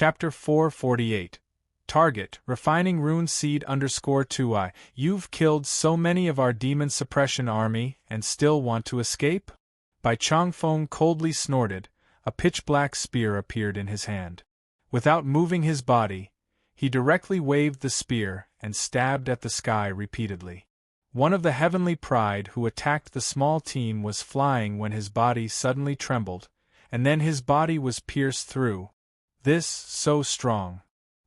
Chapter 448. Target, Refining Rune Seed _2I. You've killed so many of our demon suppression army and still want to escape? Bai Changfeng coldly snorted. A pitch-black spear appeared in his hand. Without moving his body, he directly waved the spear and stabbed at the sky repeatedly. One of the heavenly pride who attacked the small team was flying when his body suddenly trembled, and then his body was pierced through. This, so strong.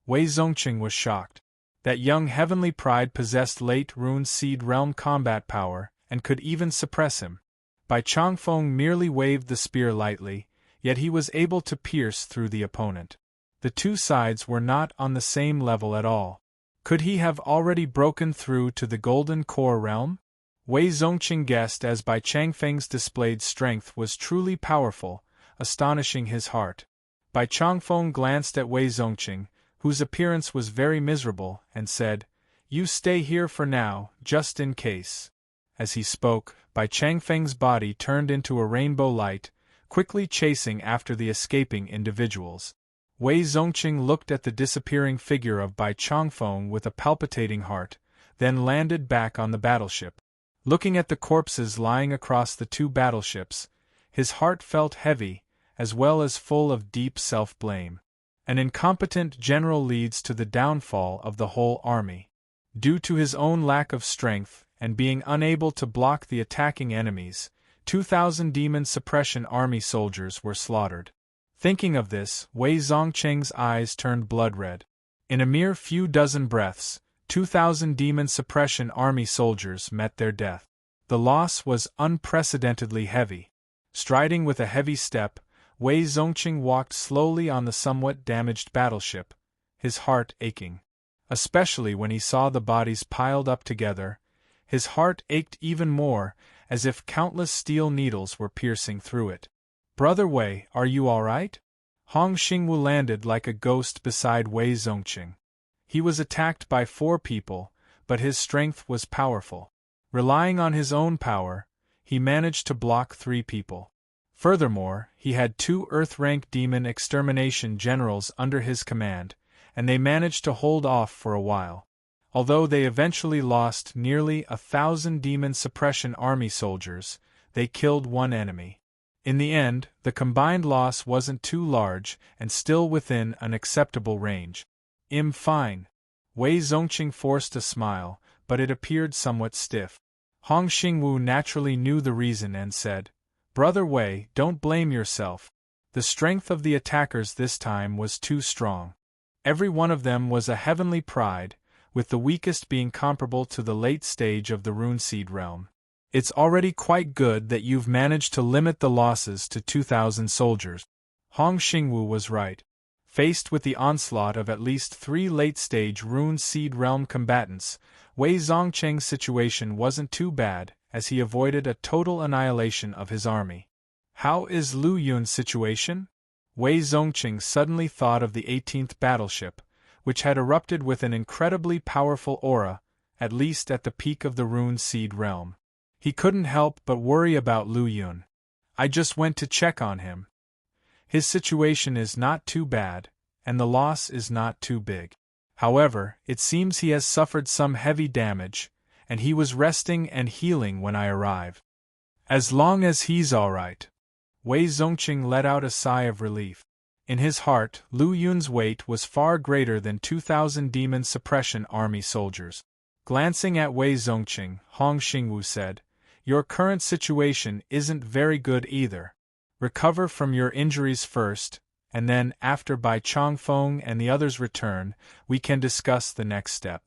Wei Zongqing was shocked. That young heavenly pride possessed late rune seed realm combat power, and could even suppress him. Bai Changfeng merely waved the spear lightly, yet he was able to pierce through the opponent. The two sides were not on the same level at all. Could he have already broken through to the Golden Core realm? Wei Zongqing guessed as Bai Changfeng's displayed strength was truly powerful, astonishing his heart. Bai Changfeng glanced at Wei Zongqing, whose appearance was very miserable, and said, "You stay here for now, just in case." As he spoke, Bai Changfeng's body turned into a rainbow light, quickly chasing after the escaping individuals. Wei Zongqing looked at the disappearing figure of Bai Changfeng with a palpitating heart, then landed back on the battleship. Looking at the corpses lying across the two battleships, his heart felt heavy, as well as full of deep self-blame. An incompetent general leads to the downfall of the whole army. Due to his own lack of strength and being unable to block the attacking enemies, 2,000 demon suppression army soldiers were slaughtered. Thinking of this, Wei Zongqing's eyes turned blood-red. In a mere few dozen breaths, 2,000 demon suppression army soldiers met their death. The loss was unprecedentedly heavy. Striding with a heavy step, Wei Zongqing walked slowly on the somewhat damaged battleship, his heart aching. Especially when he saw the bodies piled up together, his heart ached even more, as if countless steel needles were piercing through it. "Brother Wei, are you all right?" Hong Xingwu landed like a ghost beside Wei Zongqing. He was attacked by 4 people, but his strength was powerful. Relying on his own power, he managed to block 3 people. Furthermore, he had 2 Earth-rank demon extermination generals under his command, and they managed to hold off for a while. Although they eventually lost nearly 1,000 demon suppression army soldiers, they killed 1 enemy. In the end, the combined loss wasn't too large and still within an acceptable range. Fine. Wei Zongqing forced a smile, but it appeared somewhat stiff. Hong Xingwu naturally knew the reason and said, "Brother Wei, don't blame yourself. The strength of the attackers this time was too strong. Every one of them was a heavenly pride, with the weakest being comparable to the late stage of the Runeseed realm. It's already quite good that you've managed to limit the losses to 2,000 soldiers." Hong Xingwu was right. Faced with the onslaught of at least 3 late-stage Runeseed realm combatants, Wei Zongqing's situation wasn't too bad, as he avoided a total annihilation of his army. How is Lu Yun's situation? Wei Zongqing suddenly thought of the 18th battleship, which had erupted with an incredibly powerful aura, at least at the peak of the Runeseed realm. He couldn't help but worry about Lu Yun. "I just went to check on him. His situation is not too bad, and the loss is not too big. However, it seems he has suffered some heavy damage, and he was resting and healing when I arrived. As long as he's all right." Wei Zongqing let out a sigh of relief. In his heart, Lu Yun's weight was far greater than 2,000 demon suppression army soldiers. Glancing at Wei Zongqing, Hong Xingwu said, "Your current situation isn't very good either. Recover from your injuries first, and then, after Bai Changfeng and the others return, we can discuss the next step."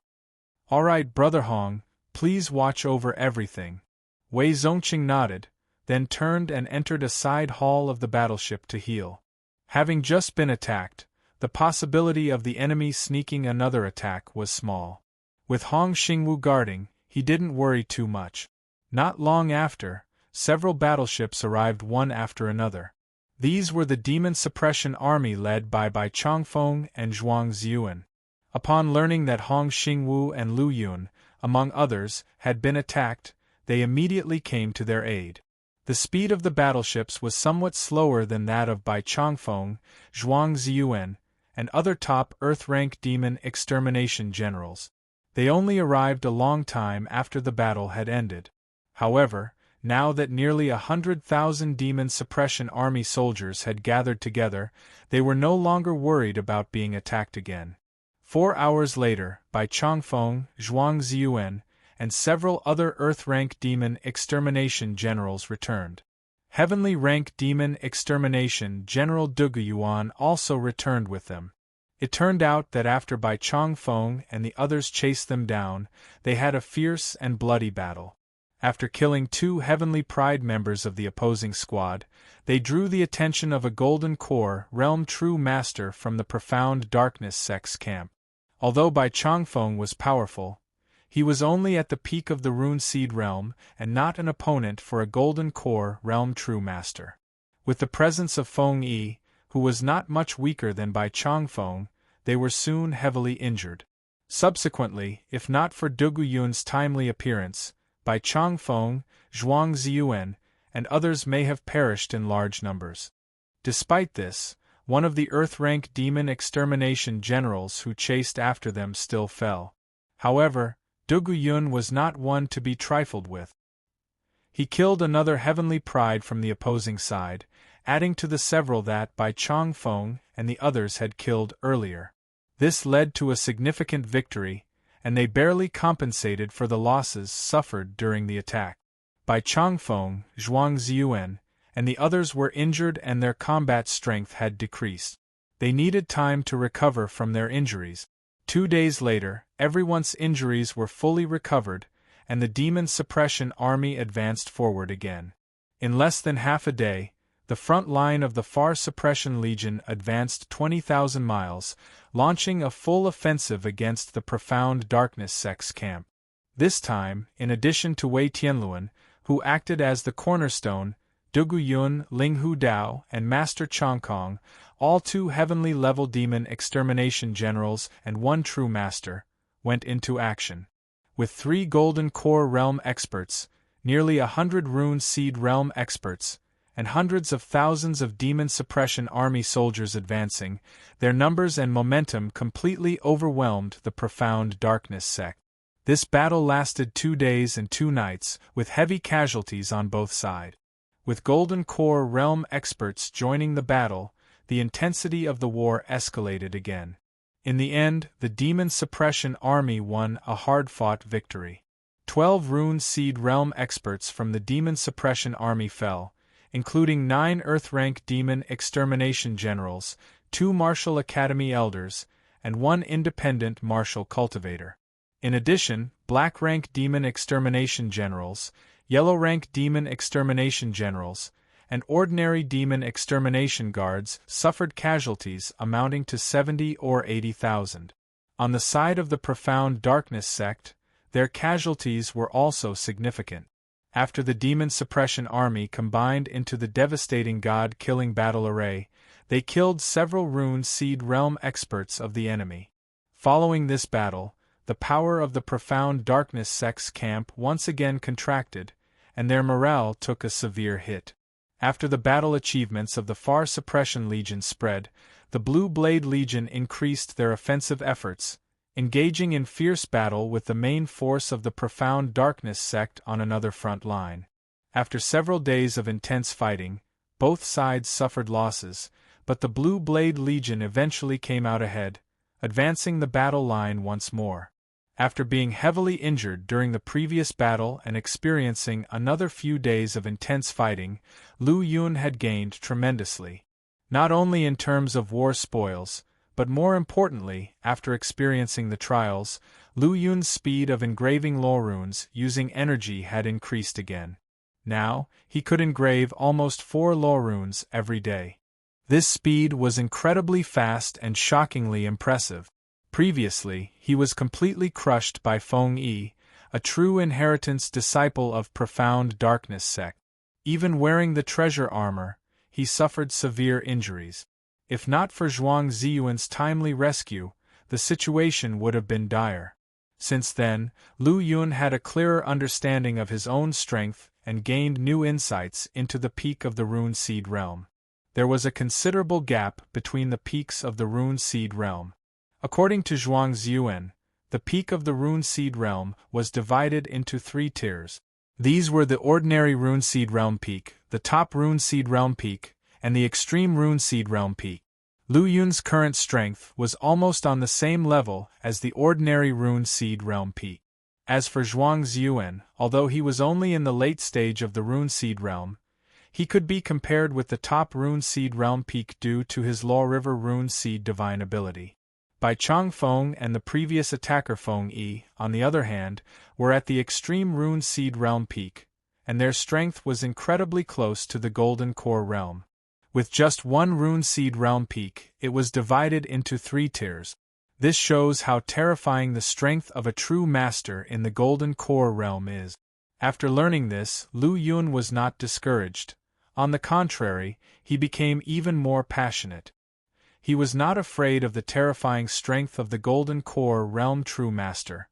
"All right, Brother Hong, please watch over everything." Wei Zongqing nodded, then turned and entered a side hall of the battleship to heal. Having just been attacked, the possibility of the enemy sneaking another attack was small. With Hong Xingwu guarding, he didn't worry too much. Not long after, several battleships arrived one after another. These were the demon suppression army led by Bai Changfeng and Zhuang Ziyuan. Upon learning that Hong Xingwu and Lu Yun, among others, had been attacked, they immediately came to their aid. The speed of the battleships was somewhat slower than that of Bai Changfeng, Zhuang Ziyuan, and other top Earth-rank demon extermination generals. They only arrived a long time after the battle had ended. However, now that nearly 100,000 demon suppression army soldiers had gathered together, they were no longer worried about being attacked again. 4 hours later, Bai Changfeng, Zhuang Ziyuan, and several other Earth-rank demon extermination generals returned. Heavenly-rank demon extermination General Dugu Yuan also returned with them. It turned out that after Bai Changfeng and the others chased them down, they had a fierce and bloody battle. After killing 2 Heavenly Pride members of the opposing squad, they drew the attention of a Golden Core Realm True Master from the Profound Darkness sect's camp. Although Bai Changfeng was powerful, he was only at the peak of the Rune Seed realm and not an opponent for a Golden Core Realm True Master. With the presence of Feng Yi, who was not much weaker than Bai Changfeng, they were soon heavily injured. Subsequently, if not for Dugu Yun's timely appearance, Bai Changfeng, Zhuang Ziyuan, and others may have perished in large numbers. Despite this, one of the Earth-rank demon extermination generals who chased after them still fell. However, Dugu Yun was not one to be trifled with. He killed another Heavenly Pride from the opposing side, adding to the several that Bai Changfeng and the others had killed earlier. This led to a significant victory, and they barely compensated for the losses suffered during the attack. Bai Changfeng, Zhuang Ziyuan, and the others were injured and their combat strength had decreased. They needed time to recover from their injuries. 2 days later, everyone's injuries were fully recovered, and the demon suppression army advanced forward again. In less than half a day, the front line of the Far Suppression Legion advanced 20,000 miles, launching a full offensive against the Profound Darkness sect's camp. This time, in addition to Wei Tianluan, who acted as the cornerstone, Dugu Yun, Linghu Dao, and Master Chongkong, all 2 heavenly-level demon extermination generals and 1 true master, went into action. With 3 Golden Core Realm experts, nearly 100 Rune Seed Realm experts, and hundreds of thousands of demon suppression army soldiers advancing, their numbers and momentum completely overwhelmed the Profound Darkness sect. This battle lasted 2 days and 2 nights, with heavy casualties on both sides. With Golden Core Realm experts joining the battle, the intensity of the war escalated again. In the end, the Demon Suppression Army won a hard-fought victory. 12 Rune Seed Realm experts from the Demon Suppression Army fell, including 9 Earth-rank Demon Extermination Generals, 2 Martial Academy Elders, and 1 Independent Martial Cultivator. In addition, Black-rank Demon Extermination Generals, Yellow-rank Demon Extermination Generals, and Ordinary Demon Extermination Guards suffered casualties amounting to 70 or 80,000. On the side of the Profound Darkness sect, their casualties were also significant. After the Demon Suppression Army combined into the devastating God-killing battle array, they killed several Rune Seed Realm experts of the enemy. Following this battle, the power of the Profound Darkness sect's camp once again contracted, and their morale took a severe hit. After the battle achievements of the Far Suppression Legion spread, the Blue Blade Legion increased their offensive efforts, engaging in fierce battle with the main force of the Profound Darkness sect on another front line. After several days of intense fighting, both sides suffered losses, but the Blue Blade Legion eventually came out ahead, advancing the battle line once more. After being heavily injured during the previous battle and experiencing another few days of intense fighting, Lu Yun had gained tremendously. Not only in terms of war spoils, but more importantly, after experiencing the trials, Lu Yun's speed of engraving law runes using energy had increased again. Now, he could engrave almost 4 law runes every day. This speed was incredibly fast and shockingly impressive. Previously, he was completely crushed by Feng Yi, a true inheritance disciple of Profound Darkness sect. Even wearing the treasure armor, he suffered severe injuries. If not for Zhuang Ziyuan's timely rescue, the situation would have been dire. Since then, Lu Yun had a clearer understanding of his own strength and gained new insights into the peak of the Rune Seed realm. there was a considerable gap between the peaks of the Rune Seed realm. According to Zhuang Ziyuan, the peak of the Rune Seed realm was divided into 3 tiers. These were the ordinary Rune Seed realm peak, the top Rune Seed realm peak, and the extreme Rune Seed realm peak. Lu Yun's current strength was almost on the same level as the ordinary Rune Seed realm peak. As for Zhuang Ziyuan, although he was only in the late stage of the Rune Seed realm, he could be compared with the top Rune Seed realm peak due to his Law River Rune Seed divine ability. Bai Chang Feng and the previous attacker Feng Yi, on the other hand, were at the extreme Rune Seed realm peak, and their strength was incredibly close to the Golden Core realm. With just one Rune Seed realm peak, it was divided into 3 tiers. This shows how terrifying the strength of a true master in the Golden Core realm is. After learning this, Lu Yun was not discouraged. On the contrary, he became even more passionate. He was not afraid of the terrifying strength of the Golden Core realm true master.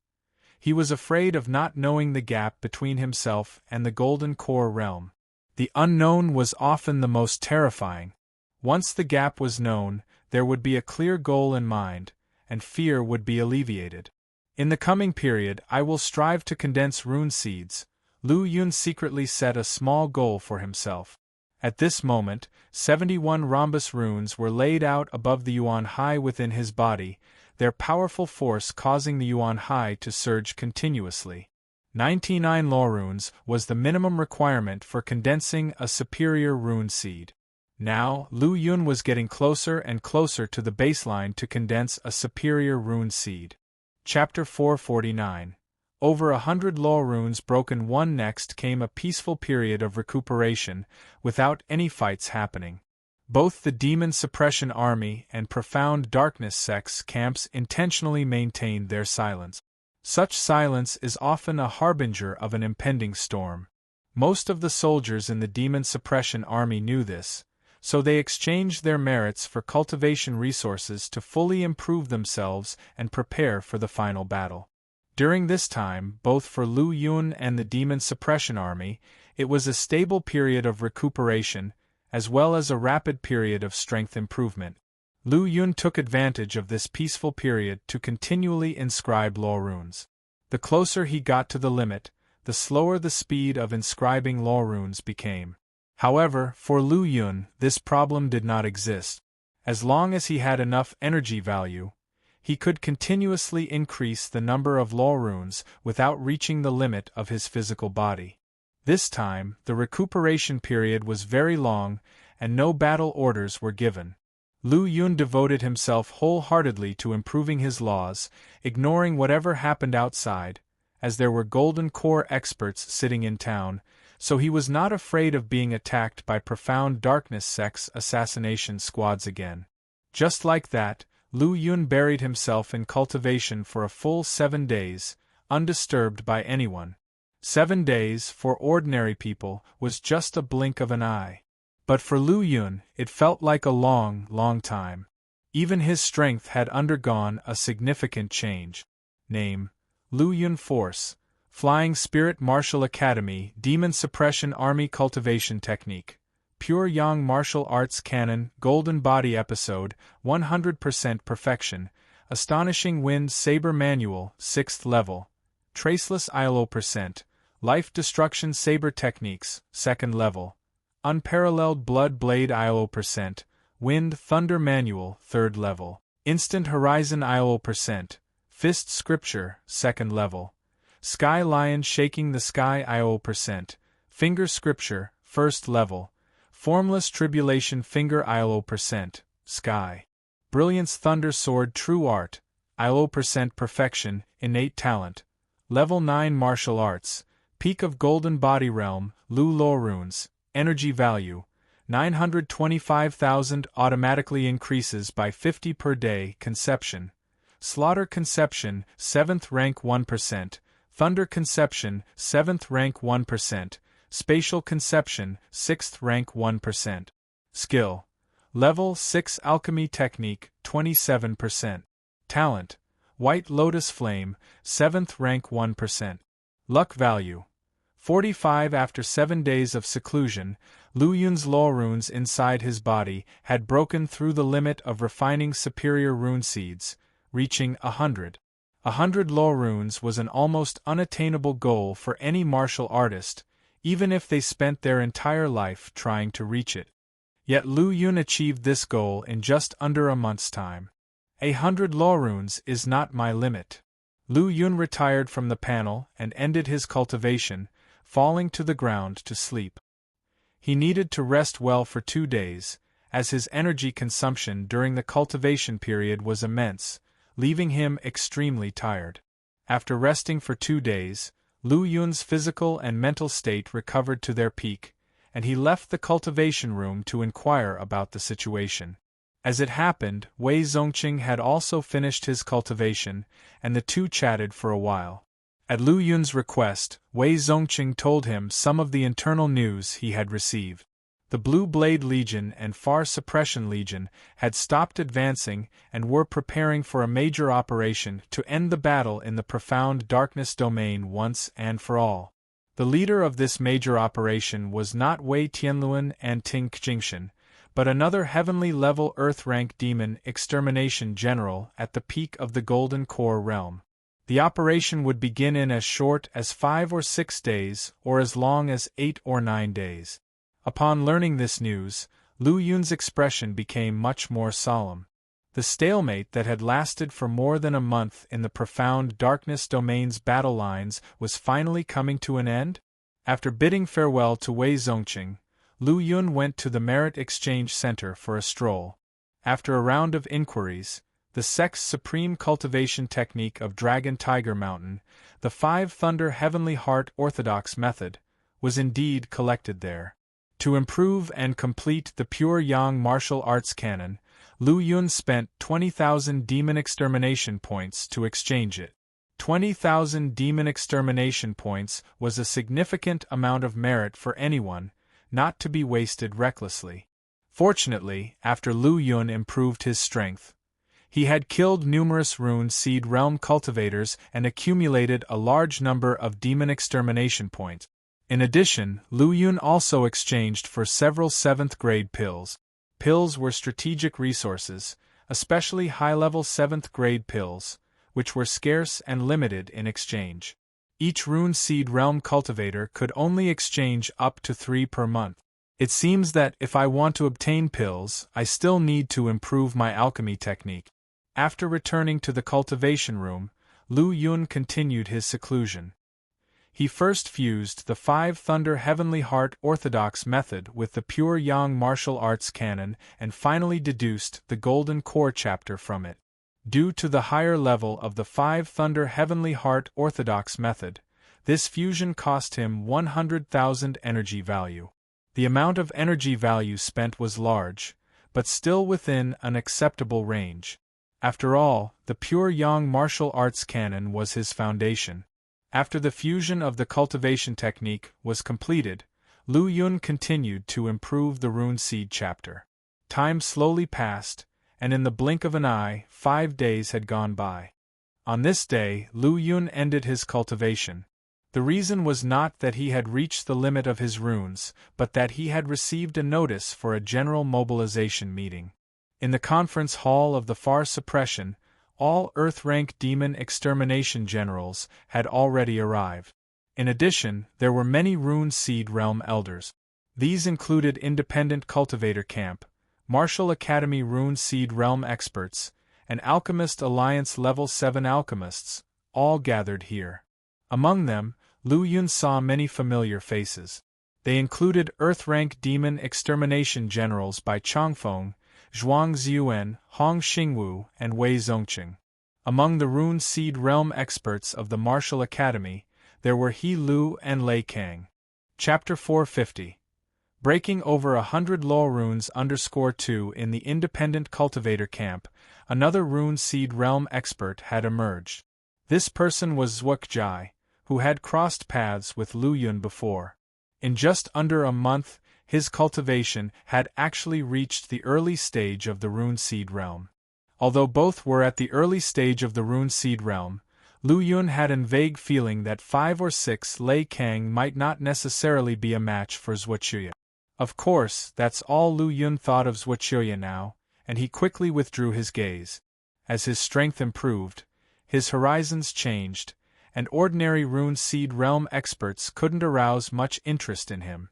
He was afraid of not knowing the gap between himself and the Golden Core realm. The unknown was often the most terrifying. Once the gap was known, there would be a clear goal in mind, and fear would be alleviated. In the coming period, I will strive to condense rune seeds. Lu Yun secretly set a small goal for himself. At this moment, 71 rhombus runes were laid out above the Yuan Hai within his body, their powerful force causing the Yuan Hai to surge continuously. 99 law runes was the minimum requirement for condensing a superior rune seed. Now, Lu Yun was getting closer and closer to the baseline to condense a superior rune seed. Chapter 449. Over 100 law runes broken. Next came a peaceful period of recuperation, without any fights happening. Both the Demon Suppression Army and Profound Darkness sects camps intentionally maintained their silence. Such silence is often a harbinger of an impending storm. Most of the soldiers in the Demon Suppression Army knew this, so they exchanged their merits for cultivation resources to fully improve themselves and prepare for the final battle. During this time, both for Lu Yun and the Demon Suppression Army, it was a stable period of recuperation, as well as a rapid period of strength improvement. Lu Yun took advantage of this peaceful period to continually inscribe law runes. The closer he got to the limit, the slower the speed of inscribing law runes became. However, for Lu Yun, this problem did not exist. As long as he had enough energy value, he could continuously increase the number of law runes without reaching the limit of his physical body. This time, the recuperation period was very long, and no battle orders were given. Lu Yun devoted himself wholeheartedly to improving his laws, ignoring whatever happened outside, as there were Golden Core experts sitting in town, so he was not afraid of being attacked by Profound Darkness sect's assassination squads again. Just like that, Lu Yun buried himself in cultivation for a full 7 days, undisturbed by anyone. 7 days, for ordinary people, was just a blink of an eye. But for Lu Yun, it felt like a long, long time. Even his strength had undergone a significant change. Name: Lu Yun Force, Flying Spirit Martial Academy, Demon Suppression Army Cultivation Technique, Pure Yang Martial Arts Canon, Golden Body Episode, 100% Perfection, Astonishing Wind Saber Manual, 6th Level, Traceless ILO %, Life Destruction Saber Techniques, 2nd Level, Unparalleled Blood Blade ILO %, Wind Thunder Manual, 3rd Level, Instant Horizon ILO %, Fist Scripture, 2nd Level, Sky Lion Shaking the Sky ILO %, Finger Scripture, 1st Level, Formless Tribulation Finger ILO %, Sky. Brilliance Thunder Sword True Art, ILO % Perfection, Innate Talent, Level 9 Martial Arts, Peak of Golden Body Realm, Lu Lo Runes, Energy Value, 925,000 automatically increases by 50 per day. Conception, Slaughter Conception, 7th rank 1%, Thunder Conception, 7th rank 1%, Spatial Conception, 6th rank 1%. Skill, Level 6 Alchemy Technique, 27%. Talent, White Lotus Flame, 7th rank 1%. Luck Value, 45. After 7 days of seclusion, Lu Yun's law runes inside his body had broken through the limit of refining superior rune seeds, reaching 100. 100 law runes was an almost unattainable goal for any martial artist, even if they spent their entire life trying to reach it. Yet Lu Yun achieved this goal in just under a month's time. 100 law runes is not my limit. Lu Yun retired from the panel and ended his cultivation, falling to the ground to sleep. He needed to rest well for 2 days, as his energy consumption during the cultivation period was immense, leaving him extremely tired. After resting for 2 days, Lu Yun's physical and mental state recovered to their peak, and he left the cultivation room to inquire about the situation. As it happened, Wei Zongqing had also finished his cultivation, and the two chatted for a while. At Lu Yun's request, Wei Zongqing told him some of the internal news he had received. The Blue Blade Legion and Far Suppression Legion had stopped advancing and were preparing for a major operation to end the battle in the profound darkness domain once and for all. The leader of this major operation was not Wei Tianluan and Ting Jingshan, but another heavenly-level Earth-rank demon extermination general at the peak of the Golden Core realm. The operation would begin in as short as 5 or 6 days, or as long as 8 or 9 days. Upon learning this news, Lu Yun's expression became much more solemn. The stalemate that had lasted for more than a month in the profound darkness domain's battle lines was finally coming to an end? After bidding farewell to Wei Zongqing, Lu Yun went to the Merit Exchange Center for a stroll. After a round of inquiries, the sect's supreme cultivation technique of Dragon Tiger Mountain, the 5 Thunder Heavenly Heart Orthodox method, was indeed collected there. To improve and complete the pure Yang martial arts canon, Lu Yun spent 20,000 demon extermination points to exchange it. 20,000 demon extermination points was a significant amount of merit for anyone, not to be wasted recklessly. Fortunately, after Lu Yun improved his strength, he had killed numerous rune seed realm cultivators and accumulated a large number of demon extermination points. In addition, Lu Yun also exchanged for several 7th-grade pills. Pills were strategic resources, especially high-level 7th-grade pills, which were scarce and limited in exchange. Each rune seed realm cultivator could only exchange up to 3 per month. It seems that if I want to obtain pills, I still need to improve my alchemy technique. After returning to the cultivation room, Lu Yun continued his seclusion. He first fused the 5 Thunder Heavenly Heart Orthodox method with the pure Yang martial arts canon and finally deduced the Golden Core chapter from it. Due to the higher level of the 5 Thunder Heavenly Heart Orthodox method, this fusion cost him 100,000 energy value. The amount of energy value spent was large, but still within an acceptable range. After all, the pure Yang martial arts canon was his foundation. After the fusion of the cultivation technique was completed, Lu Yun continued to improve the rune seed chapter. Time slowly passed, and in the blink of an eye, 5 days had gone by. On this day, Lu Yun ended his cultivation. The reason was not that he had reached the limit of his runes, but that he had received a notice for a general mobilization meeting. In the conference hall of the Far Suppression, all Earth-rank demon extermination generals had already arrived. In addition, there were many rune seed realm elders. These included Independent Cultivator Camp, Martial Academy rune seed realm experts, and Alchemist Alliance Level 7 alchemists, all gathered here. Among them, Lu Yun saw many familiar faces. They included Earth-rank demon extermination generals by Changfeng, Zhuang Ziyuan, Hong Xingwu, and Wei Zongqing. Among the rune seed realm experts of the Martial Academy, there were He Lu and Lei Kang. Chapter 450. Breaking over 100 law runes _2 in the Independent Cultivator Camp, another rune seed realm expert had emerged. This person was Zhuok Jai, who had crossed paths with Lu Yun before. In just under a month, his cultivation had actually reached the early stage of the rune seed realm. Although both were at the early stage of the rune seed realm, Lu Yun had a vague feeling that 5 or 6 Lei Kang might not necessarily be a match for Zhuochuya. Of course, that's all Lu Yun thought of Zhuochuya now, and he quickly withdrew his gaze. As his strength improved, his horizons changed, and ordinary rune seed realm experts couldn't arouse much interest in him.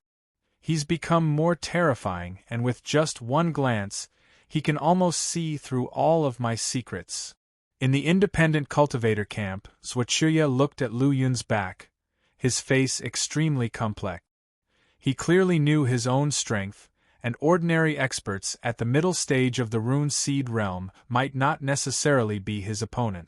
He's become more terrifying, and with just one glance, he can almost see through all of my secrets. In the independent cultivator camp, Zhuochuya looked at Lu Yun's back, his face extremely complex. He clearly knew his own strength, and ordinary experts at the middle stage of the rune seed realm might not necessarily be his opponent.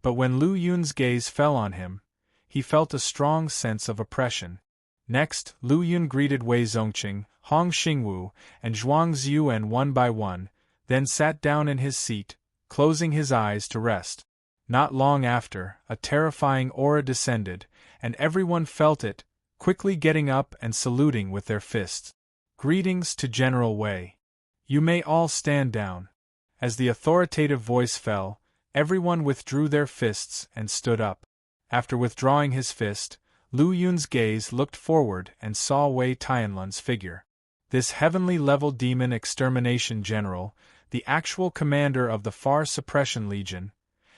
But when Lu Yun's gaze fell on him, he felt a strong sense of oppression. Next, Lu Yun greeted Wei Zongqing, Hong Xingwu, and Zhuang Ziyuan one by one, then sat down in his seat, closing his eyes to rest. Not long after, a terrifying aura descended, and everyone felt it, quickly getting up and saluting with their fists. Greetings to General Wei. You may all stand down. As the authoritative voice fell, everyone withdrew their fists and stood up. After withdrawing his fist, Lu Yun's gaze looked forward and saw Wei Tianlun's figure. This heavenly-level demon extermination general, the actual commander of the Far Suppression Legion,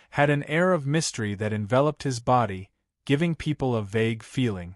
had an air of mystery that enveloped his body, giving people a vague feeling.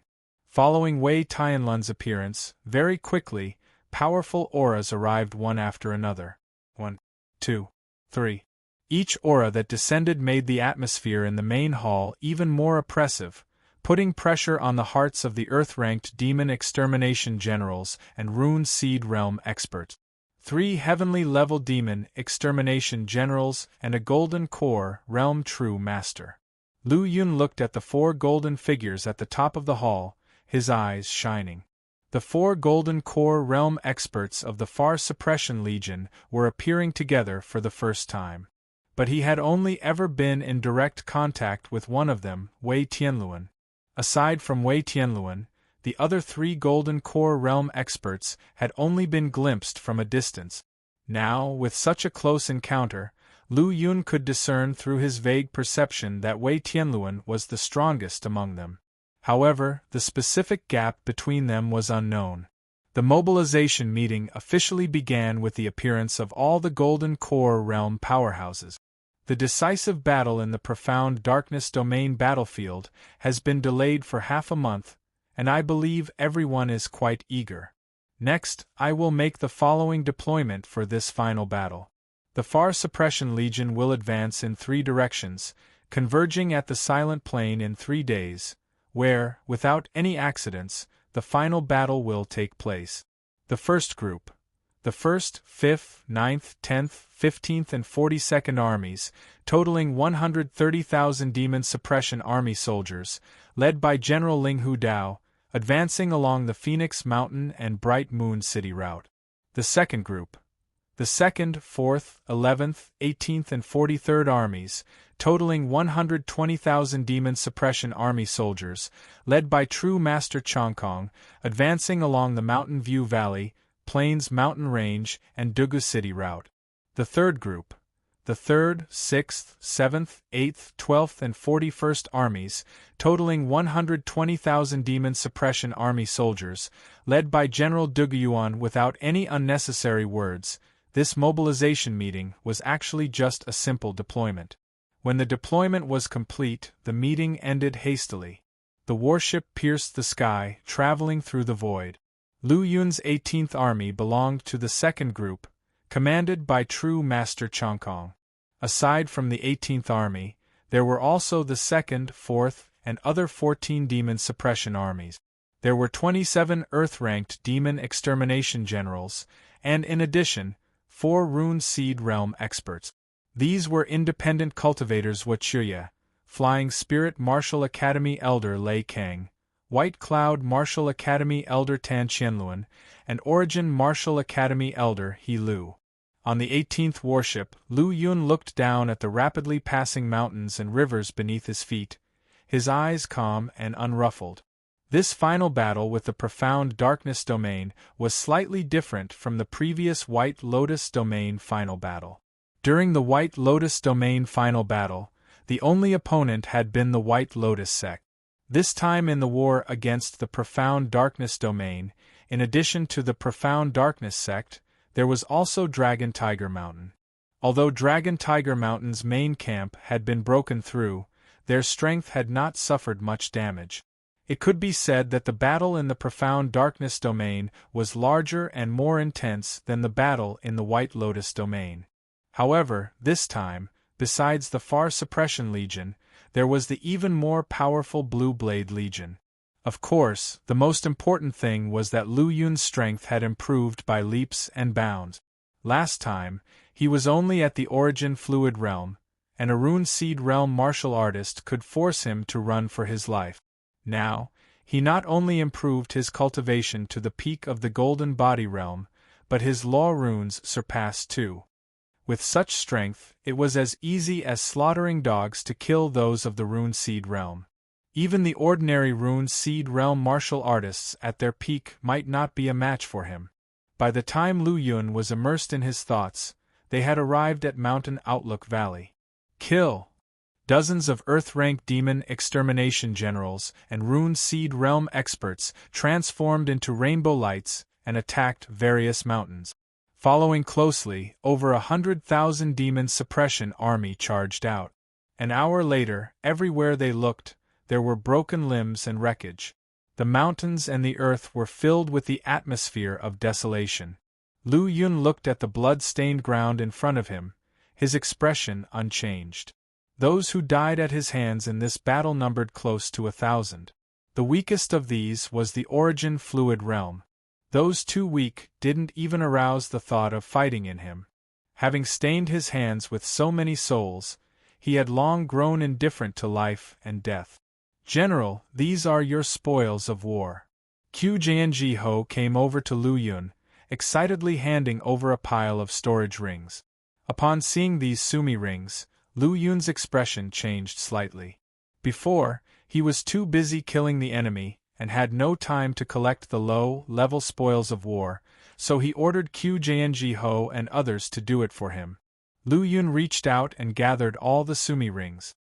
Following Wei Tianlun's appearance, very quickly, powerful auras arrived one after another. 1, 2, 3. Each aura that descended made the atmosphere in the main hall even more oppressive, putting pressure on the hearts of the Earth-ranked demon extermination generals and rune seed realm experts. 3 heavenly-level demon extermination generals and a golden core realm true master. Lu Yun looked at the 4 golden figures at the top of the hall, his eyes shining. The 4 golden core realm experts of the Far Suppression Legion were appearing together for the first time. But he had only ever been in direct contact with one of them, Wei Tianluan. Aside from Wei Tianluan, the other 3 golden core realm experts had only been glimpsed from a distance. Now, with such a close encounter, Lu Yun could discern through his vague perception that Wei Tianluan was the strongest among them. However, the specific gap between them was unknown. The mobilization meeting officially began with the appearance of all the Golden Core realm powerhouses. The decisive battle in the Profound Darkness Domain battlefield has been delayed for half a month, and I believe everyone is quite eager. Next, I will make the following deployment for this final battle. The Far Suppression Legion will advance in 3 directions, converging at the Silent Plain in 3 days, where, without any accidents, the final battle will take place. The first group, the 1st, 5th, 9th, 10th, 15th and 42nd Armies, totaling 130,000 Demon Suppression Army soldiers, led by General Ling Hu Dao, advancing along the Phoenix Mountain and Bright Moon City route. The second group, the 2nd, 4th, 11th, 18th and 43rd Armies, totaling 120,000 Demon Suppression Army soldiers, led by True Master Chongkong, advancing along the Mountain View Valley, Plains Mountain Range, and Dugu City route. The third group, the 3rd, 6th, 7th, 8th, 12th and 41st Armies, totaling 120,000 Demon Suppression Army soldiers, led by General Dugu Yuan. Without any unnecessary words, this mobilization meeting was actually just a simple deployment. When the deployment was complete, the meeting ended hastily. The warship pierced the sky, traveling through the void. Lu Yun's 18th Army belonged to the second group, commanded by True Master Chongkong. Aside from the 18th Army, there were also the 2nd, 4th, and other 14 Demon Suppression Armies. There were 27 Earth-ranked Demon Extermination Generals, and in addition, 4 Rune Seed Realm experts. These were independent cultivators Zhuochuya, Flying Spirit Martial Academy Elder Lei Kang, White Cloud Martial Academy Elder Tan Qianluan, and Origin Martial Academy Elder He Lu. On the 18th warship, Lu Yun looked down at the rapidly passing mountains and rivers beneath his feet, his eyes calm and unruffled. This final battle with the Profound Darkness Domain was slightly different from the previous White Lotus Domain final battle. During the White Lotus Domain final battle, the only opponent had been the White Lotus sect. This time in the war against the Profound Darkness Domain, In addition to the Profound Darkness sect, there was also Dragon Tiger Mountain. Although Dragon Tiger Mountain's main camp had been broken through, their strength had not suffered much damage. It could be said that the battle in the Profound Darkness domain was larger and more intense than the battle in the White Lotus domain. However, this time, besides the Far Suppression Legion, there was the even more powerful Blue Blade Legion. Of course, the most important thing was that Lu Yun's strength had improved by leaps and bounds. Last time, he was only at the Origin Fluid Realm, and a Rune Seed Realm martial artist could force him to run for his life. Now, he not only improved his cultivation to the peak of the Golden Body Realm, but his law runes surpassed too. With such strength, it was as easy as slaughtering dogs to kill those of the Rune Seed Realm. Even the ordinary Rune Seed Realm martial artists at their peak might not be a match for him. By the time Lu Yun was immersed in his thoughts, they had arrived at Mountain Outlook Valley. Kill! Dozens of Earth-rank demon extermination generals and Rune Seed Realm experts transformed into rainbow lights and attacked various mountains. Following closely, over 100,000 demon suppression army charged out. An hour later, everywhere they looked, there were broken limbs and wreckage. The mountains and the earth were filled with the atmosphere of desolation. Lu Yun looked at the blood-stained ground in front of him, his expression unchanged. Those who died at his hands in this battle numbered close to 1,000. The weakest of these was the Origin Fluid Realm. Those too weak didn't even arouse the thought of fighting in him. Having stained his hands with so many souls, he had long grown indifferent to life and death. General, these are your spoils of war. Qu Jianji Ho came over to Lu Yun, excitedly handing over a pile of storage rings. Upon seeing these Sumi rings, Lu Yun's expression changed slightly. Before, he was too busy killing the enemy and had no time to collect the low-level spoils of war, so he ordered Qu Jianji Ho and others to do it for him. Lu Yun reached out and gathered all the Sumi rings.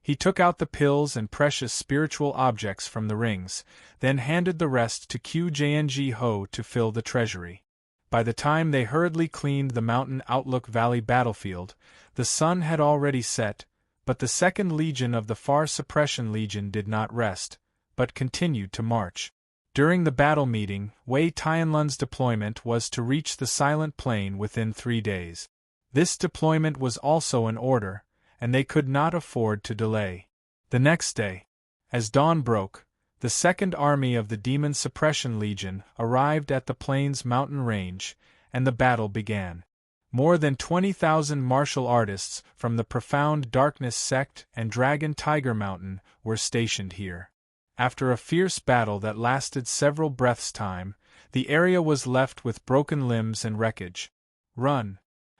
He took out the pills and precious spiritual objects from the rings, then handed the rest to Qu Jianji Ho to fill the treasury. By the time they hurriedly cleaned the Mountain Outlook Valley battlefield, the sun had already set, but the Second Legion of the Far Suppression Legion did not rest, but continued to march. During the battle meeting, Wei Tianlun's deployment was to reach the Silent Plain within 3 days. This deployment was also in order, and they could not afford to delay. The next day, as dawn broke, the Second Army of the Demon Suppression Legion arrived at the Plains mountain range, and the battle began. More than 20,000 martial artists from the Profound Darkness sect and Dragon Tiger Mountain were stationed here. After a fierce battle that lasted several breaths' time, the area was left with broken limbs and wreckage. Run!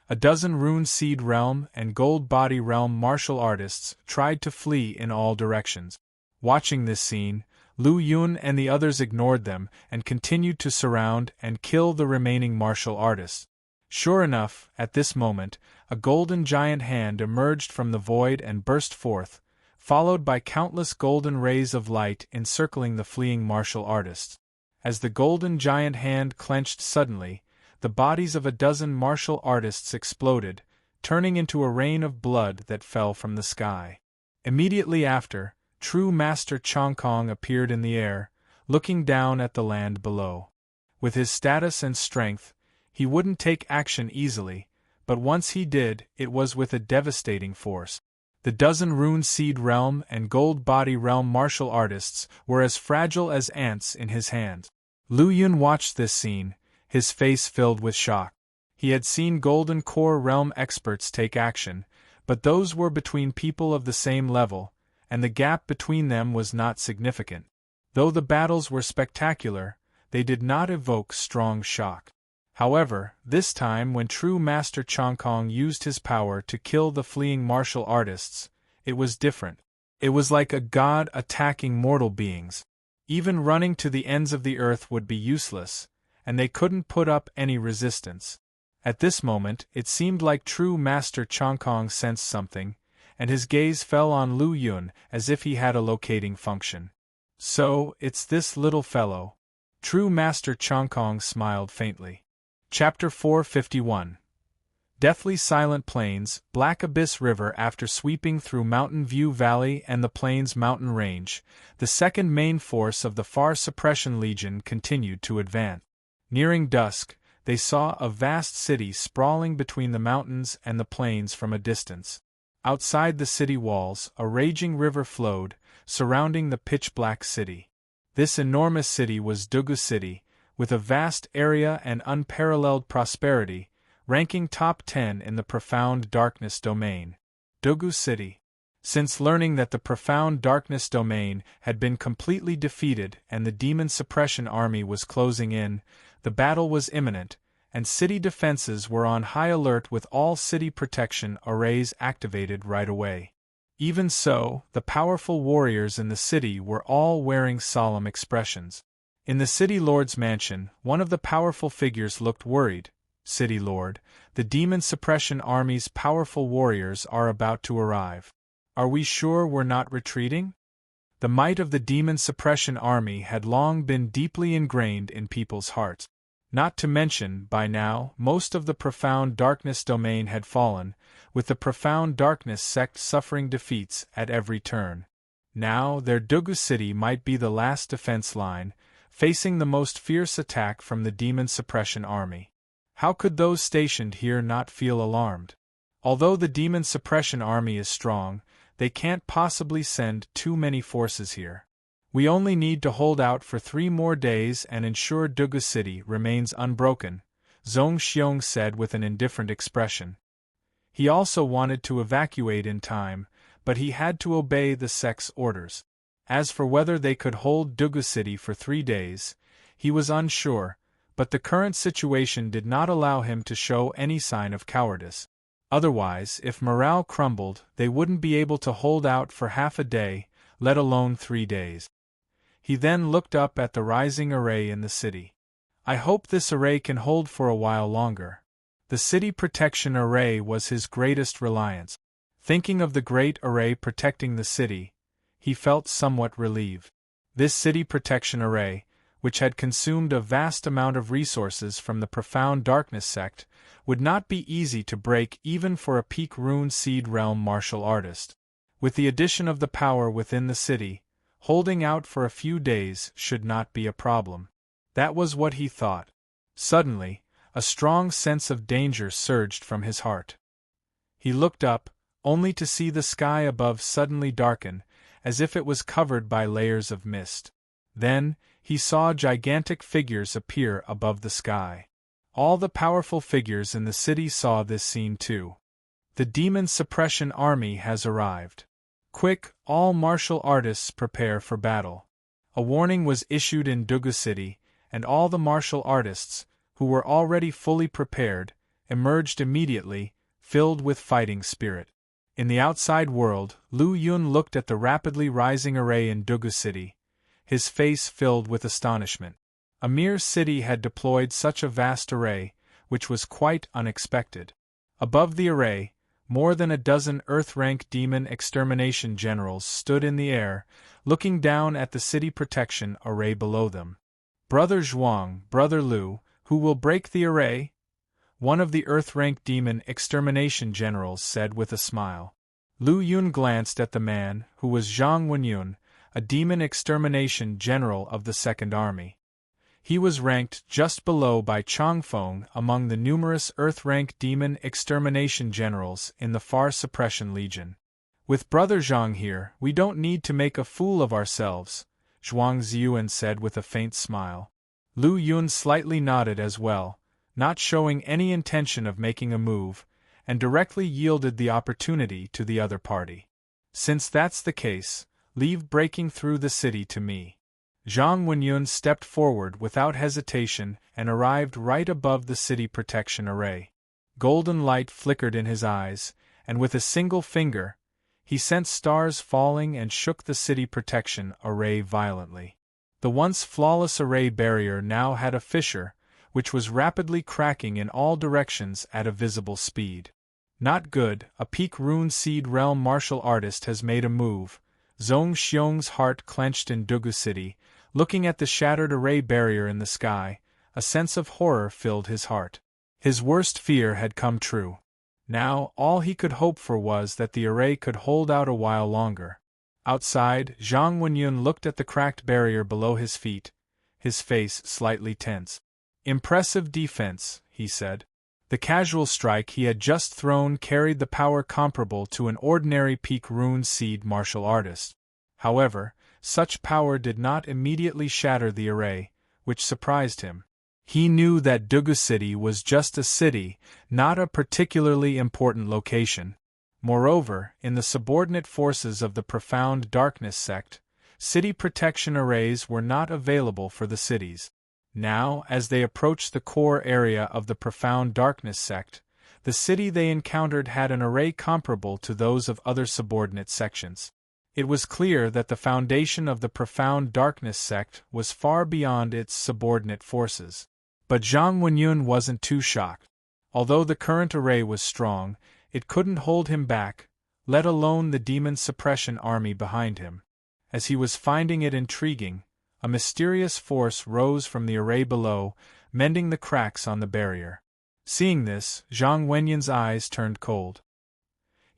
A dozen Rune Seed Realm and Gold Body Realm martial artists tried to flee in all directions. Watching this scene, Lu Yun and the others ignored them and continued to surround and kill the remaining martial artists. Sure enough, at this moment, a golden giant hand emerged from the void and burst forth, followed by countless golden rays of light encircling the fleeing martial artists. As the golden giant hand clenched suddenly, the bodies of a dozen martial artists exploded, turning into a rain of blood that fell from the sky. Immediately after, True Master Chongkong appeared in the air, looking down at the land below. With his status and strength, he wouldn't take action easily, but once he did, it was with a devastating force. The dozen Rune Seed Realm and Gold Body Realm martial artists were as fragile as ants in his hands. Lu Yun watched this scene, his face filled with shock. He had seen Golden Core Realm experts take action, but those were between people of the same level, and the gap between them was not significant. Though the battles were spectacular, they did not evoke strong shock. However, this time when True Master Chongkong used his power to kill the fleeing martial artists, it was different. It was like a god attacking mortal beings. Even running to the ends of the earth would be useless, and they couldn't put up any resistance. At this moment, it seemed like True Master Chongkong sensed something, and his gaze fell on Lu Yun as if he had a locating function. So, it's this little fellow. True Master Chongkong smiled faintly. Chapter 451. Deathly silent plains, Black Abyss River. After sweeping through Mountain View Valley and the Plains mountain range, the second main force of the Far Suppression Legion continued to advance. Nearing dusk, they saw a vast city sprawling between the mountains and the plains from a distance. Outside the city walls, a raging river flowed, surrounding the pitch-black city. This enormous city was Dugu City, with a vast area and unparalleled prosperity, ranking top 10 in the Profound Darkness domain. Dugu City. Since learning that the Profound Darkness domain had been completely defeated and the Demon Suppression Army was closing in, the battle was imminent, and city defenses were on high alert with all city protection arrays activated right away. Even so, the powerful warriors in the city were all wearing solemn expressions. In the City Lord's mansion, one of the powerful figures looked worried. City Lord, the Demon Suppression Army's powerful warriors are about to arrive. Are we sure we're not retreating? The might of the Demon Suppression Army had long been deeply ingrained in people's hearts. Not to mention, by now, most of the Profound Darkness domain had fallen, with the Profound Darkness sect suffering defeats at every turn. Now, their Dugu City might be the last defense line, facing the most fierce attack from the Demon Suppression Army. How could those stationed here not feel alarmed? Although the Demon Suppression Army is strong, they can't possibly send too many forces here. We only need to hold out for 3 more days and ensure Dugu City remains unbroken, Zhong Xiong said with an indifferent expression. He also wanted to evacuate in time, but he had to obey the sect's orders. As for whether they could hold Dugu City for 3 days, he was unsure, but the current situation did not allow him to show any sign of cowardice. Otherwise, if morale crumbled, they wouldn't be able to hold out for half a day, let alone 3 days. He then looked up at the rising array in the city. I hope this array can hold for a while longer. The city protection array was his greatest reliance. Thinking of the great array protecting the city, he felt somewhat relieved. This city protection array, which had consumed a vast amount of resources from the Profound Darkness sect, would not be easy to break even for a peak Rune Seed Realm martial artist. With the addition of the power within the city, holding out for a few days should not be a problem. That was what he thought. Suddenly, a strong sense of danger surged from his heart. He looked up, only to see the sky above suddenly darken, as if it was covered by layers of mist. Then, he saw gigantic figures appear above the sky. All the powerful figures in the city saw this scene too. The Demon Suppression Army has arrived. Quick, all martial artists prepare for battle. A warning was issued in Dugu City, and all the martial artists, who were already fully prepared, emerged immediately, filled with fighting spirit. In the outside world, Lu Yun looked at the rapidly rising array in Dugu City, his face filled with astonishment. A mere city had deployed such a vast array, which was quite unexpected. Above the array, more than a dozen Earth-rank demon extermination generals stood in the air, looking down at the city protection array below them. Brother Zhuang, Brother Lu, who will break the array? One of the Earth-rank demon extermination generals said with a smile. Lu Yun glanced at the man, who was Zhang Wenyun, a demon extermination general of the Second Army. He was ranked just below by Chongfeng among the numerous Earth-rank demon extermination generals in the Far Suppression Legion. With Brother Zhang here, we don't need to make a fool of ourselves, Zhuang Ziyuan said with a faint smile. Lu Yun slightly nodded as well, not showing any intention of making a move, and directly yielded the opportunity to the other party. Since that's the case, leave breaking through the city to me. Zhang Wenyun stepped forward without hesitation and arrived right above the city protection array. Golden light flickered in his eyes, and with a single finger, he sent stars falling and shook the city protection array violently. The once flawless array barrier now had a fissure, which was rapidly cracking in all directions at a visible speed. Not good, a peak Rune Seed Realm martial artist has made a move. Zhong Xiong's heart clenched in Dugu City, Looking at the shattered array barrier in the sky, a sense of horror filled his heart. His worst fear had come true. Now, all he could hope for was that the array could hold out a while longer. Outside, Zhang Wenyun looked at the cracked barrier below his feet, his face slightly tense. "Impressive defense," he said. The casual strike he had just thrown carried the power comparable to an ordinary peak rune seed martial artist. However, such power did not immediately shatter the array, which surprised him. He knew that Dugu City was just a city, not a particularly important location. Moreover, in the subordinate forces of the Profound Darkness sect, city protection arrays were not available for the cities. Now, as they approached the core area of the Profound Darkness sect, the city they encountered had an array comparable to those of other subordinate sections. It was clear that the foundation of the Profound Darkness sect was far beyond its subordinate forces. But Zhang Wenyun wasn't too shocked. Although the current array was strong, it couldn't hold him back, let alone the demon suppression army behind him. As he was finding it intriguing, a mysterious force rose from the array below, mending the cracks on the barrier. Seeing this, Zhang Wenyun's eyes turned cold.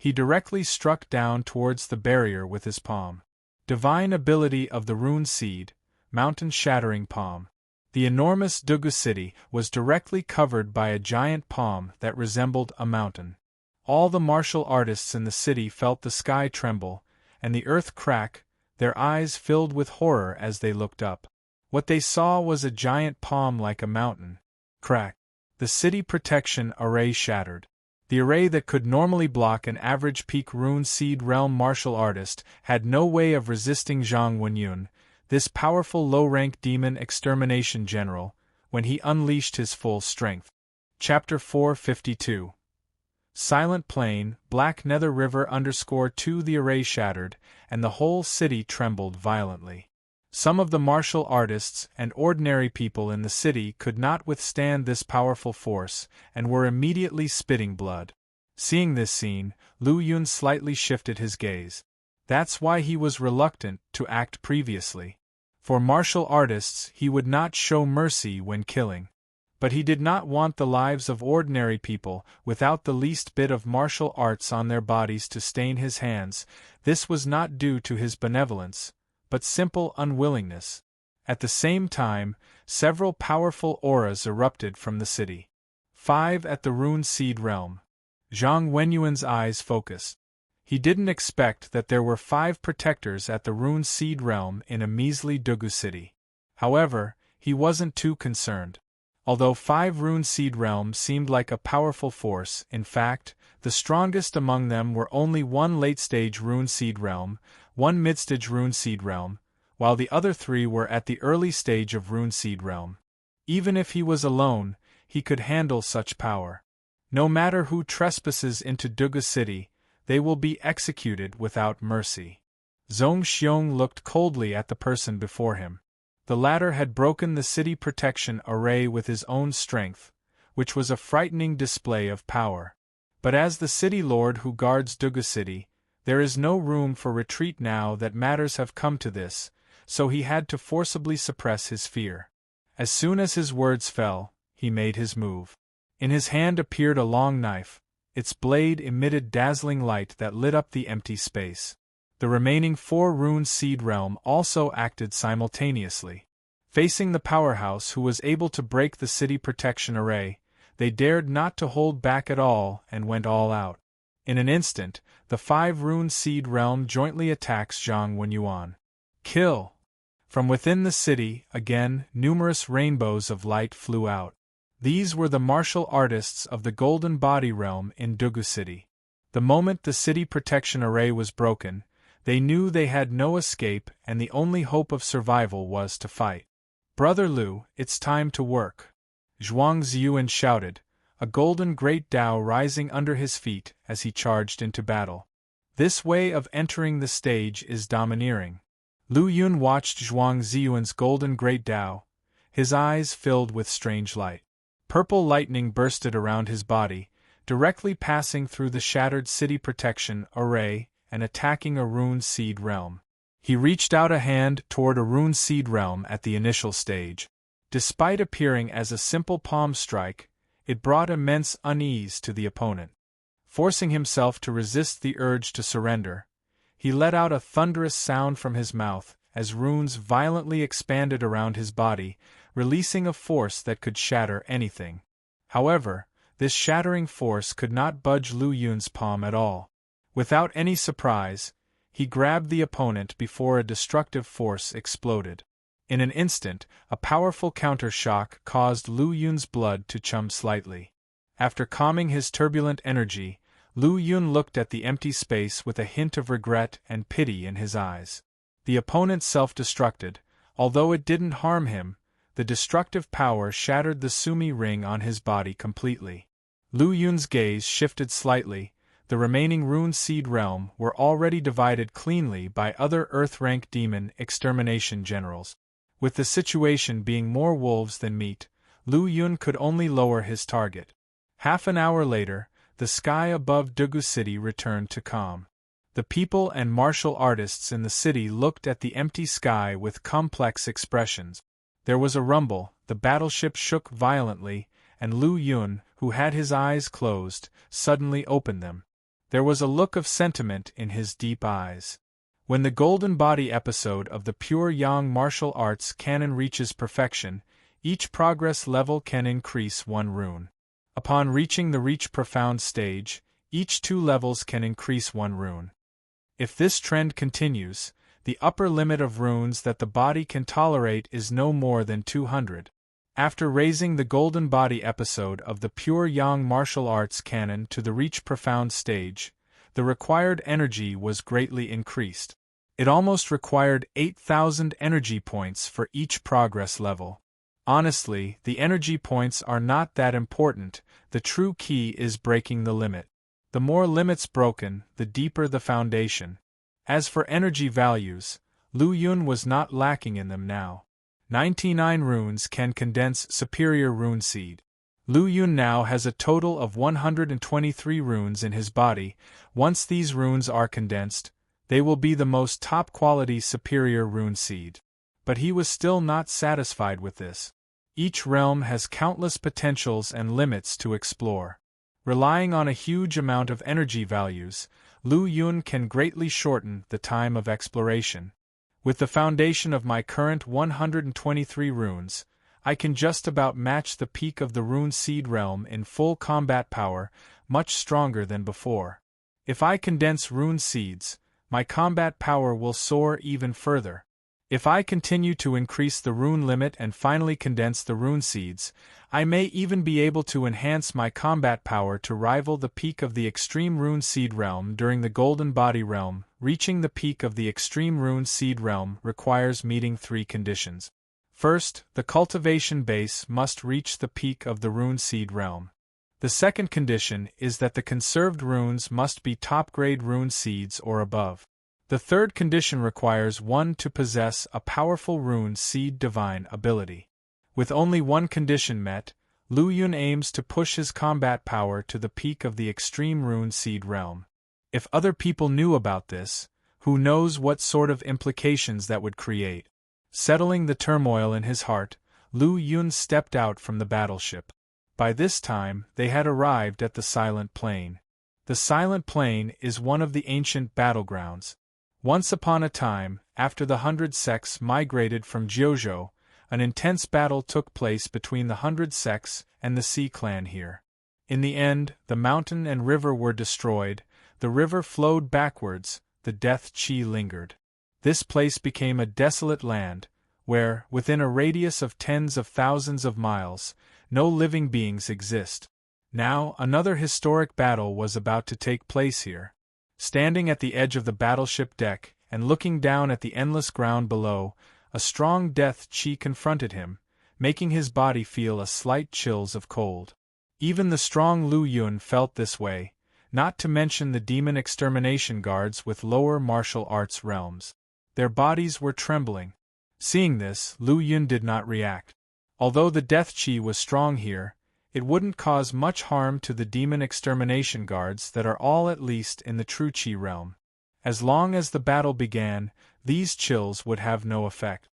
He directly struck down towards the barrier with his palm. Divine ability of the rune seed, mountain-shattering palm. The enormous Dugu city was directly covered by a giant palm that resembled a mountain. All the martial artists in the city felt the sky tremble, and the earth crack, their eyes filled with horror as they looked up. What they saw was a giant palm like a mountain. Crack. The city protection array shattered. The array that could normally block an average peak rune seed realm martial artist had no way of resisting Zhang Wenyun, this powerful low-rank demon extermination general, when he unleashed his full strength. Chapter 452. Silent Plain, Black Nether River _2. The array shattered, and the whole city trembled violently. Some of the martial artists and ordinary people in the city could not withstand this powerful force, and were immediately spitting blood. Seeing this scene, Lu Yun slightly shifted his gaze. That's why he was reluctant to act previously. For martial artists he would not show mercy when killing. But he did not want the lives of ordinary people, without the least bit of martial arts on their bodies, to stain his hands. This was not due to his benevolence, but simple unwillingness. At the same time, several powerful auras erupted from the city. 5 at the Rune Seed Realm. Zhang Wenyuan's eyes focused. He didn't expect that there were 5 protectors at the Rune Seed Realm in a measly Dugu city. However, he wasn't too concerned. Although 5 Rune Seed Realms seemed like a powerful force, in fact, the strongest among them were only 1 late-stage Rune Seed Realm, 1 mid-stage Rune Seed Realm, while the other 3 were at the early stage of Rune Seed Realm. Even if he was alone, he could handle such power. No matter who trespasses into Dugu City, they will be executed without mercy. Zhong Xiong looked coldly at the person before him. The latter had broken the city protection array with his own strength, which was a frightening display of power. But as the city lord who guards Dugu City, there is no room for retreat now that matters have come to this, so he had to forcibly suppress his fear. As soon as his words fell, he made his move. In his hand appeared a long knife. Its blade emitted dazzling light that lit up the empty space. The remaining 4 Rune Seed Realm also acted simultaneously. Facing the powerhouse who was able to break the city protection array, they dared not to hold back at all and went all out. In an instant, the 5 Rune Seed Realm jointly attacks Zhang Wenyuan. Kill! From within the city, again, numerous rainbows of light flew out. These were the martial artists of the Golden Body Realm in Dugu City. The moment the city protection array was broken, they knew they had no escape and the only hope of survival was to fight. "Brother Lu, it's time to work," Zhuang Ziyuan shouted, a golden great Tao rising under his feet as he charged into battle. This way of entering the stage is domineering. Lu Yun watched Zhuang Ziyuan's golden great Tao, his eyes filled with strange light. Purple lightning bursted around his body, directly passing through the shattered city protection array and attacking a Rune Seed Realm. He reached out a hand toward a rune seed realm at the initial stage. Despite appearing as a simple palm strike, it brought immense unease to the opponent. Forcing himself to resist the urge to surrender, he let out a thunderous sound from his mouth as runes violently expanded around his body, releasing a force that could shatter anything. However, this shattering force could not budge Lu Yun's palm at all. Without any surprise, he grabbed the opponent before a destructive force exploded. In an instant, a powerful counter-shock caused Lu Yun's blood to chum slightly. After calming his turbulent energy, Lu Yun looked at the empty space with a hint of regret and pity in his eyes. The opponent self-destructed. Although it didn't harm him, the destructive power shattered the Sumi ring on his body completely. Lu Yun's gaze shifted slightly. The remaining rune seed realm were already divided cleanly by other Earth-rank demon extermination generals. With the situation being more wolves than meat, Lu Yun could only lower his target. Half an hour later, the sky above Dugu City returned to calm. The people and martial artists in the city looked at the empty sky with complex expressions. There was a rumble, the battleship shook violently, and Lu Yun, who had his eyes closed, suddenly opened them. There was a look of sentiment in his deep eyes. When the Golden Body episode of the Pure Yang martial arts canon reaches perfection, each progress level can increase 1 rune. Upon reaching the Reach Profound stage, each 2 levels can increase 1 rune. If this trend continues, the upper limit of runes that the body can tolerate is no more than 200. After raising the Golden Body episode of the Pure Yang martial arts canon to the Reach Profound stage, the required energy was greatly increased. It almost required 8,000 energy points for each progress level. Honestly, the energy points are not that important. The true key is breaking the limit. The more limits broken, the deeper the foundation. As for energy values, Lu Yun was not lacking in them now. 99 runes can condense superior rune seed. Lu Yun now has a total of 123 runes in his body. Once these runes are condensed, they will be the most top-quality superior rune seed. But he was still not satisfied with this. Each realm has countless potentials and limits to explore. Relying on a huge amount of energy values, Lu Yun can greatly shorten the time of exploration. With the foundation of my current 123 runes, I can just about match the peak of the rune seed realm in full combat power, much stronger than before. If I condense rune seeds, my combat power will soar even further. If I continue to increase the rune limit and finally condense the rune seeds, I may even be able to enhance my combat power to rival the peak of the extreme rune seed realm during the Golden Body realm. Reaching the peak of the extreme rune seed realm requires meeting 3 conditions. First, the cultivation base must reach the peak of the rune seed realm. The second condition is that the conserved runes must be top-grade rune seeds or above. The third condition requires one to possess a powerful rune seed divine ability. With only one condition met, Lu Yun aims to push his combat power to the peak of the extreme rune seed realm. If other people knew about this, who knows what sort of implications that would create. Settling the turmoil in his heart, Lu Yun stepped out from the battleship. By this time, they had arrived at the Silent Plain. The Silent Plain is one of the ancient battlegrounds. Once upon a time, after the 100 sects migrated from Jiuzhou, an intense battle took place between the 100 sects and the Sea Clan here. In the end, the mountain and river were destroyed, the river flowed backwards, the death chi lingered. This place became a desolate land, where, within a radius of tens of thousands of miles, no living beings exist. Now, another historic battle was about to take place here. Standing at the edge of the battleship deck, and looking down at the endless ground below, a strong death chi confronted him, making his body feel a slight chills of cold. Even the strong Lu Yun felt this way, not to mention the demon extermination guards with lower martial arts realms. Their bodies were trembling. Seeing this, Lu Yun did not react. Although the death chi was strong here, it wouldn't cause much harm to the demon extermination guards that are all at least in the true chi realm. As long as the battle began, these chills would have no effect.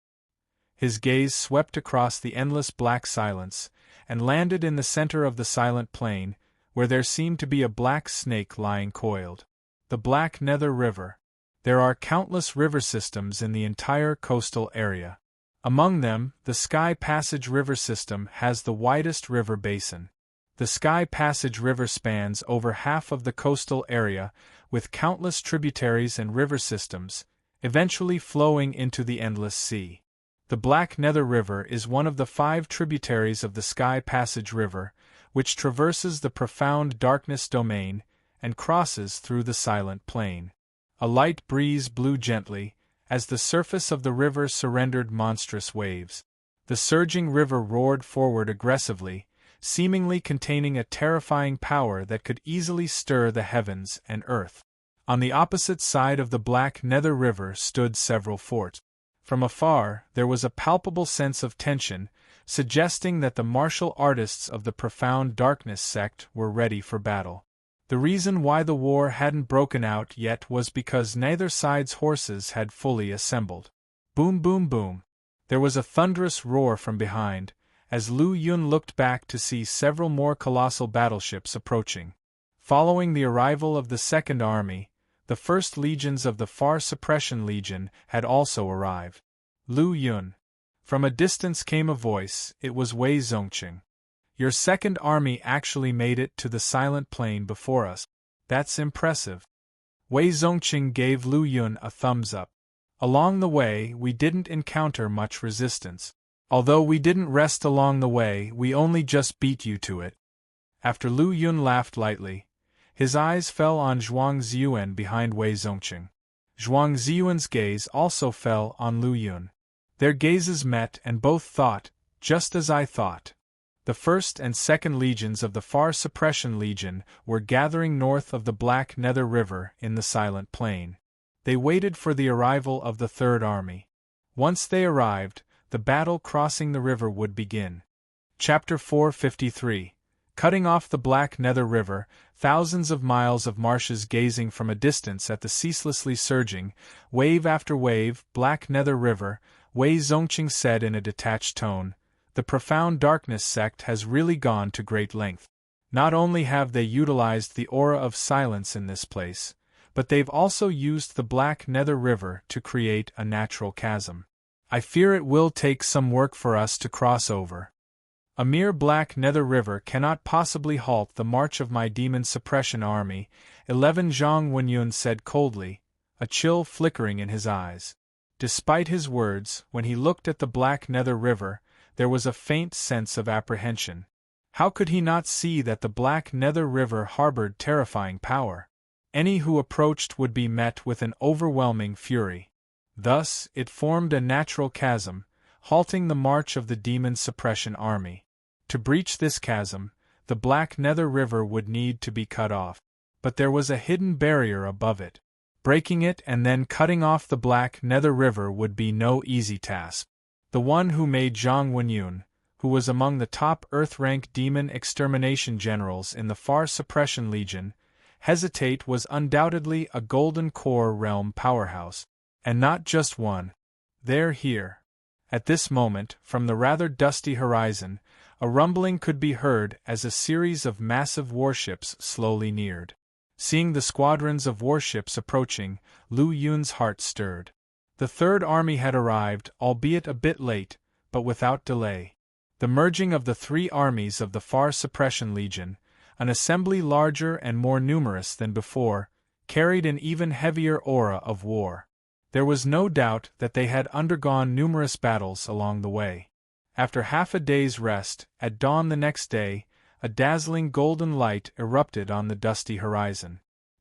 His gaze swept across the endless black silence, and landed in the center of the silent plain, where there seemed to be a black snake lying coiled. The Black Nether River. There are countless river systems in the entire coastal area. Among them, the Sky Passage River system has the widest river basin. The Sky Passage River spans over half of the coastal area, with countless tributaries and river systems, eventually flowing into the endless sea. The Black Nether River is one of the 5 tributaries of the Sky Passage River, which traverses the profound darkness domain and crosses through the silent plain. A light breeze blew gently, as the surface of the river surrendered monstrous waves. The surging river roared forward aggressively, seemingly containing a terrifying power that could easily stir the heavens and earth. On the opposite side of the Black Nether River stood several forts. From afar, there was a palpable sense of tension, suggesting that the martial artists of the Profound Darkness sect were ready for battle. The reason why the war hadn't broken out yet was because neither side's horses had fully assembled. Boom, boom, boom. There was a thunderous roar from behind, as Lu Yun looked back to see several more colossal battleships approaching. Following the arrival of the Second Army, the first legions of the Far Suppression Legion had also arrived. Lu Yun. From a distance came a voice. It was Wei Zongqing. Your Second Army actually made it to the silent plain before us. That's impressive. Wei Zongqing gave Lu Yun a thumbs up. Along the way, we didn't encounter much resistance. Although we didn't rest along the way, we only just beat you to it. After Lu Yun laughed lightly, his eyes fell on Zhuang Ziyuan behind Wei Zongqing. Zhuang Ziyuan's gaze also fell on Lu Yun. Their gazes met and both thought, just as I thought. The First and Second Legions of the Far Suppression Legion were gathering north of the Black Nether River in the Silent Plain. They waited for the arrival of the Third Army. Once they arrived, the battle crossing the river would begin. Chapter 453. Cutting off the Black Nether River, thousands of miles of marshes gazing from a distance at the ceaselessly surging, wave after wave, Black Nether River, Wei Zongqing said in a detached tone, the Profound Darkness sect has really gone to great length. Not only have they utilized the aura of silence in this place, but they've also used the Black Nether River to create a natural chasm. I fear it will take some work for us to cross over. A mere Black Nether River cannot possibly halt the march of my demon suppression army, 11 Zhang Wenyun said coldly, a chill flickering in his eyes. Despite his words, when he looked at the Black Nether River, there was a faint sense of apprehension. How could he not see that the Black Nether River harbored terrifying power? Any who approached would be met with an overwhelming fury. Thus, it formed a natural chasm, halting the march of the demon suppression army. To breach this chasm, the Black Nether River would need to be cut off. But there was a hidden barrier above it. Breaking it and then cutting off the Black Nether River would be no easy task. The one who made Zhang Wenyun, who was among the top Earth-rank demon extermination generals in the Far Suppression Legion, hesitate was undoubtedly a Golden Core realm powerhouse. And not just one. They're here. At this moment, from the rather dusty horizon, a rumbling could be heard as a series of massive warships slowly neared. Seeing the squadrons of warships approaching, Lu Yun's heart stirred. The Third Army had arrived, albeit a bit late, but without delay. The merging of the 3 armies of the Far Suppression Legion, an assembly larger and more numerous than before, carried an even heavier aura of war. There was no doubt that they had undergone numerous battles along the way. After half a day's rest, at dawn the next day, a dazzling golden light erupted on the dusty horizon.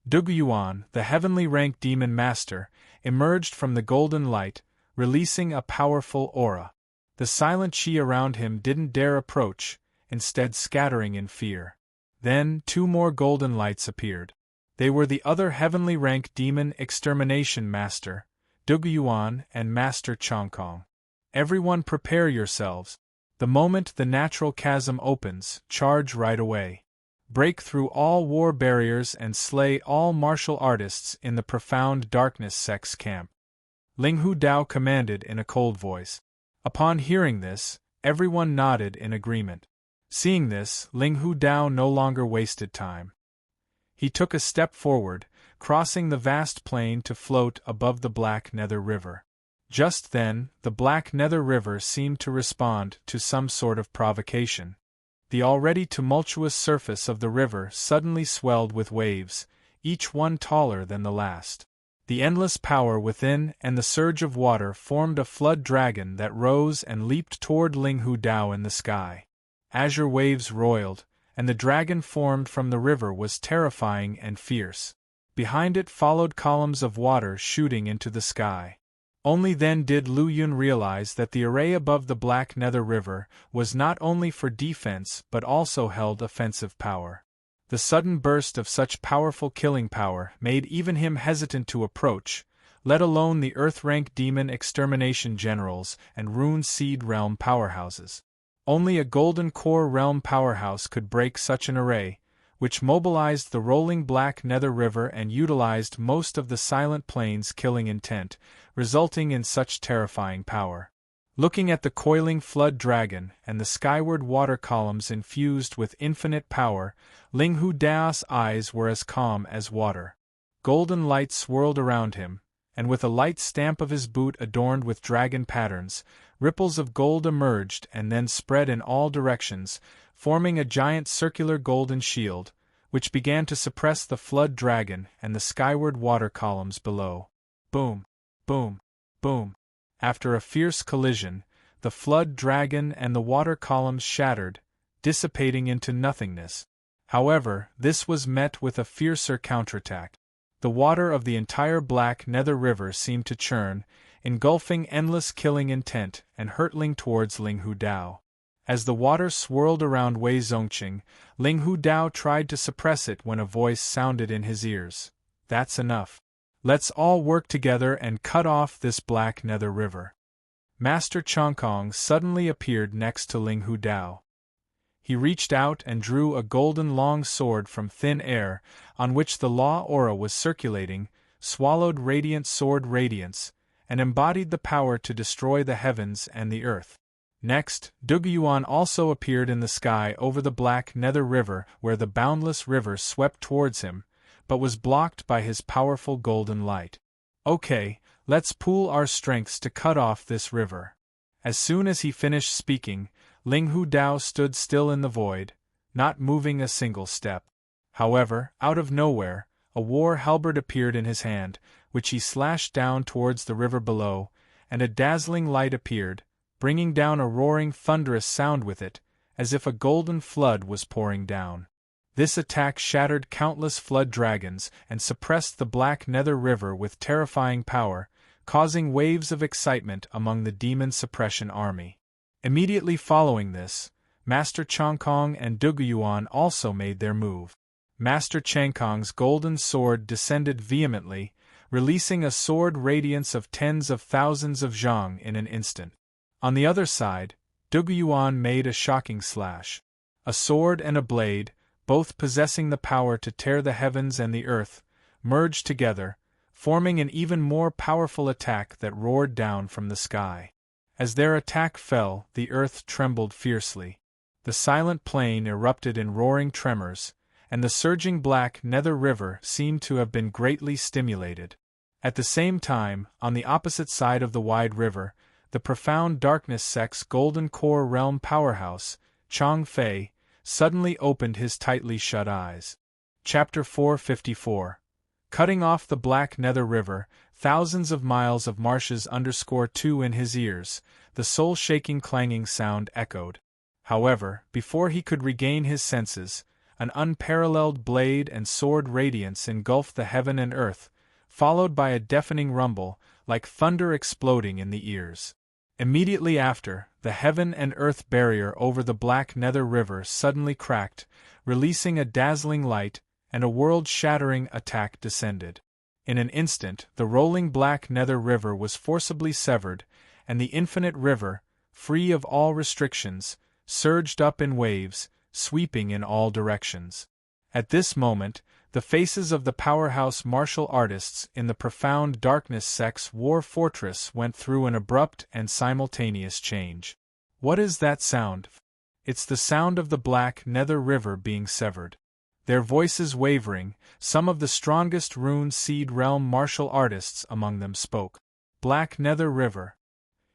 Dugyuan, the heavenly rank demon master, emerged from the golden light, releasing a powerful aura. The silent chi around him didn't dare approach, instead scattering in fear. Then 2 more golden lights appeared. They were the other heavenly rank demon extermination master, Dugyuan and Master Chongkong. Everyone prepare yourselves. The moment the natural chasm opens, charge right away. break through all war barriers and slay all martial artists in the profound darkness sect's camp. Ling Hu Dao commanded in a cold voice. Upon hearing this, everyone nodded in agreement. Seeing this, Ling Hu Dao no longer wasted time. He took a step forward, crossing the vast plain to float above the Black Nether River. Just then, the Black Nether River seemed to respond to some sort of provocation. The already tumultuous surface of the river suddenly swelled with waves, each one taller than the last. The endless power within and the surge of water formed a flood dragon that rose and leaped toward Ling Hu Dao in the sky. Azure waves roiled, and the dragon formed from the river was terrifying and fierce. Behind it followed columns of water shooting into the sky. Only then did Lu Yun realize that the array above the Black Nether River was not only for defense but also held offensive power. The sudden burst of such powerful killing power made even him hesitant to approach, let alone the Earth-rank demon extermination generals and Rune Seed Realm powerhouses. Only a Golden Core Realm powerhouse could break such an array, which mobilized the rolling Black Nether River and utilized most of the Silent Plain's killing intent, resulting in such terrifying power. Looking at the coiling flood dragon and the skyward water columns infused with infinite power, Ling Hu Dao's eyes were as calm as water. Golden light swirled around him, and with a light stamp of his boot adorned with dragon patterns, ripples of gold emerged and then spread in all directions, forming a giant circular golden shield, which began to suppress the flood dragon and the skyward water columns below. Boom! Boom! Boom! After a fierce collision, the flood dragon and the water columns shattered, dissipating into nothingness. However, this was met with a fiercer counterattack. The water of the entire Black Nether River seemed to churn, engulfing endless killing intent and hurtling towards Ling Hu Dao. As the water swirled around Wei Zongqing, Ling Hu Dao tried to suppress it when a voice sounded in his ears. "That's enough. Let's all work together and cut off this Black Nether River." Master Chongkong suddenly appeared next to Ling Hu Dao. He reached out and drew a golden long sword from thin air, on which the law aura was circulating, swallowed radiant sword radiance, and embodied the power to destroy the heavens and the earth. Next, Duguyuan also appeared in the sky over the Black Nether River where the boundless river swept towards him, but was blocked by his powerful golden light. "Okay, let's pool our strengths to cut off this river." As soon as he finished speaking, Ling Hu Dao stood still in the void, not moving a single step. However, out of nowhere, a war halberd appeared in his hand, which he slashed down towards the river below, and a dazzling light appeared, bringing down a roaring thunderous sound with it, as if a golden flood was pouring down. This attack shattered countless flood dragons and suppressed the Black Nether River with terrifying power, causing waves of excitement among the demon suppression army. Immediately following this, Master Chongkong and Duguyuan also made their move. Master Changkong's golden sword descended vehemently, releasing a sword radiance of tens of thousands of zhang in an instant. On the other side, Duguyuan made a shocking slash. A sword and a blade, both possessing the power to tear the heavens and the earth, merged together, forming an even more powerful attack that roared down from the sky. As their attack fell, the earth trembled fiercely. The silent plain erupted in roaring tremors, and the surging Black Nether River seemed to have been greatly stimulated. At the same time, on the opposite side of the wide river, the profound darkness sect's Golden Core Realm powerhouse, Chong Fei, suddenly opened his tightly shut eyes. Chapter 454. Cutting off the Black Nether River, thousands of miles of marshes _2 in his ears, the soul-shaking clanging sound echoed. However, before he could regain his senses, an unparalleled blade and sword radiance engulfed the heaven and earth, followed by a deafening rumble, like thunder exploding in the ears. Immediately after, the heaven and earth barrier over the Black Nether River suddenly cracked, releasing a dazzling light, and a world-shattering attack descended. In an instant, the rolling Black Nether River was forcibly severed, and the infinite river, free of all restrictions, surged up in waves, sweeping in all directions. At this moment, the faces of the powerhouse martial artists in the profound darkness sect's war fortress went through an abrupt and simultaneous change. What is that sound? It's the sound of the Black Nether River being severed. Their voices wavering, some of the strongest Rune Seed Realm martial artists among them spoke. Black Nether River.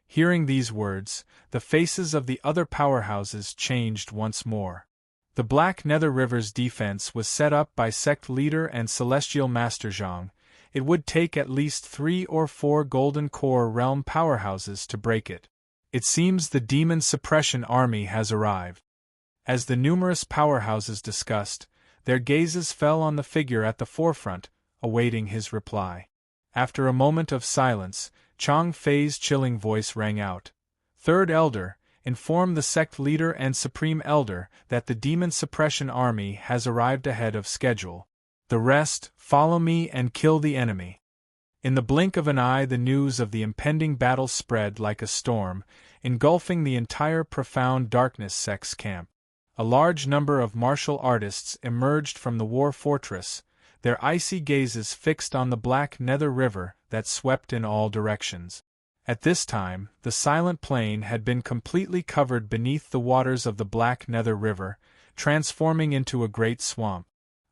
Hearing these words, the faces of the other powerhouses changed once more. The Black Nether River's defense was set up by sect leader and celestial master Zhang. It would take at least 3 or 4 Golden Core realm powerhouses to break it. It seems the demon suppression army has arrived. As the numerous powerhouses discussed, their gazes fell on the figure at the forefront, awaiting his reply. After a moment of silence, Chang Fei's chilling voice rang out. Third Elder, inform the sect leader and Supreme Elder that the Demon Suppression Army has arrived ahead of schedule. The rest, follow me and kill the enemy. In the blink of an eye, the news of the impending battle spread like a storm, engulfing the entire profound darkness sect's camp. A large number of martial artists emerged from the war fortress, their icy gazes fixed on the Black Nether River that swept in all directions. At this time, the silent plain had been completely covered beneath the waters of the Black Nether River, transforming into a great swamp.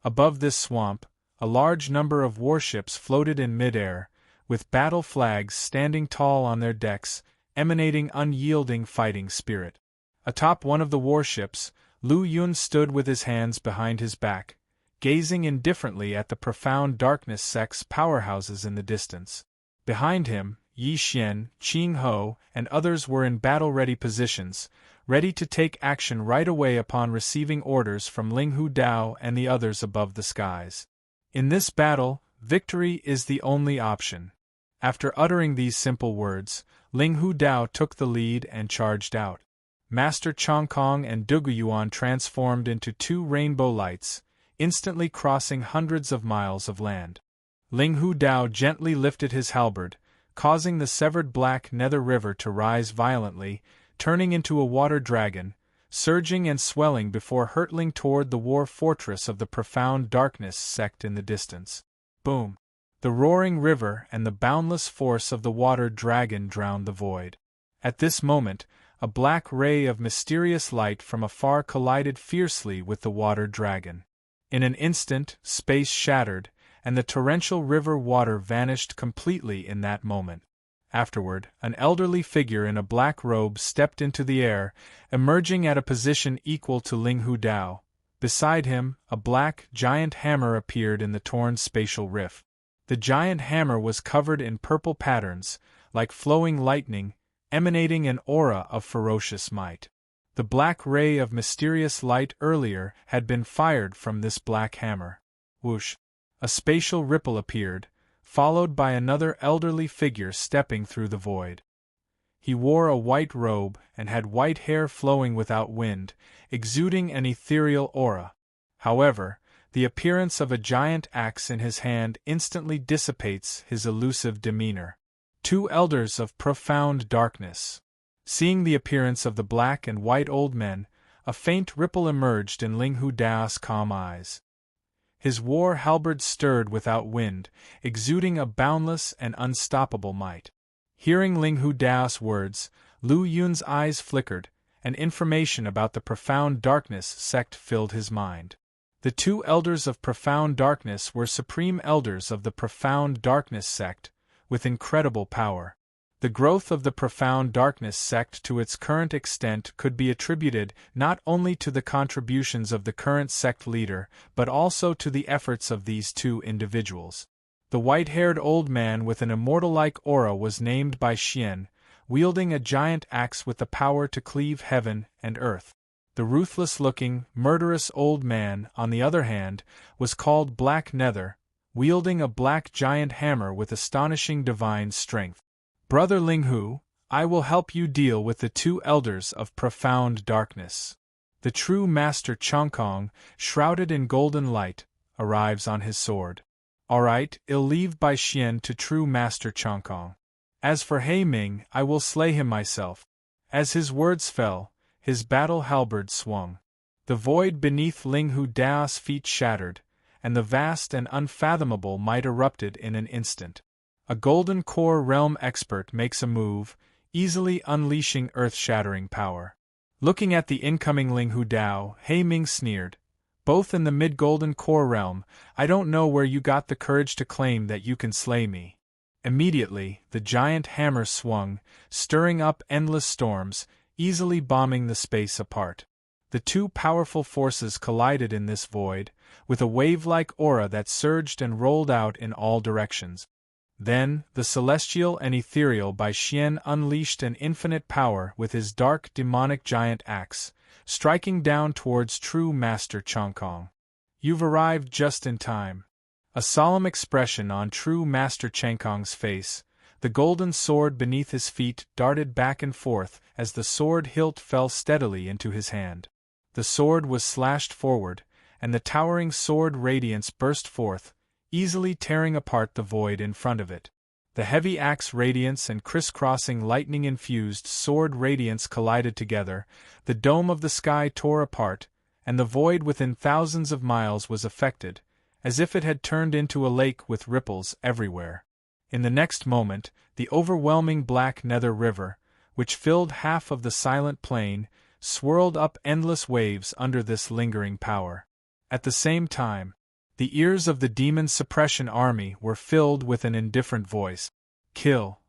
Above this swamp, a large number of warships floated in midair, with battle flags standing tall on their decks, emanating unyielding fighting spirit. Atop one of the warships, Lu Yun stood with his hands behind his back, gazing indifferently at the profound darkness sect's powerhouses in the distance. Behind him, Yi Xian, Qing Ho, and others were in battle-ready positions, ready to take action right away upon receiving orders from Ling Hu Dao and the others above the skies. In this battle, victory is the only option. After uttering these simple words, Ling Hu Dao took the lead and charged out. Master Chong Kong and Dugu Yuan transformed into 2 rainbow lights, instantly crossing hundreds of miles of land. Ling Hu Dao gently lifted his halberd, causing the severed Black Nether River to rise violently, turning into a water dragon, surging and swelling before hurtling toward the war fortress of the profound darkness sect in the distance. Boom! The roaring river and the boundless force of the water dragon drowned the void. At this moment, a black ray of mysterious light from afar collided fiercely with the water dragon. In an instant, space shattered, and the torrential river water vanished completely in that moment. Afterward, an elderly figure in a black robe stepped into the air, emerging at a position equal to Ling Hu Dao. Beside him, a black, giant hammer appeared in the torn spatial rift. The giant hammer was covered in purple patterns, like flowing lightning, emanating an aura of ferocious might. The black ray of mysterious light earlier had been fired from this black hammer. Whoosh! A spatial ripple appeared, followed by another elderly figure stepping through the void. He wore a white robe and had white hair flowing without wind, exuding an ethereal aura. However, the appearance of a giant axe in his hand instantly dissipates his elusive demeanor. 2 elders of profound darkness. Seeing the appearance of the black and white old men, a faint ripple emerged in Ling Hu Dao's calm eyes. His war halberd stirred without wind, exuding a boundless and unstoppable might. Hearing Ling Hu Dao's words, Lu Yun's eyes flickered, and information about the profound darkness sect filled his mind. The 2 elders of profound darkness were supreme elders of the profound darkness sect, with incredible power. The growth of the profound darkness sect to its current extent could be attributed not only to the contributions of the current sect leader, but also to the efforts of these 2 individuals. The white-haired old man with an immortal-like aura was named by Xian, wielding a giant axe with the power to cleave heaven and earth. The ruthless-looking, murderous old man, on the other hand, was called Black Nether, wielding a black giant hammer with astonishing divine strength. Brother Ling Hu, I will help you deal with the 2 elders of profound darkness. The true Master Chongkong, shrouded in golden light, arrives on his sword. All right, I'll leave by Xian to true Master Chongkong. As for He Ming, I will slay him myself. As his words fell, his battle halberd swung. The void beneath Linghu Dao's feet shattered, and the vast and unfathomable might erupted in an instant. A golden core realm expert makes a move, easily unleashing earth-shattering power. Looking at the incoming Linghu Dao, He Ming sneered. Both in the mid-golden core realm, I don't know where you got the courage to claim that you can slay me. Immediately, the giant hammer swung, stirring up endless storms, easily bombing the space apart. The two powerful forces collided in this void, with a wave-like aura that surged and rolled out in all directions. Then, the celestial and ethereal Bai Xian unleashed an infinite power with his dark demonic giant axe, striking down towards true Master Chongkong. You've arrived just in time. A solemn expression on true Master Chongkong's face, the golden sword beneath his feet darted back and forth as the sword hilt fell steadily into his hand. The sword was slashed forward, and the towering sword radiance burst forth, easily tearing apart the void in front of it. The heavy axe radiance and crisscrossing lightning-infused sword radiance collided together, the dome of the sky tore apart, and the void within thousands of miles was affected, as if it had turned into a lake with ripples everywhere. In the next moment, the overwhelming Black Nether River, which filled half of the silent plain, swirled up endless waves under this lingering power. At the same time, the ears of the demon suppression army were filled with an indifferent voice. Kill.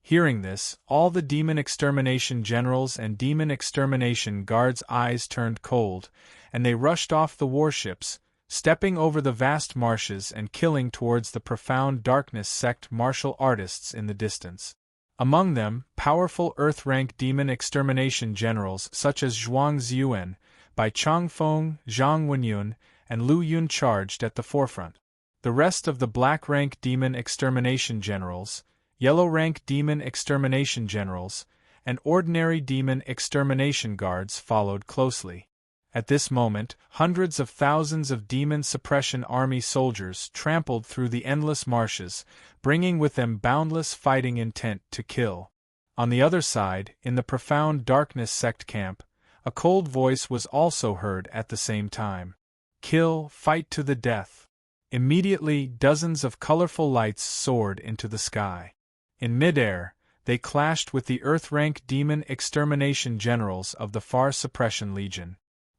Hearing this, all the demon extermination generals and demon extermination guards' eyes turned cold, and they rushed off the warships, stepping over the vast marshes and killing towards the profound darkness sect martial artists in the distance. Among them, powerful Earth-rank demon extermination generals such as Zhuang Ziyuan, Bai Changfeng, Zhang Wenyun, and Lu Yun charged at the forefront. The rest of the black-rank demon extermination generals, yellow-rank demon extermination generals, and ordinary demon extermination guards followed closely. At this moment, hundreds of thousands of demon suppression army soldiers trampled through the endless marshes, bringing with them boundless fighting intent to kill. On the other side, in the profound darkness sect camp, a cold voice was also heard at the same time. Kill, fight to the death. Immediately, dozens of colorful lights soared into the sky. In midair, they clashed with the Earth-rank demon extermination generals of the Far Suppression Legion.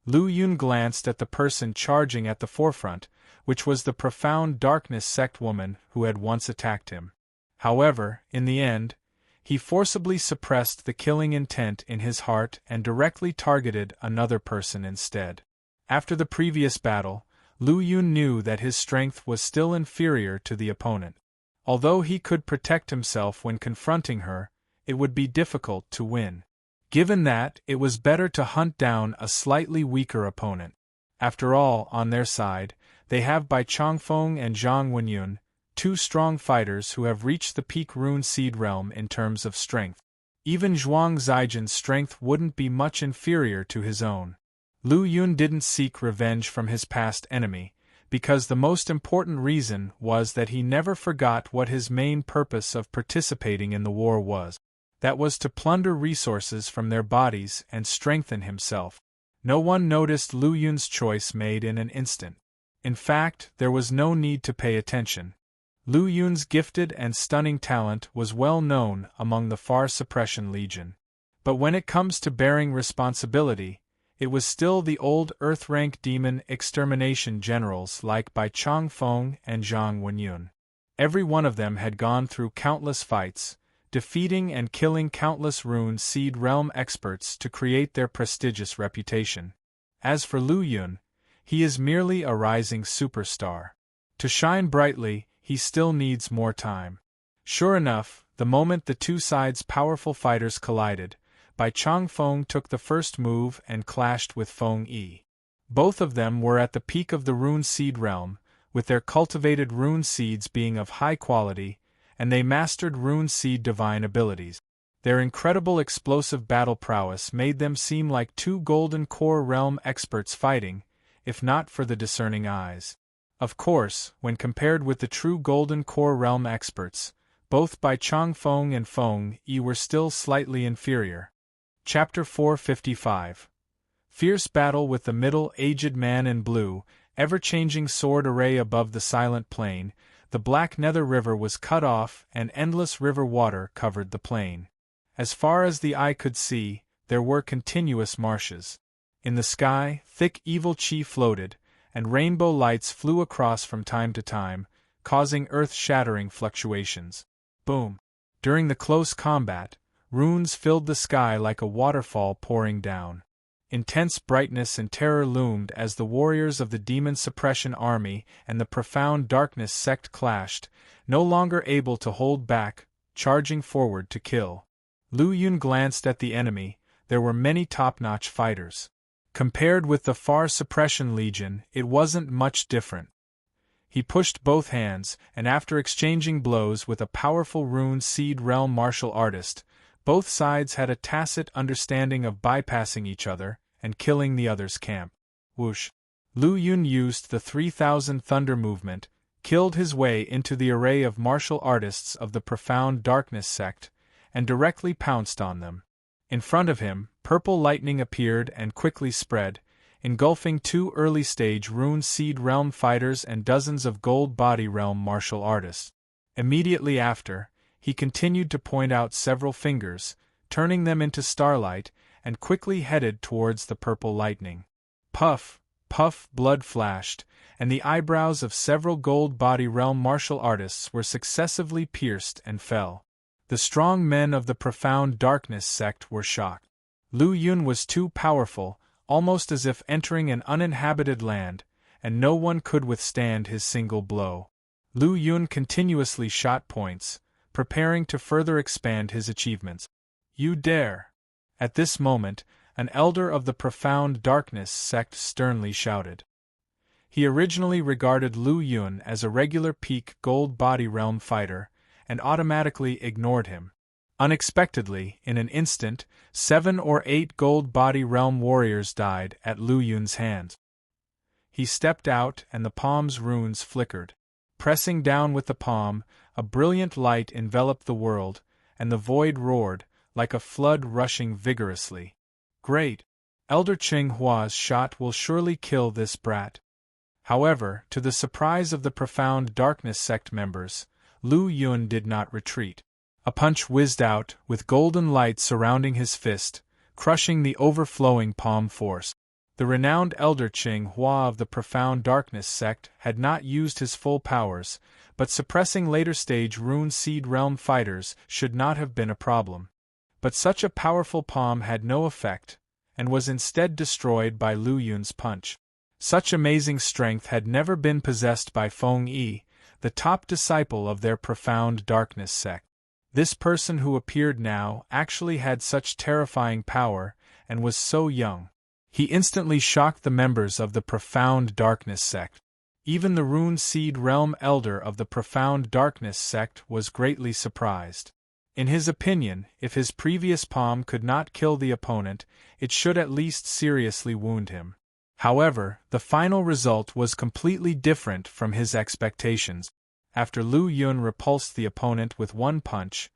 Lu Yun glanced at the person charging at the forefront, which was the profound darkness sect woman who had once attacked him. However, in the end, he forcibly suppressed the killing intent in his heart and directly targeted another person instead. After the previous battle, Lu Yun knew that his strength was still inferior to the opponent. Although he could protect himself when confronting her, it would be difficult to win. Given that, it was better to hunt down a slightly weaker opponent. After all, on their side, they have Bai Changfeng and Zhang Wenyun, two strong fighters who have reached the peak rune seed realm in terms of strength. Even Zhuang Zijian's strength wouldn't be much inferior to his own. Lu Yun didn't seek revenge from his past enemy, because the most important reason was that he never forgot what his main purpose of participating in the war was. That was to plunder resources from their bodies and strengthen himself. No one noticed Lu Yun's choice made in an instant. In fact, there was no need to pay attention. Lu Yun's gifted and stunning talent was well known among the Far Suppression Legion. But when it comes to bearing responsibility, it was still the old Earth-rank demon extermination generals like Bai Changfeng and Zhang Wenyun. Every one of them had gone through countless fights, defeating and killing countless rune seed realm experts to create their prestigious reputation. As for Lu Yun, he is merely a rising superstar. To shine brightly, he still needs more time. Sure enough, the moment the two sides' powerful fighters collided, Bai Changfeng took the first move and clashed with Feng Yi. Both of them were at the peak of the rune seed realm, with their cultivated rune seeds being of high quality, and they mastered rune seed divine abilities. Their incredible explosive battle prowess made them seem like two golden core realm experts fighting, if not for the discerning eyes. Of course, when compared with the true golden core realm experts, both Bai Changfeng and Feng Yi were still slightly inferior. Chapter 455. Fierce battle with the middle-aged man in blue, ever-changing sword array above the silent plain. The black nether river was cut off, and endless river water covered the plain. As far as the eye could see, there were continuous marshes. In the sky, thick evil chi floated, and rainbow lights flew across from time to time, causing earth-shattering fluctuations. Boom! During the close combat, runes filled the sky like a waterfall pouring down. Intense brightness and terror loomed as the warriors of the Demon Suppression Army and the Profound Darkness sect clashed, no longer able to hold back, charging forward to kill. Lu Yun glanced at the enemy. There were many top-notch fighters. Compared with the Far Suppression Legion, it wasn't much different. He pushed both hands, and after exchanging blows with a powerful Rune Seed Realm martial artist, both sides had a tacit understanding of bypassing each other and killing the other's camp. Whoosh! Lu Yun used the 3000 Thunder movement, killed his way into the array of martial artists of the Profound Darkness sect, and directly pounced on them. In front of him, purple lightning appeared and quickly spread, engulfing 2 early-stage Rune Seed Realm fighters and dozens of Gold Body Realm martial artists. Immediately after, he continued to point out several fingers, turning them into starlight, and quickly headed towards the purple lightning. Puff, puff, blood flashed, and the eyebrows of several Gold Body Realm martial artists were successively pierced and fell. The strong men of the Profound Darkness sect were shocked. Lu Yun was too powerful, almost as if entering an uninhabited land, and no one could withstand his single blow. Lu Yun continuously shot points, preparing to further expand his achievements. You dare! At this moment, an elder of the Profound Darkness sect sternly shouted. He originally regarded Lu Yun as a regular peak Gold Body Realm fighter, and automatically ignored him. Unexpectedly, in an instant, 7 or 8 Gold Body Realm warriors died at Lu Yun's hands. He stepped out and the palm's runes flickered. Pressing down with the palm, a brilliant light enveloped the world, and the void roared, like a flood rushing vigorously. Great! Elder Ching Hua's shot will surely kill this brat. However, to the surprise of the Profound Darkness sect members, Lu Yun did not retreat. A punch whizzed out, with golden light surrounding his fist, crushing the overflowing palm force. The renowned Elder Ching Hua of the Profound Darkness sect had not used his full powers, but suppressing later-stage Rune Seed Realm fighters should not have been a problem. But such a powerful palm had no effect, and was instead destroyed by Lu Yun's punch. Such amazing strength had never been possessed by Feng Yi, the top disciple of their Profound Darkness sect. This person who appeared now actually had such terrifying power, and was so young. He instantly shocked the members of the Profound Darkness sect. Even the Rune Seed Realm elder of the Profound Darkness sect was greatly surprised. In his opinion, if his previous palm could not kill the opponent, it should at least seriously wound him. However, the final result was completely different from his expectations. After Lu Yun repulsed the opponent with one punch,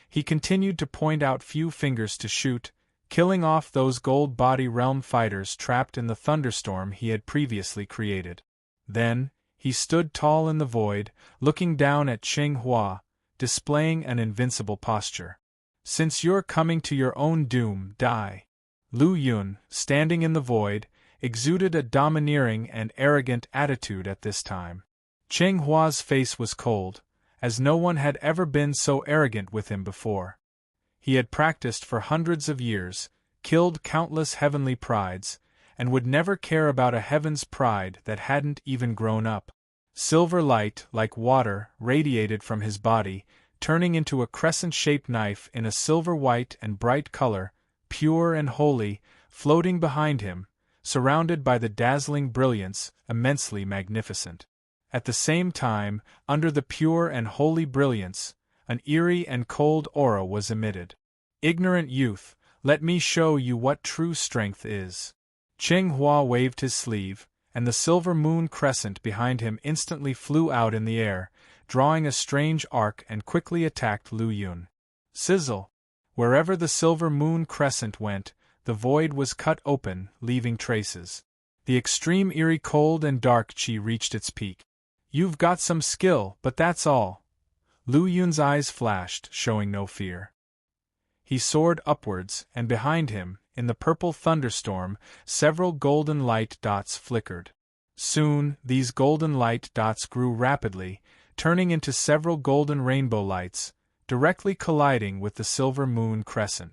he continued to point out few fingers to shoot, killing off those Gold Body Realm fighters trapped in the thunderstorm he had previously created. Then, he stood tall in the void, looking down at Ching Hua, displaying an invincible posture. Since you're coming to your own doom, die. Lu Yun, standing in the void, exuded a domineering and arrogant attitude at this time. Ching Hua's face was cold, as no one had ever been so arrogant with him before. He had practiced for hundreds of years, killed countless heavenly prides, and would never care about a heaven's pride that hadn't even grown up. Silver light, like water, radiated from his body, turning into a crescent-shaped knife in a silver-white and bright color, pure and holy, floating behind him, surrounded by the dazzling brilliance, immensely magnificent. At the same time, under the pure and holy brilliance, an eerie and cold aura was emitted. Ignorant youth, let me show you what true strength is. Ching Hua waved his sleeve, and the silver moon crescent behind him instantly flew out in the air, drawing a strange arc and quickly attacked Lu Yun. Sizzle! Wherever the silver moon crescent went, the void was cut open, leaving traces. The extreme eerie cold and dark chi reached its peak. "You've got some skill, but that's all." Lu Yun's eyes flashed, showing no fear. He soared upwards, and behind him, in the purple thunderstorm, several golden light dots flickered. Soon, these golden light dots grew rapidly, turning into several golden rainbow lights, directly colliding with the silver moon crescent.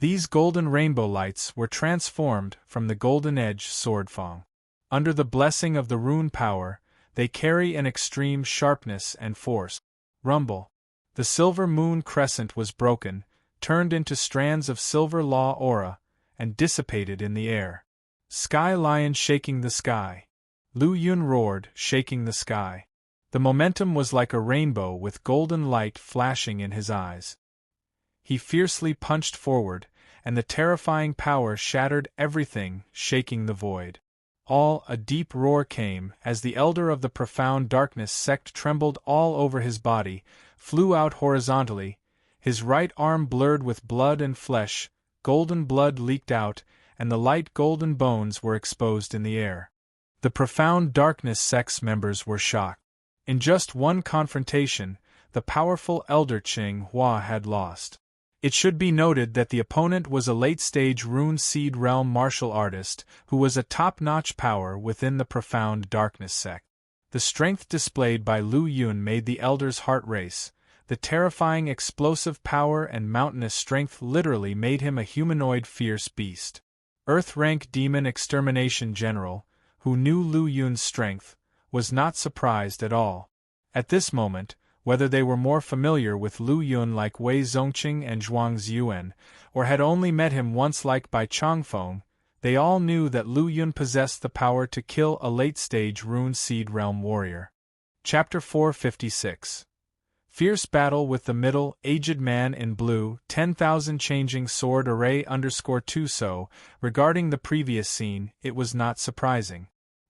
These golden rainbow lights were transformed from the golden edge sword fang. Under the blessing of the rune power, they carry an extreme sharpness and force. Rumble. The silver moon crescent was broken, turned into strands of silver law aura, and dissipated in the air. Sky Lion shaking the sky. Lu Yun roared, shaking the sky. The momentum was like a rainbow with golden light flashing in his eyes. He fiercely punched forward, and the terrifying power shattered everything, shaking the void. A deep roar came, as the elder of the profound darkness sect trembled all over his body, flew out horizontally, his right arm blurred with blood and flesh, golden blood leaked out, and the light golden bones were exposed in the air. The profound darkness sect's members were shocked. In just one confrontation, the powerful elder Qing Hua had lost. It should be noted that the opponent was a late-stage Rune Seed Realm martial artist who was a top-notch power within the profound darkness sect. The strength displayed by Lu Yun made the elder's heart race. The terrifying explosive power and mountainous strength literally made him a humanoid fierce beast. Earth-rank demon extermination general, who knew Lu Yun's strength, was not surprised at all. At this moment, whether they were more familiar with Lu Yun like Wei Zongqing and Zhuang Ziyuan, or had only met him once like Bai Changfeng, they all knew that Lu Yun possessed the power to kill a late-stage Rune Seed Realm warrior. Chapter 456. Fierce battle with the middle-aged man in blue, 10,000 changing sword array _2. So, regarding the previous scene, it was not surprising.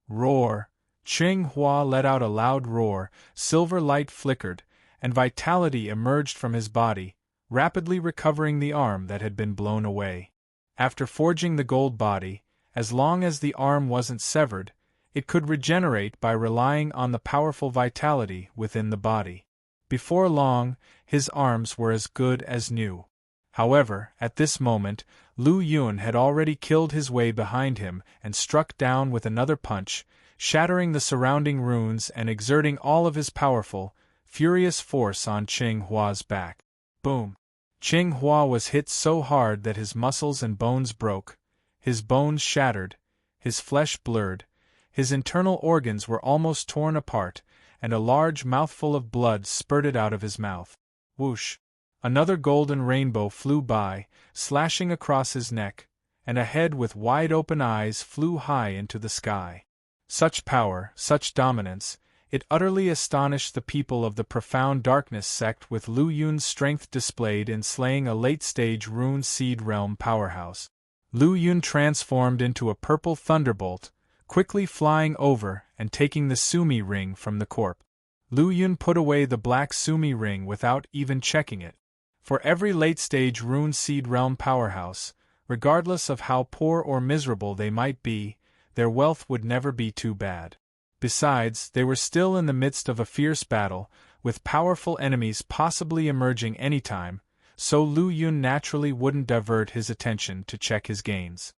Roar. Qing Hua let out a loud roar, silver light flickered, and vitality emerged from his body, rapidly recovering the arm that had been blown away. After forging the gold body, as long as the arm wasn't severed, it could regenerate by relying on the powerful vitality within the body. Before long, his arms were as good as new. However, at this moment, Lu Yun had already killed his way behind him and struck down with another punch, shattering the surrounding runes and exerting all of his powerful, furious force on Qing Hua's back. Boom! Qing Hua was hit so hard that his muscles and bones broke, his bones shattered, his flesh blurred, his internal organs were almost torn apart, and a large mouthful of blood spurted out of his mouth. Whoosh! Another golden rainbow flew by, slashing across his neck, and a head with wide-open eyes flew high into the sky. Such power, such dominance, it utterly astonished the people of the profound darkness sect with Lu Yun's strength displayed in slaying a late-stage Rune Seed Realm powerhouse. Lu Yun transformed into a purple thunderbolt, quickly flying over and taking the Sumi ring from the corpse. Lu Yun put away the black Sumi ring without even checking it. For every late-stage Rune Seed Realm powerhouse, regardless of how poor or miserable they might be, their wealth would never be too bad. Besides, they were still in the midst of a fierce battle, with powerful enemies possibly emerging anytime, so Lu Yun naturally wouldn't divert his attention to check his gains.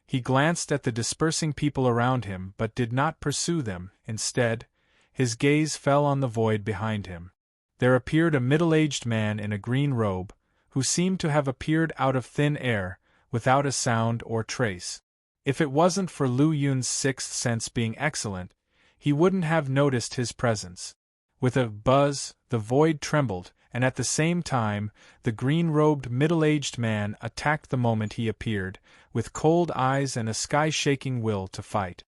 He glanced at the dispersing people around him but did not pursue them. Instead, his gaze fell on the void behind him. There appeared a middle-aged man in a green robe, who seemed to have appeared out of thin air, without a sound or trace. If it wasn't for Lu Yun's sixth sense being excellent, he wouldn't have noticed his presence. With a buzz, the void trembled, and at the same time, the green-robed middle-aged man attacked the moment he appeared, with cold eyes and a sky-shaking will to fight.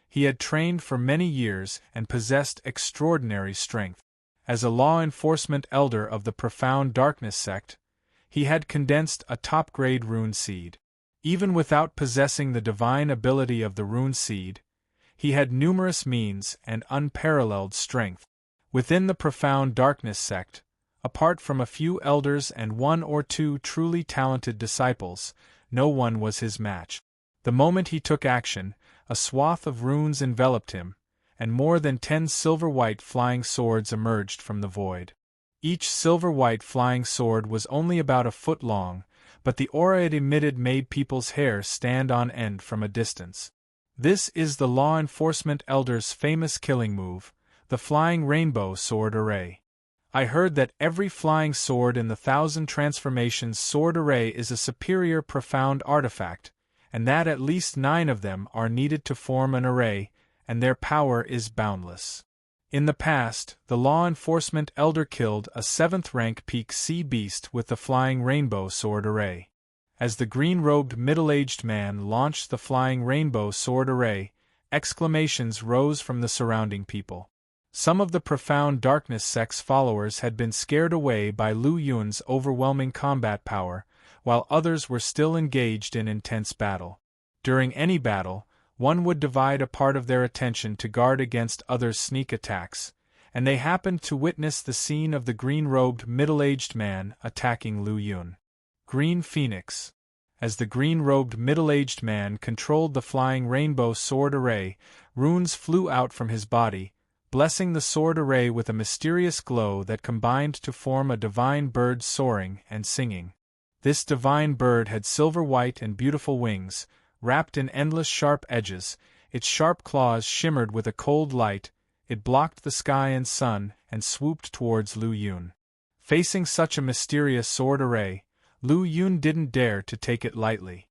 He had trained for many years and possessed extraordinary strength. As a law enforcement elder of the profound darkness sect, he had condensed a top-grade rune seed. Even without possessing the divine ability of the rune seed, he had numerous means and unparalleled strength. Within the profound darkness sect, apart from a few elders and one or two truly talented disciples, no one was his match. The moment he took action, a swath of runes enveloped him, and more than 10 silver-white flying swords emerged from the void. Each silver-white flying sword was only about a foot long, but the aura it emitted made people's hair stand on end from a distance. This is the law enforcement elder's famous killing move, the flying rainbow sword array. I heard that every flying sword in the 1,000 transformations sword array is a superior profound artifact, and that at least 9 of them are needed to form an array, and their power is boundless. In the past, the law enforcement elder killed a 7th-rank peak sea beast with the flying rainbow sword array. As the green-robed middle-aged man launched the flying rainbow sword array, exclamations rose from the surrounding people. Some of the profound darkness sect's followers had been scared away by Lu Yun's overwhelming combat power, while others were still engaged in intense battle. During any battle, one would divide a part of their attention to guard against others' sneak attacks, and they happened to witness the scene of the green-robed middle-aged man attacking Lu Yun. Green Phoenix. As the green-robed middle-aged man controlled the flying rainbow sword array, runes flew out from his body, blessing the sword array with a mysterious glow that combined to form a divine bird soaring and singing. This divine bird had silver-white and beautiful wings, wrapped in endless sharp edges. Its sharp claws shimmered with a cold light. It blocked the sky and sun and swooped towards Lu Yun. Facing such a mysterious sword array, Lu Yun didn't dare to take it lightly.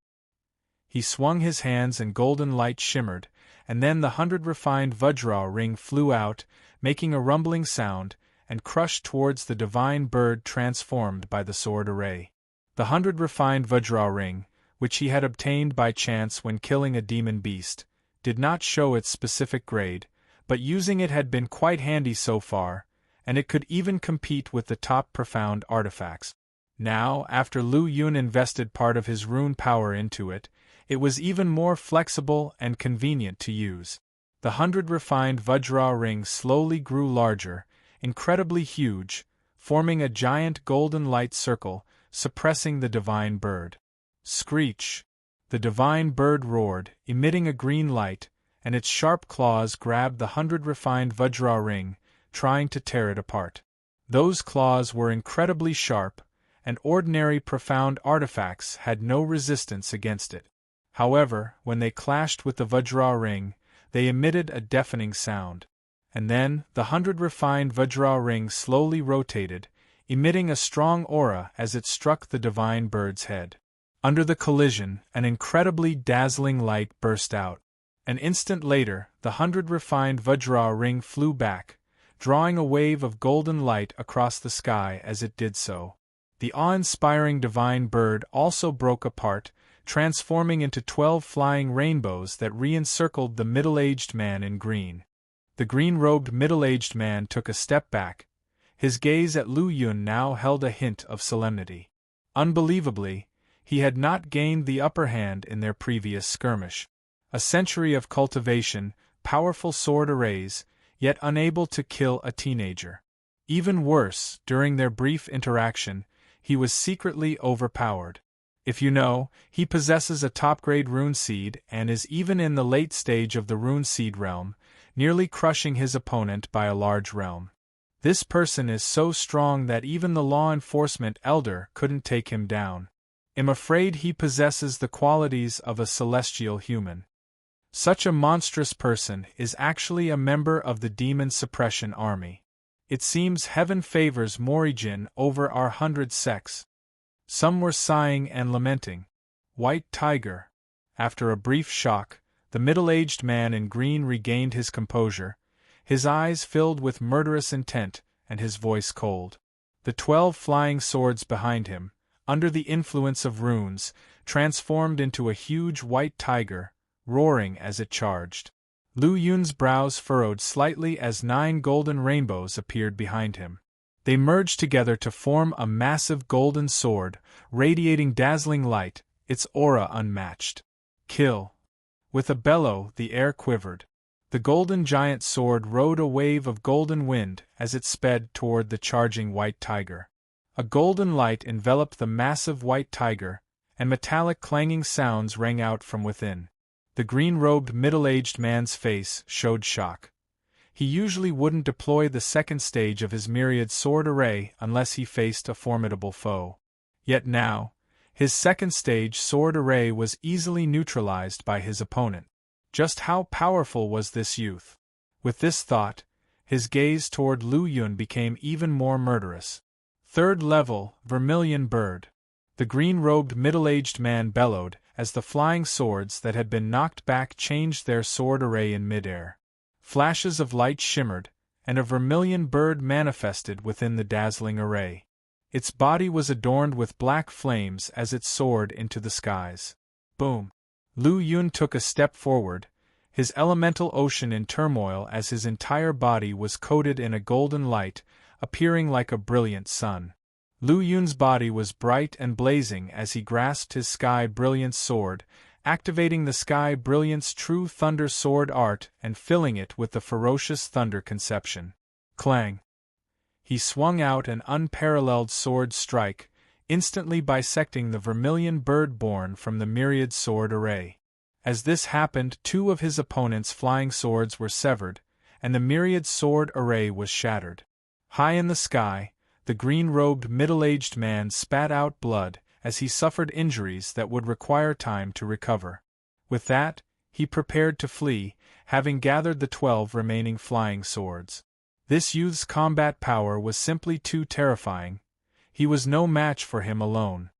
He swung his hands and golden light shimmered, and then the 100 refined Vajra ring flew out, making a rumbling sound, and crushed towards the divine bird transformed by the sword array. The 100 refined Vajra ring, which he had obtained by chance when killing a demon beast, did not show its specific grade, but using it had been quite handy so far, and it could even compete with the top profound artifacts. Now, after Lu Yun invested part of his rune power into it, it was even more flexible and convenient to use. The 100 refined Vajra ring slowly grew larger, incredibly huge, forming a giant golden light circle, suppressing the divine bird. Screech! The divine bird roared, emitting a green light, and its sharp claws grabbed the 100 refined Vajra ring, trying to tear it apart. Those claws were incredibly sharp, and ordinary profound artifacts had no resistance against it. However, when they clashed with the Vajra ring, they emitted a deafening sound. And then, the 100 refined Vajra ring slowly rotated, emitting a strong aura as it struck the divine bird's head. Under the collision, an incredibly dazzling light burst out. An instant later, the 100 refined Vajra ring flew back, drawing a wave of golden light across the sky as it did so. The awe-inspiring divine bird also broke apart, transforming into 12 flying rainbows that re-encircled the middle-aged man in green. The green-robed middle-aged man took a step back. His gaze at Lu Yun now held a hint of solemnity. Unbelievably, he had not gained the upper hand in their previous skirmish. A century of cultivation, powerful sword arrays, yet unable to kill a teenager. Even worse, during their brief interaction, he was secretly overpowered. If you know, he possesses a top-grade rune seed and is even in the late stage of the rune seed realm, nearly crushing his opponent by a large realm. This person is so strong that even the law enforcement elder couldn't take him down. I'm afraid he possesses the qualities of a celestial human. Such a monstrous person is actually a member of the demon suppression army. It seems heaven favors Morijin over our 100 sects. Some were sighing and lamenting. White Tiger. After a brief shock, the middle-aged man in green regained his composure, his eyes filled with murderous intent, and his voice cold. The 12 flying swords behind him, under the influence of runes, transformed into a huge white tiger, roaring as it charged. Lu Yun's brows furrowed slightly as 9 golden rainbows appeared behind him. They merged together to form a massive golden sword, radiating dazzling light, its aura unmatched. Kill! With a bellow, the air quivered. The golden giant sword rode a wave of golden wind as it sped toward the charging white tiger. A golden light enveloped the massive white tiger, and metallic clanging sounds rang out from within. The green-robed middle-aged man's face showed shock. He usually wouldn't deploy the second stage of his myriad sword array unless he faced a formidable foe. Yet now, his second stage sword array was easily neutralized by his opponent. Just how powerful was this youth? With this thought, his gaze toward Lu Yun became even more murderous. Third level, Vermilion Bird. The green-robed middle-aged man bellowed as the flying swords that had been knocked back changed their sword array in midair. Flashes of light shimmered, and a vermilion bird manifested within the dazzling array. Its body was adorned with black flames as it soared into the skies. Boom! Lu Yun took a step forward, his elemental ocean in turmoil as his entire body was coated in a golden light, appearing like a brilliant sun. Lu Yun's body was bright and blazing as he grasped his Sky Brilliance sword, activating the Sky Brilliance True Thunder sword art and filling it with the ferocious thunder conception. Clang! He swung out an unparalleled sword strike, instantly bisecting the vermilion bird born from the myriad sword array. As this happened, two of his opponent's flying swords were severed, and the myriad sword array was shattered. High in the sky, the green-robed middle-aged man spat out blood as he suffered injuries that would require time to recover. With that, he prepared to flee, having gathered the 12 remaining flying swords. This youth's combat power was simply too terrifying. He was no match for him alone.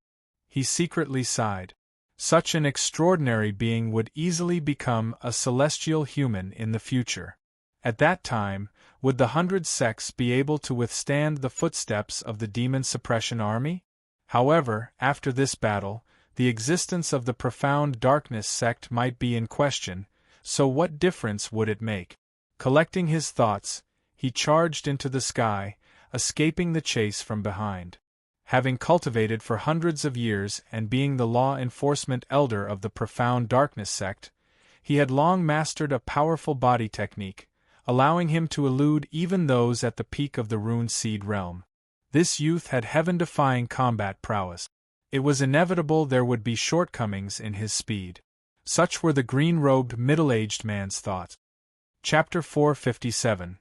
He secretly sighed. Such an extraordinary being would easily become a celestial human in the future. At that time, would the 100 sects be able to withstand the footsteps of the demon suppression army? However, after this battle, the existence of the profound darkness sect might be in question, so what difference would it make? Collecting his thoughts, he charged into the sky, escaping the chase from behind. Having cultivated for hundreds of years and being the law enforcement elder of the profound darkness sect, he had long mastered a powerful body technique, allowing him to elude even those at the peak of the Rune Seed realm. This youth had heaven-defying combat prowess. It was inevitable there would be shortcomings in his speed. Such were the green-robed middle-aged man's thoughts. Chapter 457.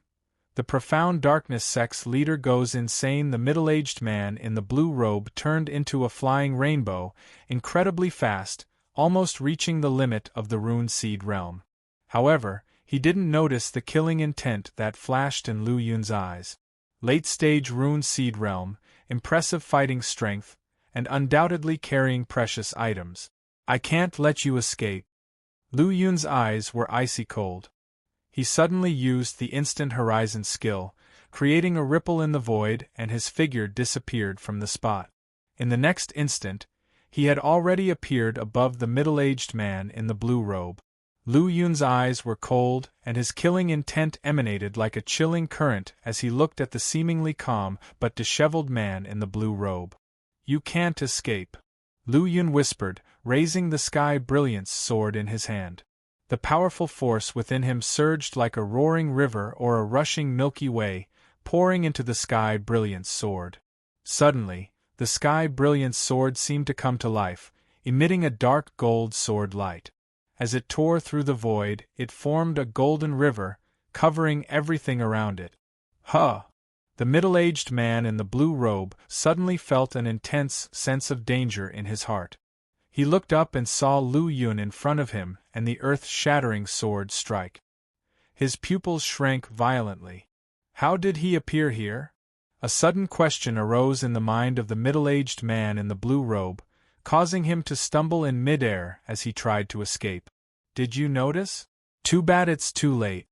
The profound darkness sect's leader goes insane. The middle-aged man in the blue robe turned into a flying rainbow, incredibly fast, almost reaching the limit of the Rune Seed realm. However, he didn't notice the killing intent that flashed in Lu Yun's eyes. Late-stage Rune Seed realm, impressive fighting strength, and undoubtedly carrying precious items. I can't let you escape. Lu Yun's eyes were icy cold. He suddenly used the instant horizon skill, creating a ripple in the void, and his figure disappeared from the spot. In the next instant, he had already appeared above the middle-aged man in the blue robe. Lu Yun's eyes were cold, and his killing intent emanated like a chilling current as he looked at the seemingly calm but disheveled man in the blue robe. You can't escape, Lu Yun whispered, raising the Sky Brilliance sword in his hand. The powerful force within him surged like a roaring river or a rushing Milky Way, pouring into the Sky Brilliance sword. Suddenly, the Sky Brilliance sword seemed to come to life, emitting a dark gold sword light. As it tore through the void, it formed a golden river, covering everything around it. Huh! The middle-aged man in the blue robe suddenly felt an intense sense of danger in his heart. He looked up and saw Lu Yun in front of him and the earth-shattering sword strike. His pupils shrank violently. How did he appear here? A sudden question arose in the mind of the middle-aged man in the blue robe, causing him to stumble in midair as he tried to escape. Did you notice? Too bad it's too late.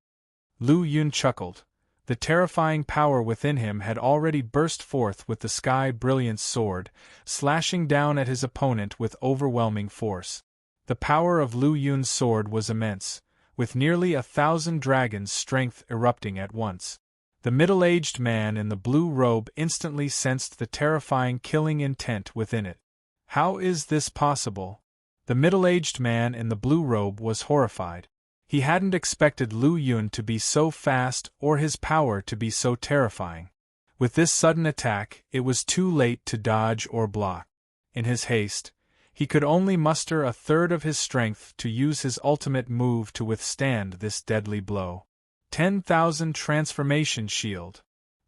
Lu Yun chuckled. The terrifying power within him had already burst forth with the Sky Brilliance sword, slashing down at his opponent with overwhelming force. The power of Lu Yun's sword was immense, with nearly 1,000 dragons' strength erupting at once. The middle-aged man in the blue robe instantly sensed the terrifying killing intent within it. How is this possible? The middle-aged man in the blue robe was horrified. He hadn't expected Lu Yun to be so fast or his power to be so terrifying. With this sudden attack, it was too late to dodge or block. In his haste, He could only muster a third of his strength to use his ultimate move to withstand this deadly blow. 10,000 transformation shield.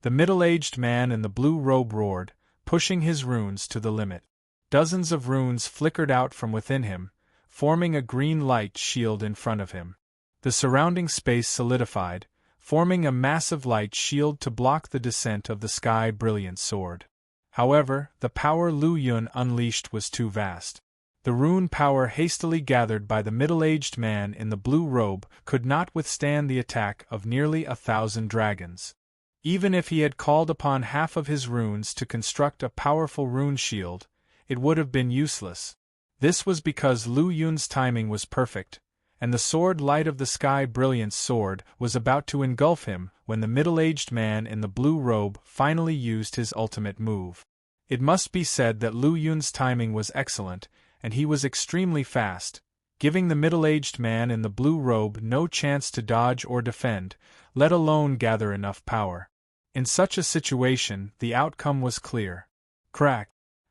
The middle-aged man in the blue robe roared, pushing his runes to the limit. Dozens of runes flickered out from within him, forming a green light shield in front of him. The surrounding space solidified, forming a massive light shield to block the descent of the sky brilliant sword. However, the power Lu Yun unleashed was too vast. The rune power hastily gathered by the middle-aged man in the blue robe could not withstand the attack of nearly 1,000 dragons. Even if he had called upon half of his runes to construct a powerful rune shield, it would have been useless. This was because Lu Yun's timing was perfect, and the sword light of the sky brilliance sword was about to engulf him when the middle-aged man in the blue robe finally used his ultimate move. It must be said that Lu Yun's timing was excellent, and he was extremely fast, giving the middle-aged man in the blue robe no chance to dodge or defend, let alone gather enough power. In such a situation, the outcome was clear. Crack!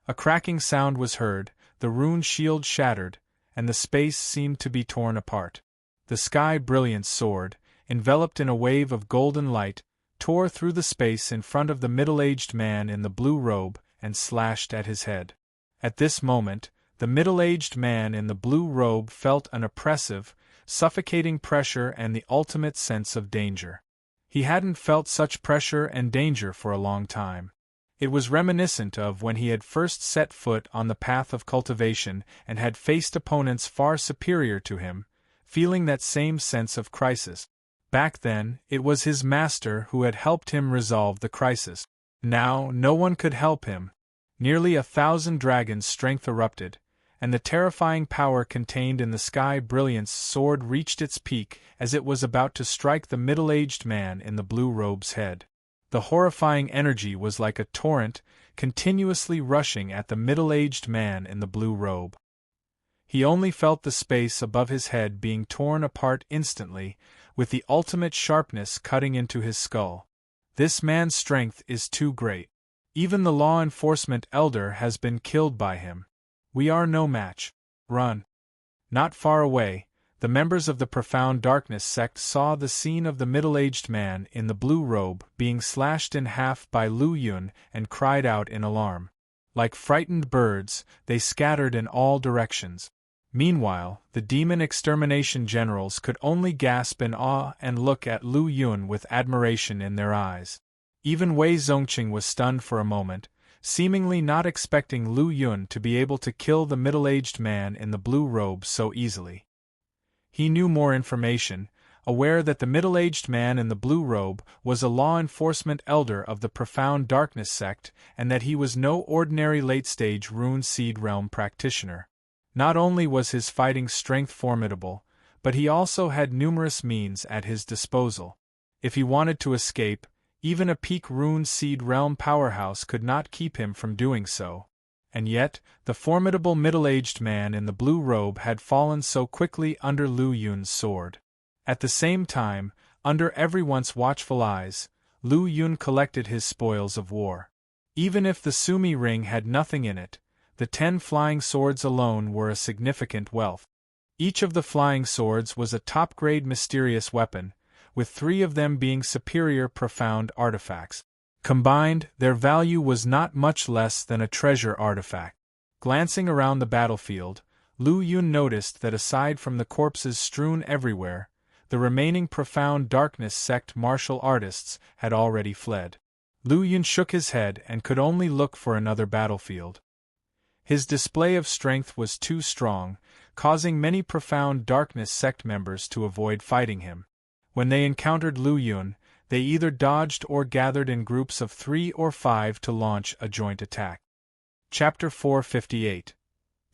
A cracking sound was heard, the rune shield shattered, and the space seemed to be torn apart. The sky brilliance sword, enveloped in a wave of golden light, tore through the space in front of the middle-aged man in the blue robe and slashed at his head. At this moment, the middle-aged man in the blue robe felt an oppressive, suffocating pressure and the ultimate sense of danger. He hadn't felt such pressure and danger for a long time. It was reminiscent of when he had first set foot on the path of cultivation and had faced opponents far superior to him, feeling that same sense of crisis. Back then, it was his master who had helped him resolve the crisis. Now, no one could help him. Nearly 1,000 dragons' strength erupted, and the terrifying power contained in the sky brilliance sword reached its peak as it was about to strike the middle-aged man in the blue robe's head. The horrifying energy was like a torrent, continuously rushing at the middle-aged man in the blue robe. He only felt the space above his head being torn apart instantly, with the ultimate sharpness cutting into his skull. This man's strength is too great. Even the law enforcement elder has been killed by him. We are no match. Run. Not far away, the members of the Profound Darkness sect saw the scene of the middle-aged man in the blue robe being slashed in half by Lu Yun and cried out in alarm. Like frightened birds, they scattered in all directions. Meanwhile, the demon extermination generals could only gasp in awe and look at Lu Yun with admiration in their eyes. Even Wei Zongqing was stunned for a moment, seemingly not expecting Lu Yun to be able to kill the middle-aged man in the blue robe so easily. He knew more information, aware that the middle-aged man in the blue robe was a law enforcement elder of the Profound Darkness sect and that he was no ordinary late-stage rune seed realm practitioner. Not only was his fighting strength formidable, but he also had numerous means at his disposal. If he wanted to escape, even a peak rune seed realm powerhouse could not keep him from doing so. And yet, the formidable middle-aged man in the blue robe had fallen so quickly under Lu Yun's sword. At the same time, under everyone's watchful eyes, Lu Yun collected his spoils of war. Even if the Sumi ring had nothing in it, the 10 flying swords alone were a significant wealth. Each of the flying swords was a top-grade mysterious weapon, with 3 of them being superior profound artifacts. Combined, their value was not much less than a treasure artifact. Glancing around the battlefield, Lu Yun noticed that aside from the corpses strewn everywhere, the remaining Profound Darkness sect martial artists had already fled. Lu Yun shook his head and could only look for another battlefield. His display of strength was too strong, causing many Profound Darkness sect members to avoid fighting him. When they encountered Lu Yun, they either dodged or gathered in groups of 3 or 5 to launch a joint attack. Chapter 458.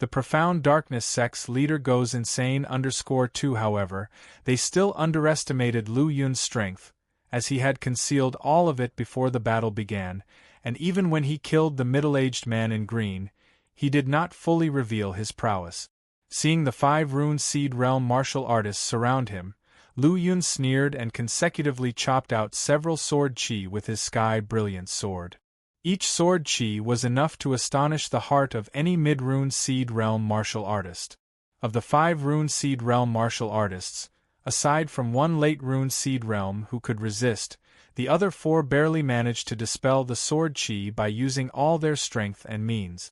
The Profound Darkness sect's leader goes insane _2. However, they still underestimated Lu Yun's strength, as he had concealed all of it before the battle began, and even when he killed the middle-aged man in green, he did not fully reveal his prowess. Seeing the 5 rune seed realm martial artists surround him, Lu Yun sneered and consecutively chopped out several sword chi with his sky brilliant sword. Each sword chi was enough to astonish the heart of any mid-rune seed realm martial artist. Of the 5 rune seed realm martial artists, aside from one late rune seed realm who could resist, the other 4 barely managed to dispel the sword chi by using all their strength and means.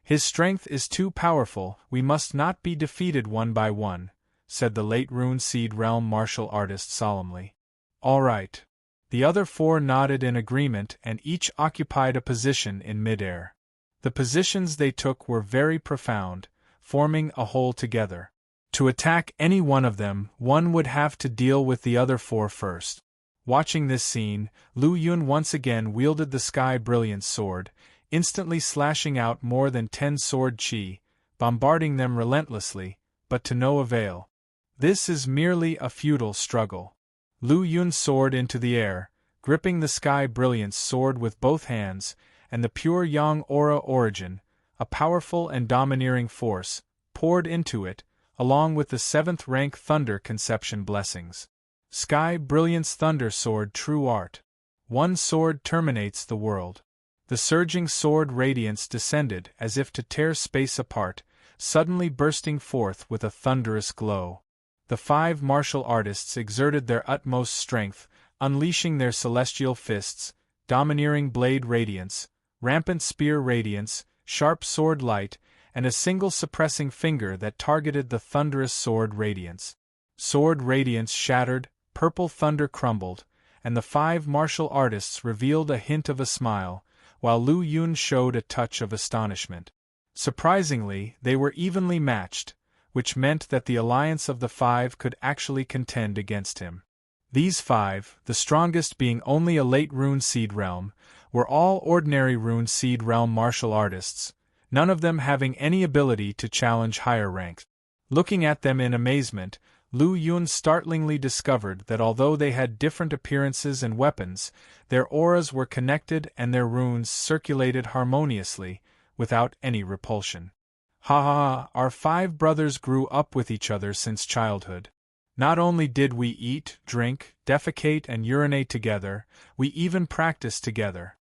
"His strength is too powerful, we must not be defeated one by one," said the late rune seed realm martial artist solemnly. "All right." The other 4 nodded in agreement and each occupied a position in midair. The positions they took were very profound, forming a whole together. To attack any one of them, one would have to deal with the other 4 first. Watching this scene, Lu Yun once again wielded the Sky Brilliance sword, instantly slashing out more than 10 sword chi, bombarding them relentlessly, but to no avail. This is merely a futile struggle. Lu Yun soared into the air, gripping the Sky Brilliance sword with both hands, and the pure Yang Aura origin, a powerful and domineering force, poured into it, along with the 7th rank Thunder Conception blessings. Sky Brilliance Thunder Sword True Art. One sword terminates the world. The surging sword radiance descended as if to tear space apart, suddenly bursting forth with a thunderous glow. The 5 martial artists exerted their utmost strength, unleashing their celestial fists, domineering blade radiance, rampant spear radiance, sharp sword light, and a single suppressing finger that targeted the thunderous sword radiance. Sword radiance shattered, purple thunder crumbled, and the 5 martial artists revealed a hint of a smile, while Lu Yun showed a touch of astonishment. Surprisingly, they were evenly matched, which meant that the alliance of the 5 could actually contend against him. These 5, the strongest being only a late rune seed realm, were all ordinary rune seed realm martial artists, none of them having any ability to challenge higher ranks. Looking at them in amazement, Lu Yun startlingly discovered that although they had different appearances and weapons, their auras were connected and their runes circulated harmoniously, without any repulsion. Ha ha ha, our 5 brothers grew up with each other since childhood. Not only did we eat, drink, defecate and urinate together, we even practiced together.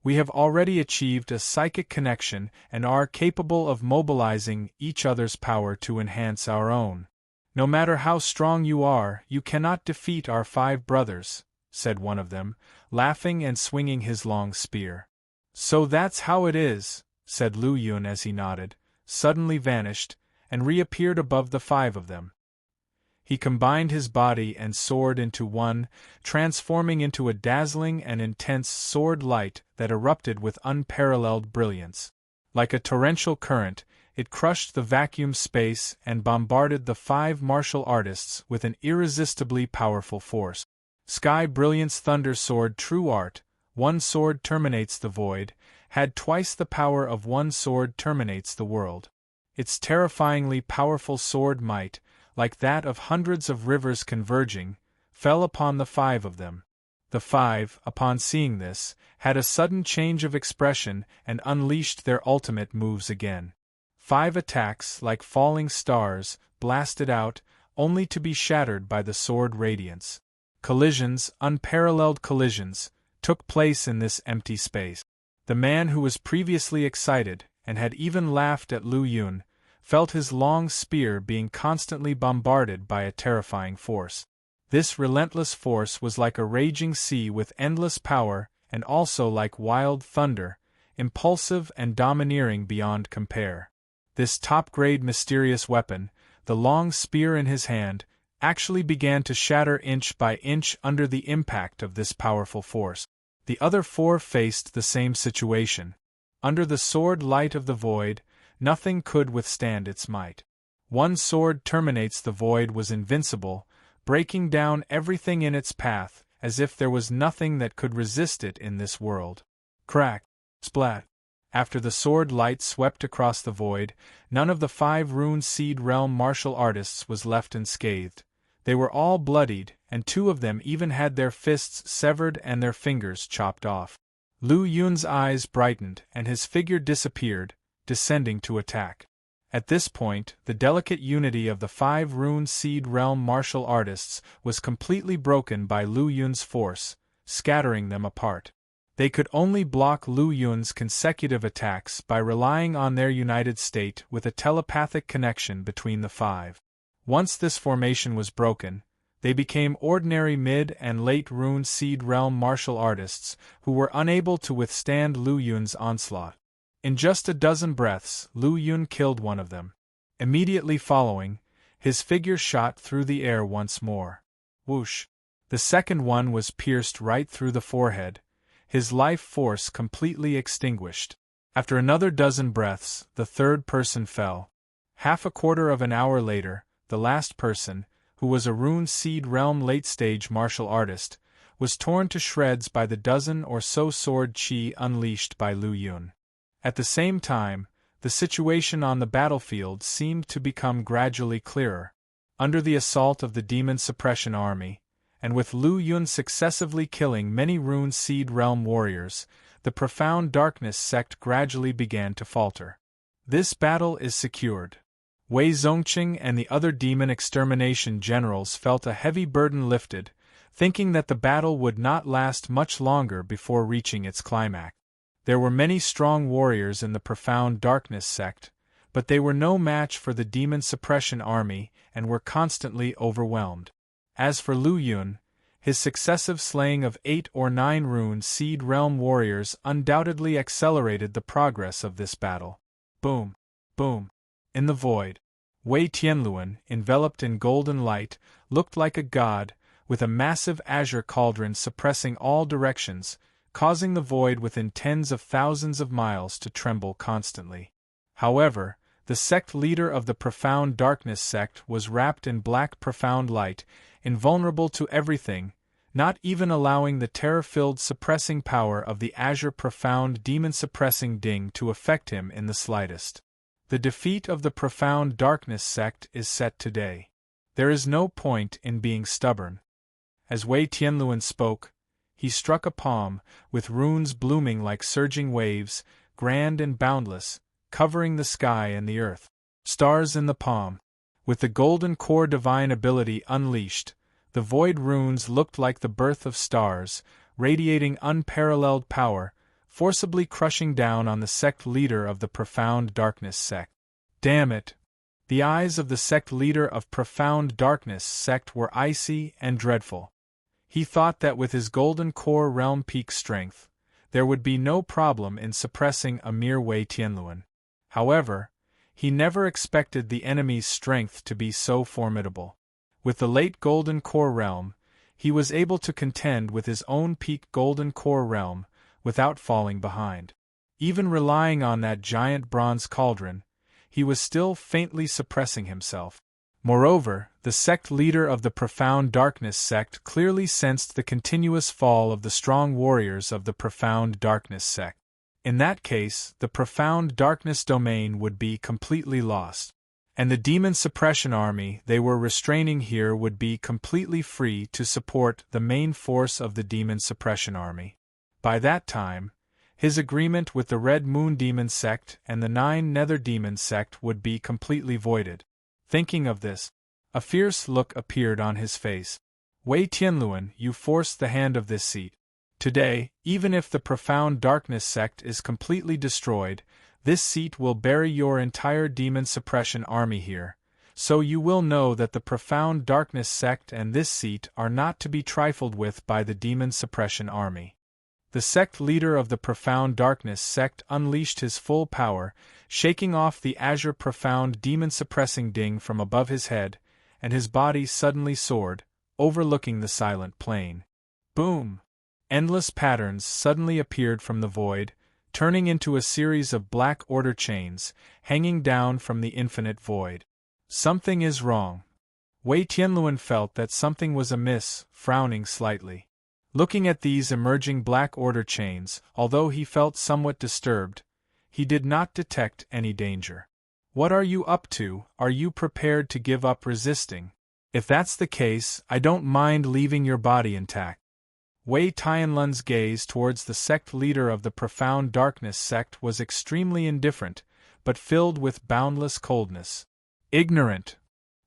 We have already achieved a psychic connection and are capable of mobilizing each other's power to enhance our own. No matter how strong you are, you cannot defeat our 5 brothers, said one of them, laughing and swinging his long spear. So that's how it is, said Lu Yun as he nodded, suddenly vanished, and reappeared above the 5 of them. He combined his body and sword into one, transforming into a dazzling and intense sword light that erupted with unparalleled brilliance. Like a torrential current, it crushed the vacuum space and bombarded the 5 martial artists with an irresistibly powerful force. Sky Brilliance Thunder Sword True Art, one sword terminates the void, had twice the power of one sword terminates the world. Its terrifyingly powerful sword might, like that of hundreds of rivers converging, fell upon the 5 of them. The 5, upon seeing this, had a sudden change of expression and unleashed their ultimate moves again. 5 attacks, like falling stars, blasted out, only to be shattered by the sword radiance. Collisions, unparalleled collisions, took place in this empty space. The man who was previously excited, and had even laughed at Lu Yun, felt his long spear being constantly bombarded by a terrifying force. This relentless force was like a raging sea with endless power and also like wild thunder, impulsive and domineering beyond compare. This top-grade mysterious weapon, the long spear in his hand, actually began to shatter inch by inch under the impact of this powerful force. The other 4 faced the same situation. Under the sword light of the void, nothing could withstand its might. One sword terminates the void was invincible, breaking down everything in its path, as if there was nothing that could resist it in this world. Crack! Splat! After the sword light swept across the void, none of the 5 rune seed realm martial artists was left unscathed. They were all bloodied, and 2 of them even had their fists severed and their fingers chopped off. Lu Yun's eyes brightened and his figure disappeared, descending to attack. At this point, the delicate unity of the 5 rune seed realm martial artists was completely broken by Lu Yun's force, scattering them apart. They could only block Lu Yun's consecutive attacks by relying on their united state with a telepathic connection between the five. Once this formation was broken, they became ordinary mid- and late Rune Seed Realm martial artists who were unable to withstand Lu Yun's onslaught. In just a dozen breaths, Lu Yun killed one of them. Immediately following, his figure shot through the air once more. Whoosh! The second one was pierced right through the forehead, his life force completely extinguished. After another dozen breaths, the third person fell. Half a quarter of an hour later, the last person, who was a Rune Seed Realm late-stage martial artist, was torn to shreds by the dozen or so sword chi unleashed by Lu Yun. At the same time, the situation on the battlefield seemed to become gradually clearer. Under the assault of the Demon Suppression Army, and with Lu Yun successively killing many Rune Seed Realm warriors, the Profound Darkness sect gradually began to falter. This battle is secured. Wei Zongqing and the other demon extermination generals felt a heavy burden lifted, thinking that the battle would not last much longer before reaching its climax. There were many strong warriors in the Profound Darkness sect, but they were no match for the Demon Suppression Army and were constantly overwhelmed. As for Lu Yun, his successive slaying of 8 or 9 Rune Seed Realm warriors undoubtedly accelerated the progress of this battle. Boom! Boom! In the void, Wei Tianluan, enveloped in golden light, looked like a god, with a massive azure cauldron suppressing all directions, causing the void within tens of thousands of miles to tremble constantly. However, the sect leader of the Profound Darkness sect was wrapped in black profound light, invulnerable to everything, not even allowing the terror-filled suppressing power of the azure profound demon-suppressing ding to affect him in the slightest. The defeat of the Profound Darkness sect is set today. There is no point in being stubborn. As Wei Tianluan spoke, he struck a palm, with runes blooming like surging waves, grand and boundless, covering the sky and the earth. Stars in the palm. With the golden core divine ability unleashed, the void runes looked like the birth of stars, radiating unparalleled power, forcibly crushing down on the sect leader of the Profound Darkness sect. Damn it! The eyes of the sect leader of Profound Darkness sect were icy and dreadful. He thought that with his golden core realm peak strength, there would be no problem in suppressing a mere Wei Tianluan. However, he never expected the enemy's strength to be so formidable. With the late golden core realm, he was able to contend with his own peak golden core realm, without falling behind. Even relying on that giant bronze cauldron, he was still faintly suppressing himself. Moreover, the sect leader of the Profound Darkness sect clearly sensed the continuous fall of the strong warriors of the Profound Darkness sect. In that case, the Profound Darkness domain would be completely lost, and the Demon Suppression Army they were restraining here would be completely free to support the main force of the Demon Suppression Army. By that time, his agreement with the Red Moon Demon sect and the 9 Nether Demon sect would be completely voided. Thinking of this, a fierce look appeared on his face. Wei Tianluan, you forced the hand of this seat. Today, even if the Profound Darkness sect is completely destroyed, this seat will bury your entire Demon Suppression Army here, so you will know that the Profound Darkness sect and this seat are not to be trifled with by the Demon Suppression Army. The sect leader of the Profound Darkness sect unleashed his full power, shaking off the azure profound demon-suppressing ding from above his head, and his body suddenly soared, overlooking the silent plain. Boom! Endless patterns suddenly appeared from the void, turning into a series of black order chains, hanging down from the infinite void. Something is wrong. Wei Tianluan felt that something was amiss, frowning slightly. Looking at these emerging black order chains, although he felt somewhat disturbed, he did not detect any danger. What are you up to? Are you prepared to give up resisting? If that's the case, I don't mind leaving your body intact. Wei Tianlun's gaze towards the sect leader of the Profound Darkness sect was extremely indifferent, but filled with boundless coldness. Ignorant!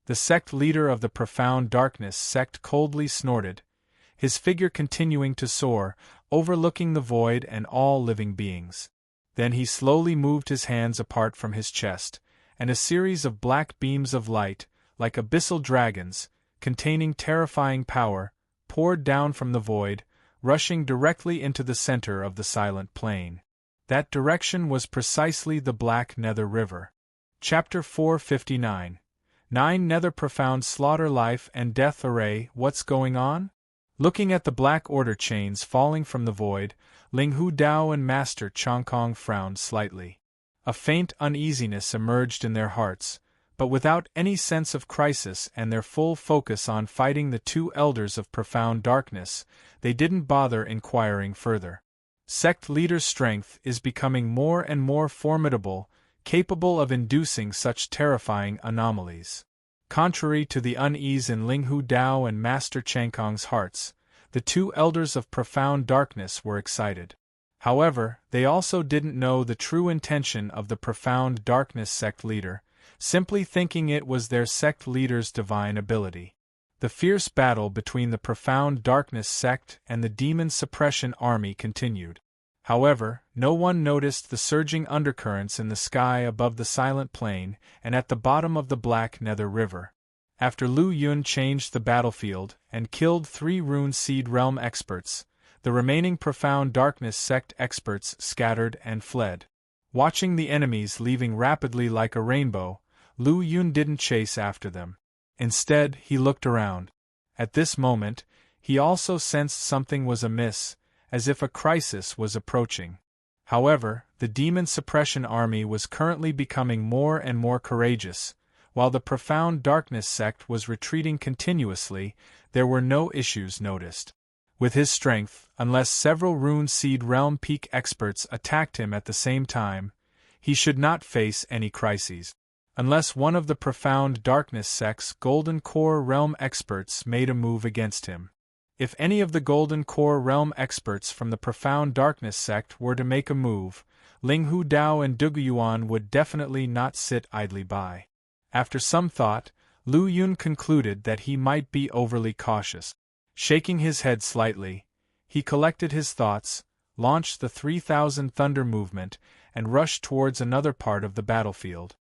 The sect leader of the Profound Darkness sect coldly snorted, his figure continuing to soar, overlooking the void and all living beings. Then he slowly moved his hands apart from his chest, and a series of black beams of light, like abyssal dragons, containing terrifying power, poured down from the void, rushing directly into the center of the silent plain. That direction was precisely the Black Nether River. Chapter 459. 9 Nether Profound Slaughter. Life and Death Array. What's going on? Looking at the Black Order chains falling from the void, Ling Hu Dao and Master Chongkong frowned slightly. A faint uneasiness emerged in their hearts, but without any sense of crisis and their full focus on fighting the 2 elders of profound darkness, they didn't bother inquiring further. Sect leader's strength is becoming more and more formidable, capable of inducing such terrifying anomalies. Contrary to the unease in Ling Hu Dao and Master Changkong's hearts, the 2 elders of profound darkness were excited. However, they also didn't know the true intention of the profound darkness sect leader, simply thinking it was their sect leader's divine ability. The fierce battle between the profound darkness sect and the demon suppression army continued. However, no one noticed the surging undercurrents in the sky above the silent plain and at the bottom of the Black Nether River. After Lu Yun changed the battlefield and killed 3 Rune Seed Realm experts, the remaining profound darkness sect experts scattered and fled. Watching the enemies leaving rapidly like a rainbow, Lu Yun didn't chase after them. Instead, he looked around. At this moment, he also sensed something was amiss, as if a crisis was approaching. However, the demon suppression army was currently becoming more and more courageous. While the profound darkness sect was retreating continuously, there were no issues noticed. With his strength, unless several Rune Seed Realm Peak experts attacked him at the same time, he should not face any crises. Unless one of the profound darkness sect's Golden Core Realm experts made a move against him. If any of the Golden Core Realm experts from the profound darkness sect were to make a move, Ling Hu Dao and Duguyuan would definitely not sit idly by. After some thought, Lu Yun concluded that he might be overly cautious. Shaking his head slightly, he collected his thoughts, launched the 3000 Thunder movement, and rushed towards another part of the battlefield.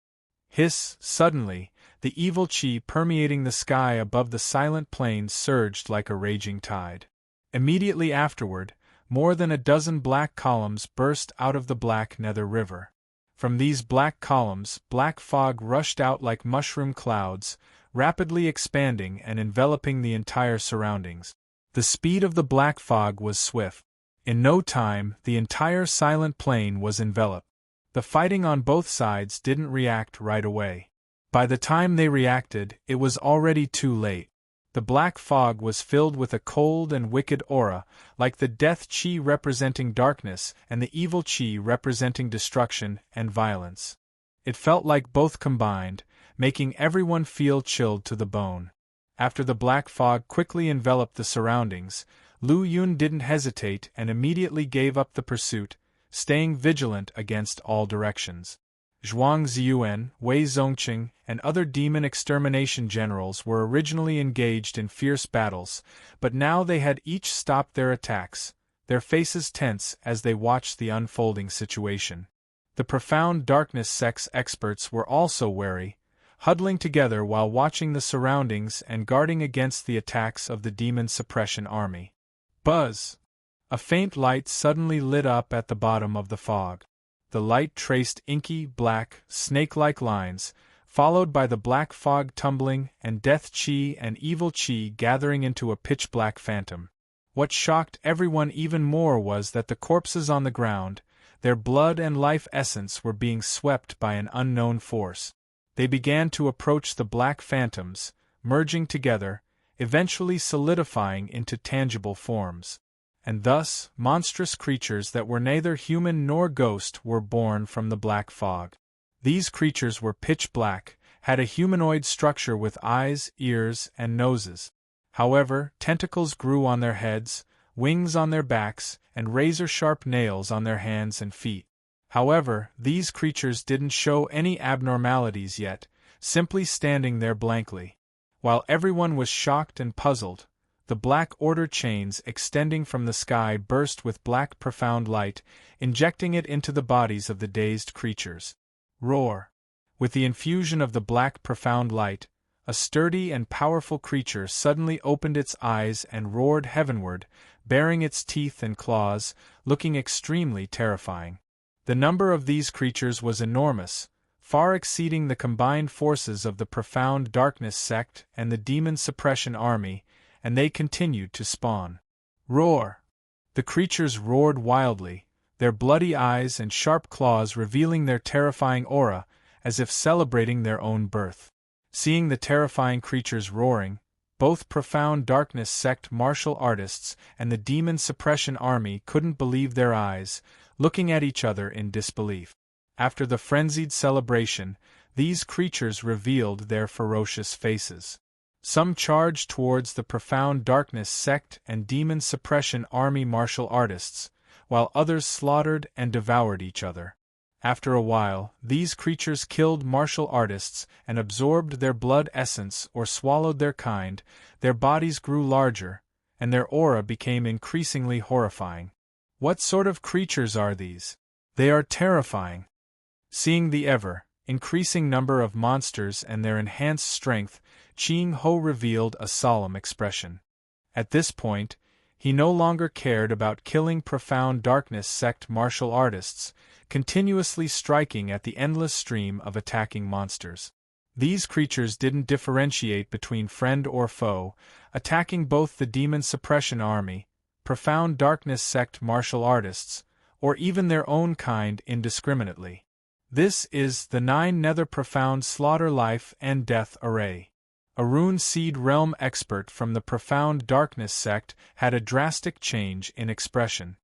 Hiss! Suddenly, the evil chi permeating the sky above the silent plain surged like a raging tide. Immediately afterward, more than a dozen black columns burst out of the Black Nether River. From these black columns, black fog rushed out like mushroom clouds, rapidly expanding and enveloping the entire surroundings. The speed of the black fog was swift. In no time, the entire silent plain was enveloped. The fighting on both sides didn't react right away. By the time they reacted, it was already too late. The black fog was filled with a cold and wicked aura, like the death chi representing darkness and the evil chi representing destruction and violence. It felt like both combined, making everyone feel chilled to the bone. After the black fog quickly enveloped the surroundings, Lu Yun didn't hesitate and immediately gave up the pursuit, staying vigilant against all directions. Zhuang Ziyuan, Wei Zongqing, and other demon extermination generals were originally engaged in fierce battles, but now they had each stopped their attacks, their faces tense as they watched the unfolding situation. The profound darkness sect's experts were also wary, huddling together while watching the surroundings and guarding against the attacks of the demon suppression army. Buzz! A faint light suddenly lit up at the bottom of the fog. The light traced inky, black, snake-like lines, followed by the black fog tumbling and death chi and evil chi gathering into a pitch-black phantom. What shocked everyone even more was that the corpses on the ground, their blood and life essence were being swept by an unknown force. They began to approach the black phantoms, merging together, eventually solidifying into tangible forms. And thus, monstrous creatures that were neither human nor ghost were born from the black fog. These creatures were pitch black, had a humanoid structure with eyes, ears, and noses. However, tentacles grew on their heads, wings on their backs, and razor-sharp nails on their hands and feet. However, these creatures didn't show any abnormalities yet, simply standing there blankly. While everyone was shocked and puzzled, the Black Order chains extending from the sky burst with black profound light, injecting it into the bodies of the dazed creatures. Roar! With the infusion of the black profound light, a sturdy and powerful creature suddenly opened its eyes and roared heavenward, baring its teeth and claws, looking extremely terrifying. The number of these creatures was enormous, far exceeding the combined forces of the Profound Darkness sect and the Demon Suppression Army, and they continued to spawn. Roar! The creatures roared wildly, their bloody eyes and sharp claws revealing their terrifying aura, as if celebrating their own birth. Seeing the terrifying creatures roaring, both Profound Darkness sect martial artists and the Demon Suppression Army couldn't believe their eyes, looking at each other in disbelief. After the frenzied celebration, these creatures revealed their ferocious faces. Some charged towards the Profound Darkness sect and Demon Suppression Army martial artists, while others slaughtered and devoured each other. After a while, these creatures killed martial artists and absorbed their blood essence or swallowed their kind, their bodies grew larger, and their aura became increasingly horrifying. What sort of creatures are these? They are terrifying. Seeing the ever-increasing number of monsters and their enhanced strength, Ching Ho revealed a solemn expression. At this point, he no longer cared about killing Profound Darkness sect martial artists, continuously striking at the endless stream of attacking monsters. These creatures didn't differentiate between friend or foe, attacking both the Demon Suppression Army, Profound Darkness sect martial artists, or even their own kind indiscriminately. This is the 9 Nether Profound Slaughter Life and Death Array. A Rune Seed Realm expert from the Profound Darkness sect had a drastic change in expression.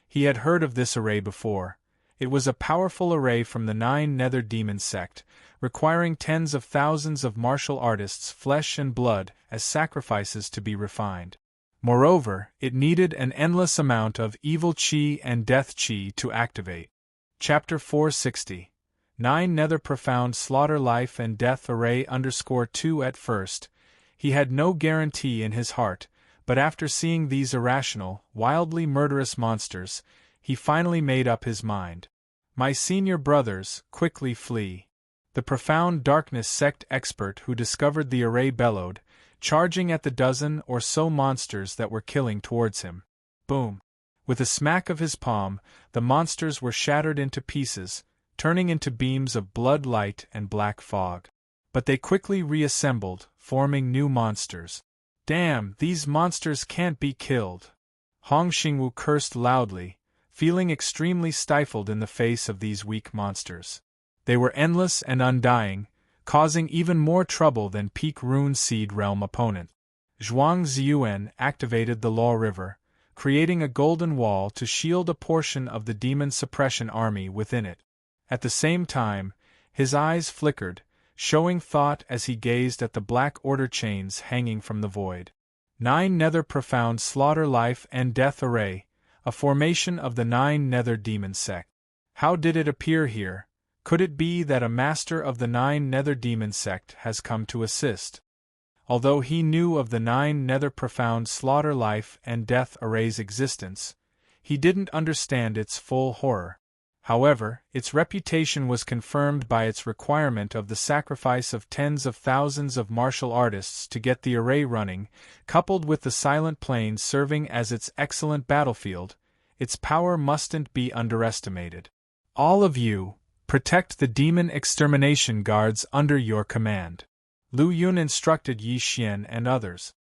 He had heard of this array before. It was a powerful array from the 9 Nether Demon sect, requiring tens of thousands of martial artists' flesh and blood as sacrifices to be refined. Moreover, it needed an endless amount of evil chi and death chi to activate. Chapter 460 9 Nether Profound Slaughter Life and Death Array _2 At first, he had no guarantee in his heart, but after seeing these irrational, wildly murderous monsters, he finally made up his mind. My senior brothers, quickly flee. The Profound Darkness sect expert who discovered the array bellowed, charging at the dozen or so monsters that were killing towards him. Boom! With a smack of his palm, the monsters were shattered into pieces, turning into beams of blood light and black fog. But they quickly reassembled, forming new monsters. Damn, these monsters can't be killed. Hong Xingwu cursed loudly, feeling extremely stifled in the face of these weak monsters. They were endless and undying, causing even more trouble than peak Rune Seed Realm opponent. Zhuang Ziyuan activated the Law River, creating a golden wall to shield a portion of the Demon Suppression Army within it. At the same time, his eyes flickered, showing thought as he gazed at the Black Order chains hanging from the void. 9 Nether Profound Slaughter Life and Death Array, a formation of the 9 Nether Demon sect. How did it appear here? Could it be that a master of the 9 Nether Demon sect has come to assist? Although he knew of the 9 Nether Profound Slaughter Life and Death Array's existence, he didn't understand its full horror. However, its reputation was confirmed by its requirement of the sacrifice of tens of thousands of martial artists to get the array running, coupled with the Silent Plains serving as its excellent battlefield. Its power mustn't be underestimated. All of you, protect the demon extermination guards under your command. Lu Yun instructed Yi Xian and others.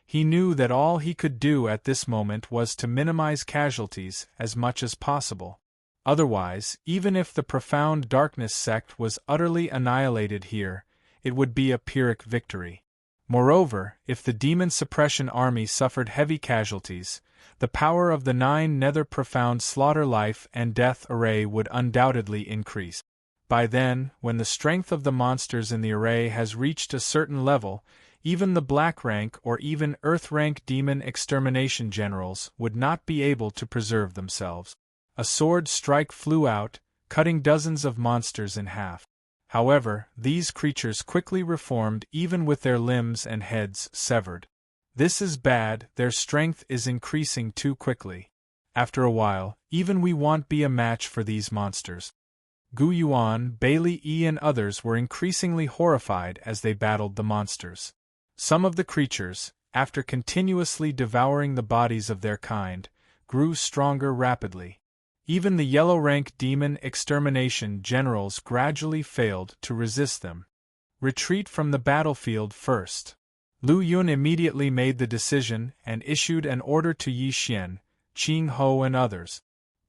He knew that all he could do at this moment was to minimize casualties as much as possible. Otherwise, even if the Profound Darkness sect was utterly annihilated here, it would be a Pyrrhic victory. Moreover, if the Demon Suppression Army suffered heavy casualties, the power of the 9 Nether Profound Slaughter Life and Death Array would undoubtedly increase. By then, when the strength of the monsters in the array has reached a certain level, even the Black Rank or even Earth Rank Demon Extermination Generals would not be able to preserve themselves. A sword strike flew out, cutting dozens of monsters in half. However, these creatures quickly reformed even with their limbs and heads severed. This is bad, their strength is increasing too quickly. After a while, even we won't be a match for these monsters. Gu Yuan, Bailey E and others were increasingly horrified as they battled the monsters. Some of the creatures, after continuously devouring the bodies of their kind, grew stronger rapidly. Even the yellow-rank demon extermination generals gradually failed to resist them. Retreat from the battlefield first. Lu Yun immediately made the decision and issued an order to Yi Xian, Qing Ho and others.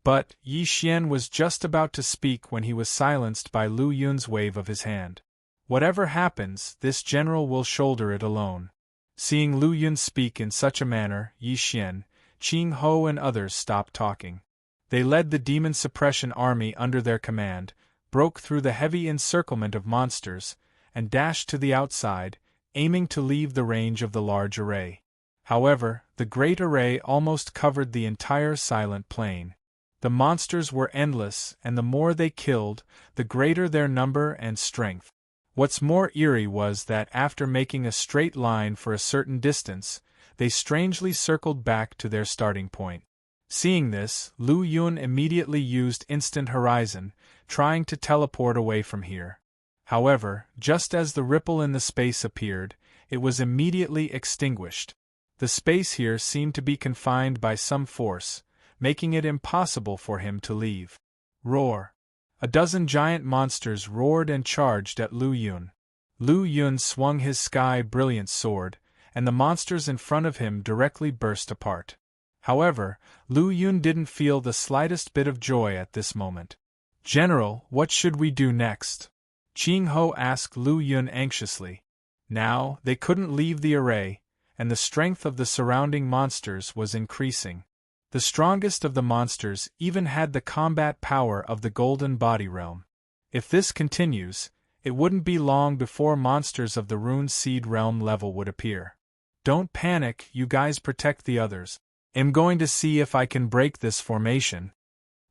But Yi Xian was just about to speak when he was silenced by Lu Yun's wave of his hand. Whatever happens, this general will shoulder it alone. Seeing Lu Yun speak in such a manner, Yi Xian, Qing Ho and others stopped talking. They led the demon suppression army under their command, broke through the heavy encirclement of monsters, and dashed to the outside, aiming to leave the range of the large array. However, the great array almost covered the entire silent plain. The monsters were endless, and the more they killed, the greater their number and strength. What's more eerie was that after making a straight line for a certain distance, they strangely circled back to their starting point. Seeing this, Lu Yun immediately used Instant Horizon, trying to teleport away from here. However, just as the ripple in the space appeared, it was immediately extinguished. The space here seemed to be confined by some force, making it impossible for him to leave. Roar! A dozen giant monsters roared and charged at Lu Yun. Lu Yun swung his sky-brilliant sword, and the monsters in front of him directly burst apart. However, Lu Yun didn't feel the slightest bit of joy at this moment. "General, what should we do next?" Qing Ho asked Lu Yun anxiously. Now, they couldn't leave the array, and the strength of the surrounding monsters was increasing. The strongest of the monsters even had the combat power of the Golden Body Realm. If this continues, it wouldn't be long before monsters of the Rune Seed Realm level would appear. "Don't panic, you guys protect the others. I'm going to see if I can break this formation."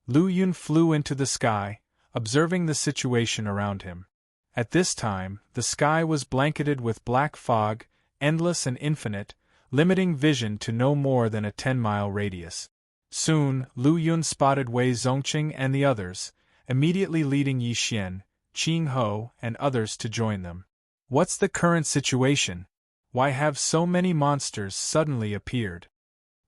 Lu Yun flew into the sky, observing the situation around him. At this time, the sky was blanketed with black fog, endless and infinite, limiting vision to no more than a 10-mile radius. Soon, Lu Yun spotted Wei Zongqing and the others, immediately leading Yi Xian, Qing Ho, and others to join them. "What's the current situation? Why have so many monsters suddenly appeared?"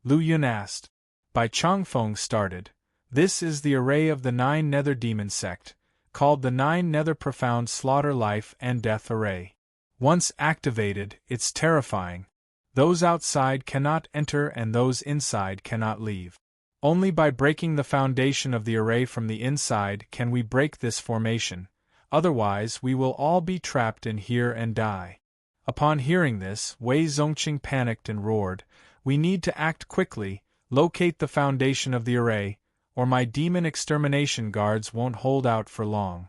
Lu Yun asked. Bai Changfeng started. "This is the array of the 9 Nether Demon sect, called the 9 Nether Profound Slaughter Life and Death Array. Once activated, it's terrifying. Those outside cannot enter and those inside cannot leave. Only by breaking the foundation of the array from the inside can we break this formation, otherwise we will all be trapped in here and die." Upon hearing this, Wei Zongqing panicked and roared, "We need to act quickly, locate the foundation of the array, or my demon extermination guards won't hold out for long."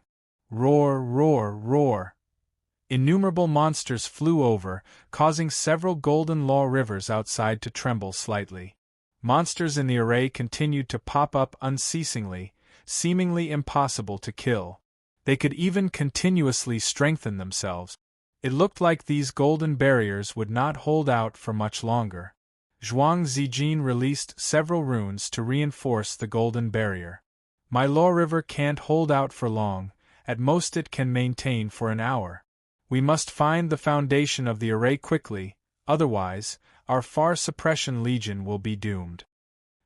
Roar, roar, roar! Innumerable monsters flew over, causing several golden law rivers outside to tremble slightly. Monsters in the array continued to pop up unceasingly, seemingly impossible to kill. They could even continuously strengthen themselves. It looked like these golden barriers would not hold out for much longer. Zhuang Zijin released several runes to reinforce the golden barrier. "My law river can't hold out for long, at most it can maintain for an hour. We must find the foundation of the array quickly, otherwise, our Far Suppression Legion will be doomed."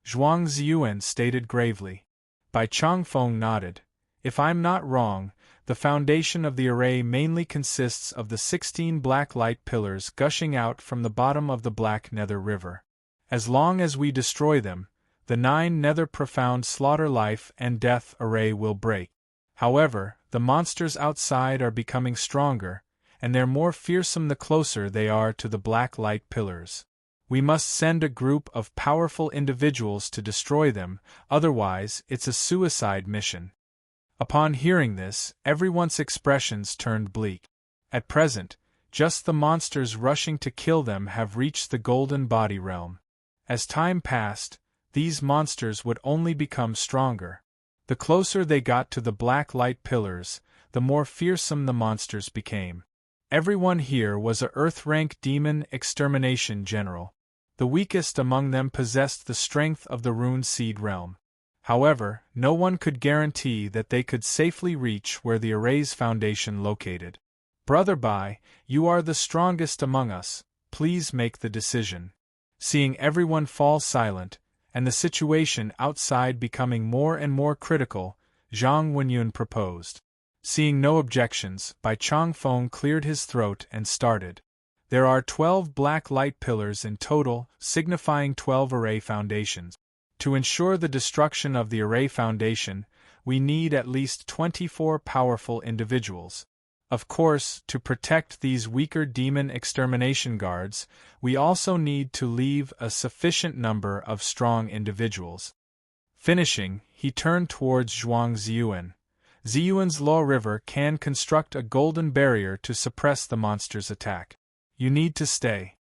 Zhuang Ziyuan stated gravely. Bai Changfeng nodded. "If I'm not wrong, the foundation of the array mainly consists of the 16 black light pillars gushing out from the bottom of the Black Nether River. As long as we destroy them, the 9 Nether Profound Slaughter Life and Death Array will break. However, the monsters outside are becoming stronger, and they're more fearsome the closer they are to the black light pillars. We must send a group of powerful individuals to destroy them, otherwise it's a suicide mission." Upon hearing this, everyone's expressions turned bleak. At present, just the monsters rushing to kill them have reached the Golden Body Realm. As time passed, these monsters would only become stronger. The closer they got to the black light pillars, the more fearsome the monsters became. Everyone here was a Earth-rank demon extermination general. The weakest among them possessed the strength of the Rune Seed realm. However, no one could guarantee that they could safely reach where the array's foundation located. Brother Bai, you are the strongest among us, please make the decision. Seeing everyone fall silent, and the situation outside becoming more and more critical, Zhang Wenyun proposed. Seeing no objections, Bai Changfeng cleared his throat and started. There are 12 black light pillars in total, signifying 12 array foundations. To ensure the destruction of the array foundation, we need at least 24 powerful individuals. Of course, to protect these weaker demon extermination guards, we also need to leave a sufficient number of strong individuals. Finishing, he turned towards Zhuang Ziyuan. Ziyuan's Law River can construct a golden barrier to suppress the monster's attack. You need to stay.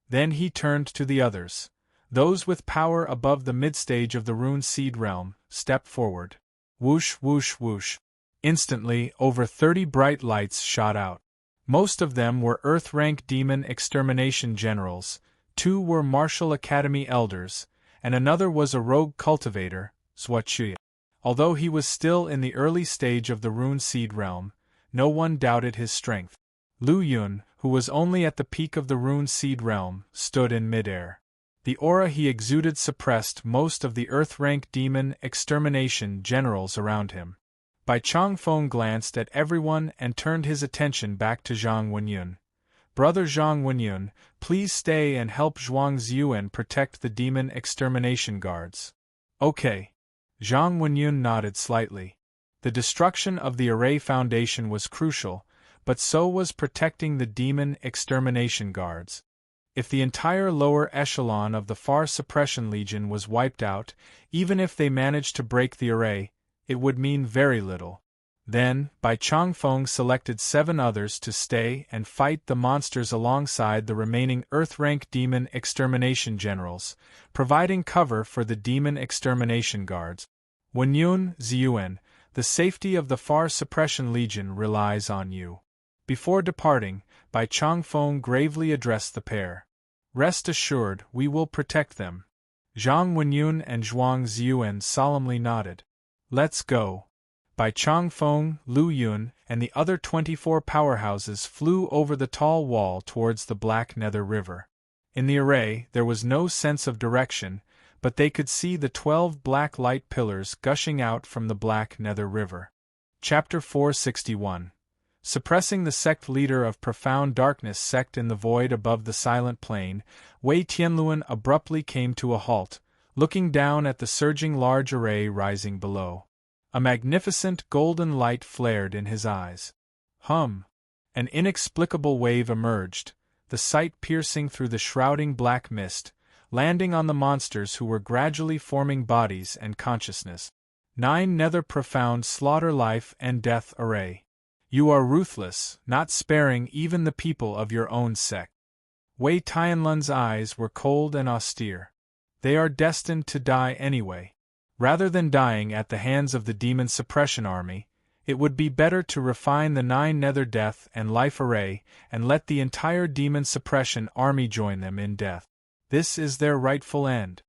Then he turned to the others. Those with power above the mid-stage of the Rune Seed realm, step forward. Whoosh whoosh whoosh. Instantly, over 30 bright lights shot out. Most of them were Earth-rank demon extermination generals, 2 were Martial Academy elders, and another was a rogue cultivator, Zhuachuya. Although he was still in the early stage of the Rune Seed realm, no one doubted his strength. Lu Yun, who was only at the peak of the Rune Seed realm, stood in midair. The aura he exuded suppressed most of the Earth-rank demon extermination generals around him. Bai Changfeng glanced at everyone and turned his attention back to Zhang Wenyun. Brother Zhang Wenyun, please stay and help Zhuang Ziyuan protect the demon extermination guards. Okay. Zhang Wenyun nodded slightly. The destruction of the array foundation was crucial, but so was protecting the demon extermination guards. If the entire lower echelon of the Far Suppression Legion was wiped out, even if they managed to break the array, it would mean very little. Then, Bai Changfeng selected 7 others to stay and fight the monsters alongside the remaining Earth-rank demon extermination generals, providing cover for the demon extermination guards. Wenyun, Ziyuan, the safety of the Far Suppression Legion relies on you. Before departing, Bai Changfeng gravely addressed the pair. Rest assured, we will protect them. Zhang Wenyun and Zhuang Ziyuan solemnly nodded. Let's go. Bai Changfeng, Lu Yun, and the other 24 powerhouses flew over the tall wall towards the Black Nether River. In the array, there was no sense of direction, but they could see the 12 black light pillars gushing out from the Black Nether River. Chapter 461. Suppressing the sect leader of Profound Darkness sect in the void above the silent plain, Wei Tianluan abruptly came to a halt, looking down at the surging large array rising below. A magnificent golden light flared in his eyes. Hum! An inexplicable wave emerged, the sight piercing through the shrouding black mist, landing on the monsters who were gradually forming bodies and consciousness. 9 Nether Profound Slaughter Life and Death Array. You are ruthless, not sparing even the people of your own sect. Wei Tianlun's eyes were cold and austere. They are destined to die anyway. Rather than dying at the hands of the Demon Suppression Army, it would be better to refine the 9 Nether Death and Life Array and let the entire Demon Suppression Army join them in death. This is their rightful end.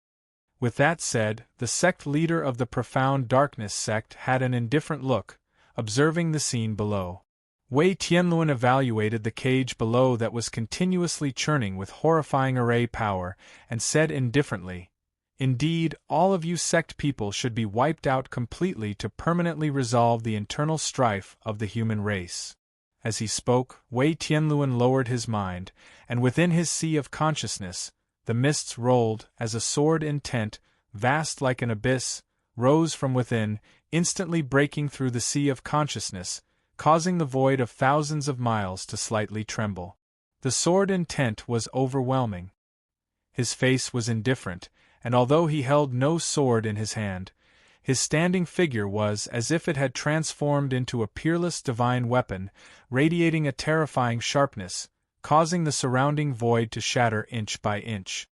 With that said, the sect leader of the Profound Darkness sect had an indifferent look, observing the scene below. Wei Tianluan evaluated the cage below that was continuously churning with horrifying array power, and said indifferently, Indeed, all of you sect people should be wiped out completely to permanently resolve the internal strife of the human race. As he spoke, Wei Tianluan lowered his mind, and within his sea of consciousness, the mists rolled as a sword intent, vast like an abyss, rose from within, instantly breaking through the sea of consciousness, causing the void of thousands of miles to slightly tremble. The sword intent was overwhelming. His face was indifferent, and although he held no sword in his hand, his standing figure was as if it had transformed into a peerless divine weapon, radiating a terrifying sharpness, causing the surrounding void to shatter inch by inch.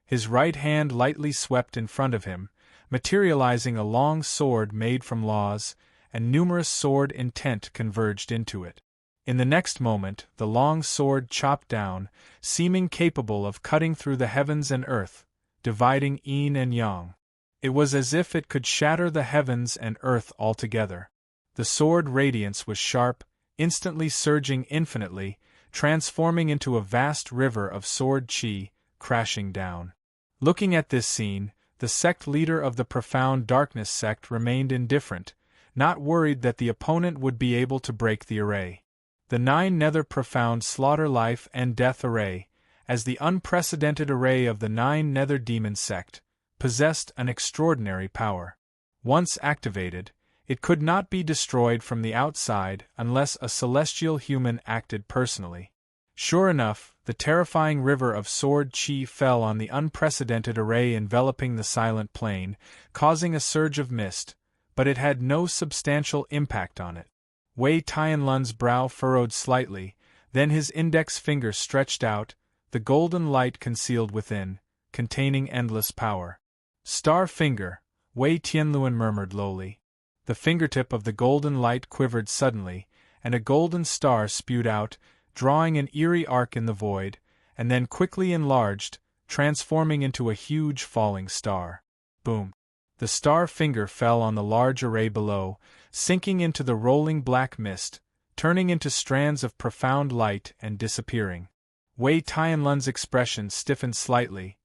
His right hand lightly swept in front of him, materializing a long sword made from laws, and numerous sword intent converged into it. In the next moment, the long sword chopped down, seeming capable of cutting through the heavens and earth, dividing yin and yang. It was as if it could shatter the heavens and earth altogether. The sword radiance was sharp, instantly surging infinitely, transforming into a vast river of sword chi, crashing down. Looking at this scene, the sect leader of the Profound Darkness sect remained indifferent, not worried that the opponent would be able to break the array. The 9 Nether Profound Slaughter Life and Death Array, as the unprecedented array of the 9 Nether Demon sect, possessed an extraordinary power. Once activated, it could not be destroyed from the outside unless a celestial human acted personally. Sure enough, the terrifying river of sword chi fell on the unprecedented array enveloping the silent plain, causing a surge of mist, but it had no substantial impact on it. Wei Tianlun's brow furrowed slightly, then his index finger stretched out, the golden light concealed within, containing endless power. Star finger, Wei Tianluan murmured lowly. The fingertip of the golden light quivered suddenly, and a golden star spewed out, drawing an eerie arc in the void, and then quickly enlarged, transforming into a huge falling star. Boom! The star finger fell on the large array below, sinking into the rolling black mist, turning into strands of profound light and disappearing. Wei Tianlun's expression stiffened slightly,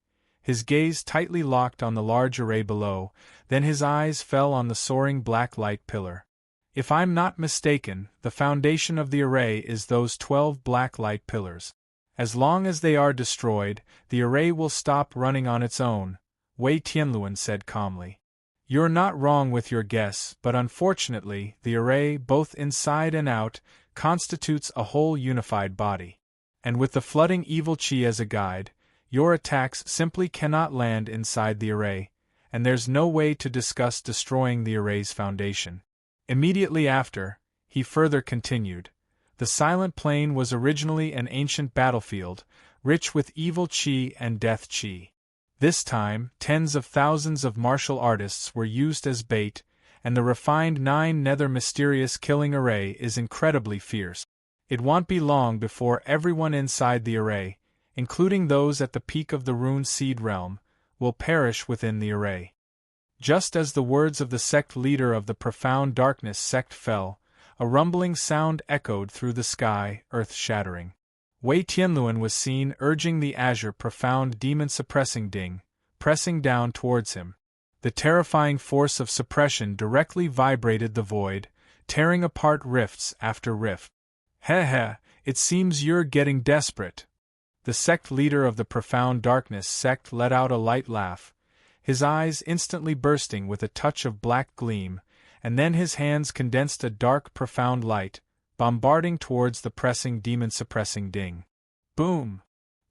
his gaze tightly locked on the large array below, then his eyes fell on the soaring black light pillar. If I'm not mistaken, the foundation of the array is those 12 black light pillars. As long as they are destroyed, the array will stop running on its own, Wei Tianluan said calmly. You're not wrong with your guess, but unfortunately, the array, both inside and out, constitutes a whole unified body. And with the flooding evil chi as a guide, your attacks simply cannot land inside the array, and there's no way to discuss destroying the array's foundation. Immediately after, he further continued, the Silent Plain was originally an ancient battlefield, rich with evil chi and death chi. This time, tens of thousands of martial artists were used as bait, and the refined 9 Nether mysterious killing array is incredibly fierce. It won't be long before everyone inside the array, including those at the peak of the Rune Seed realm, will perish within the array. Just as the words of the sect leader of the Profound Darkness sect fell, a rumbling sound echoed through the sky, earth-shattering. Wei Tianluan was seen urging the azure profound demon-suppressing ding, pressing down towards him. The terrifying force of suppression directly vibrated the void, tearing apart rifts after rift. Heh, it seems you're getting desperate. The sect leader of the Profound Darkness sect let out a light laugh, his eyes instantly bursting with a touch of black gleam, and then his hands condensed a dark profound light, bombarding towards the pressing demon-suppressing ding. Boom!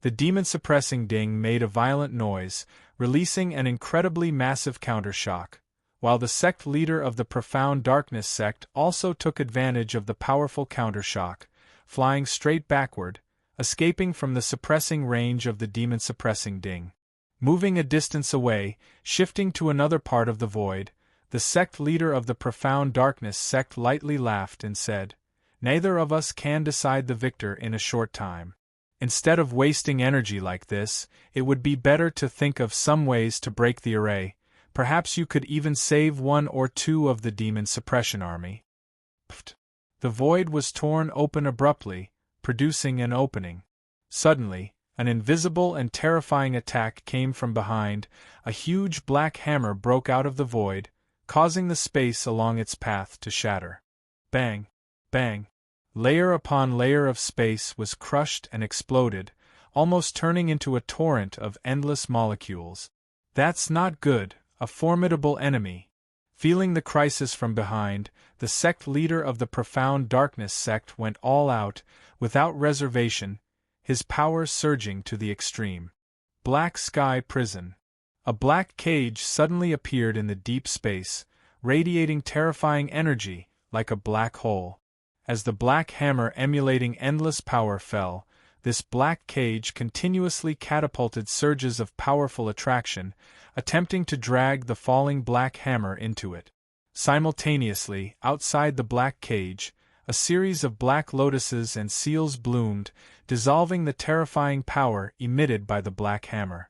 The demon-suppressing ding made a violent noise, releasing an incredibly massive countershock, while the sect leader of the Profound Darkness sect also took advantage of the powerful countershock, flying straight backward, escaping from the suppressing range of the demon-suppressing ding. Moving a distance away, shifting to another part of the void, the sect leader of the Profound Darkness sect lightly laughed and said, "Neither of us can decide the victor in a short time. Instead of wasting energy like this, it would be better to think of some ways to break the array. Perhaps you could even save 1 or 2 of the demon suppression army." Pfft. The void was torn open abruptly, producing an opening. Suddenly, an invisible and terrifying attack came from behind. A huge black hammer broke out of the void, causing the space along its path to shatter. Bang! Bang! Layer upon layer of space was crushed and exploded, almost turning into a torrent of endless molecules. That's not good, a formidable enemy. Feeling the crisis from behind, the sect leader of the Profound Darkness sect went all out, without reservation, his power surging to the extreme. Black Sky Prison. A black cage suddenly appeared in the deep space, radiating terrifying energy, like a black hole. As the black hammer emulating endless power fell, this black cage continuously catapulted surges of powerful attraction, attempting to drag the falling black hammer into it. Simultaneously, outside the black cage, a series of black lotuses and seals bloomed, dissolving the terrifying power emitted by the black hammer.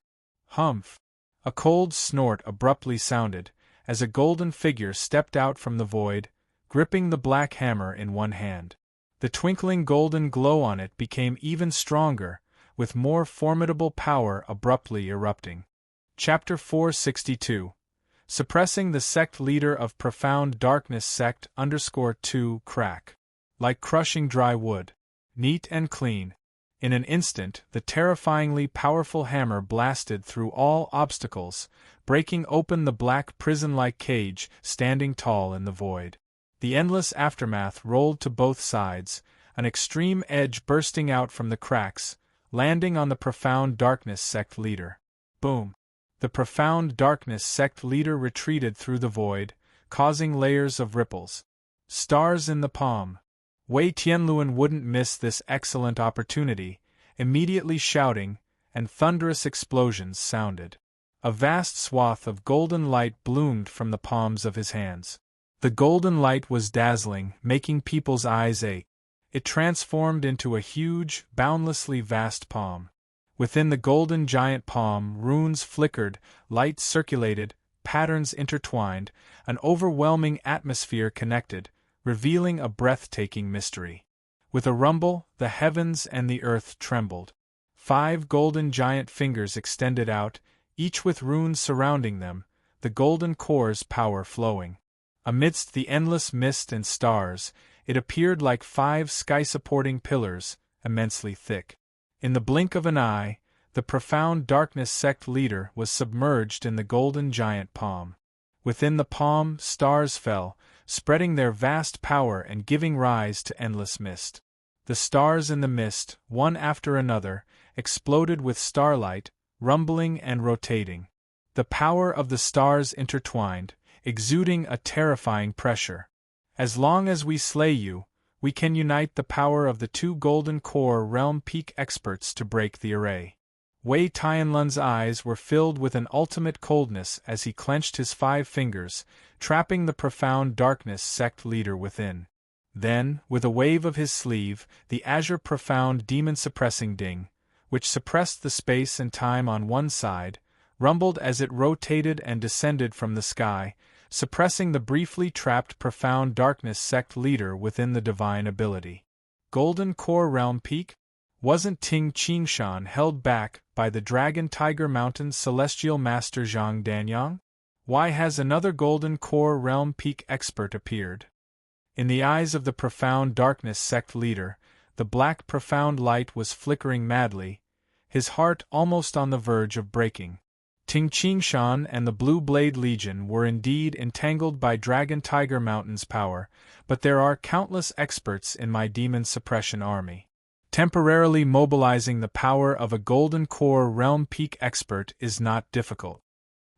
Humph! A cold snort abruptly sounded, as a golden figure stepped out from the void, gripping the black hammer in one hand. The twinkling golden glow on it became even stronger, with more formidable power abruptly erupting. Chapter 462. Suppressing the sect leader of Profound Darkness Sect _2 Crack. Like crushing dry wood. Neat and clean. In an instant, the terrifyingly powerful hammer blasted through all obstacles, breaking open the black prison-like cage standing tall in the void. The endless aftermath rolled to both sides, an extreme edge bursting out from the cracks, landing on the Profound Darkness Sect leader. Boom! The Profound Darkness Sect leader retreated through the void, causing layers of ripples. Stars in the palm. Wei Tianluan wouldn't miss this excellent opportunity, immediately shouting, and thunderous explosions sounded. A vast swath of golden light bloomed from the palms of his hands. The golden light was dazzling, making people's eyes ache. It transformed into a huge, boundlessly vast palm. Within the golden giant palm, runes flickered, light circulated, patterns intertwined, an overwhelming atmosphere connected, revealing a breathtaking mystery. With a rumble, the heavens and the earth trembled. 5 golden giant fingers extended out, each with runes surrounding them, the golden core's power flowing. Amidst the endless mist and stars, it appeared like 5 sky-supporting pillars, immensely thick. In the blink of an eye, the Profound Darkness Sect leader was submerged in the golden giant palm. Within the palm, stars fell, spreading their vast power and giving rise to endless mist. The stars in the mist, one after another, exploded with starlight, rumbling and rotating. The power of the stars intertwined, exuding a terrifying pressure. As long as we slay you, we can unite the power of the 2 Golden Core Realm Peak experts to break the array. Wei Tianlun's eyes were filled with an ultimate coldness as he clenched his 5 fingers, trapping the Profound Darkness Sect leader within. Then, with a wave of his sleeve, the Azure Profound Demon-Suppressing Ding, which suppressed the space and time on one side, rumbled as it rotated and descended from the sky, suppressing the briefly trapped Profound Darkness Sect leader within the divine ability. Golden Core Realm Peak? Wasn't Ting Qingshan held back by the Dragon Tiger Mountain's Celestial Master Zhang Danyang? Why has another Golden Core Realm Peak expert appeared? In the eyes of the Profound Darkness Sect leader, the black profound light was flickering madly, his heart almost on the verge of breaking. Ting Qingshan and the Blue Blade Legion were indeed entangled by Dragon Tiger Mountain's power, but there are countless experts in my demon suppression army. Temporarily mobilizing the power of a Golden Core Realm Peak expert is not difficult.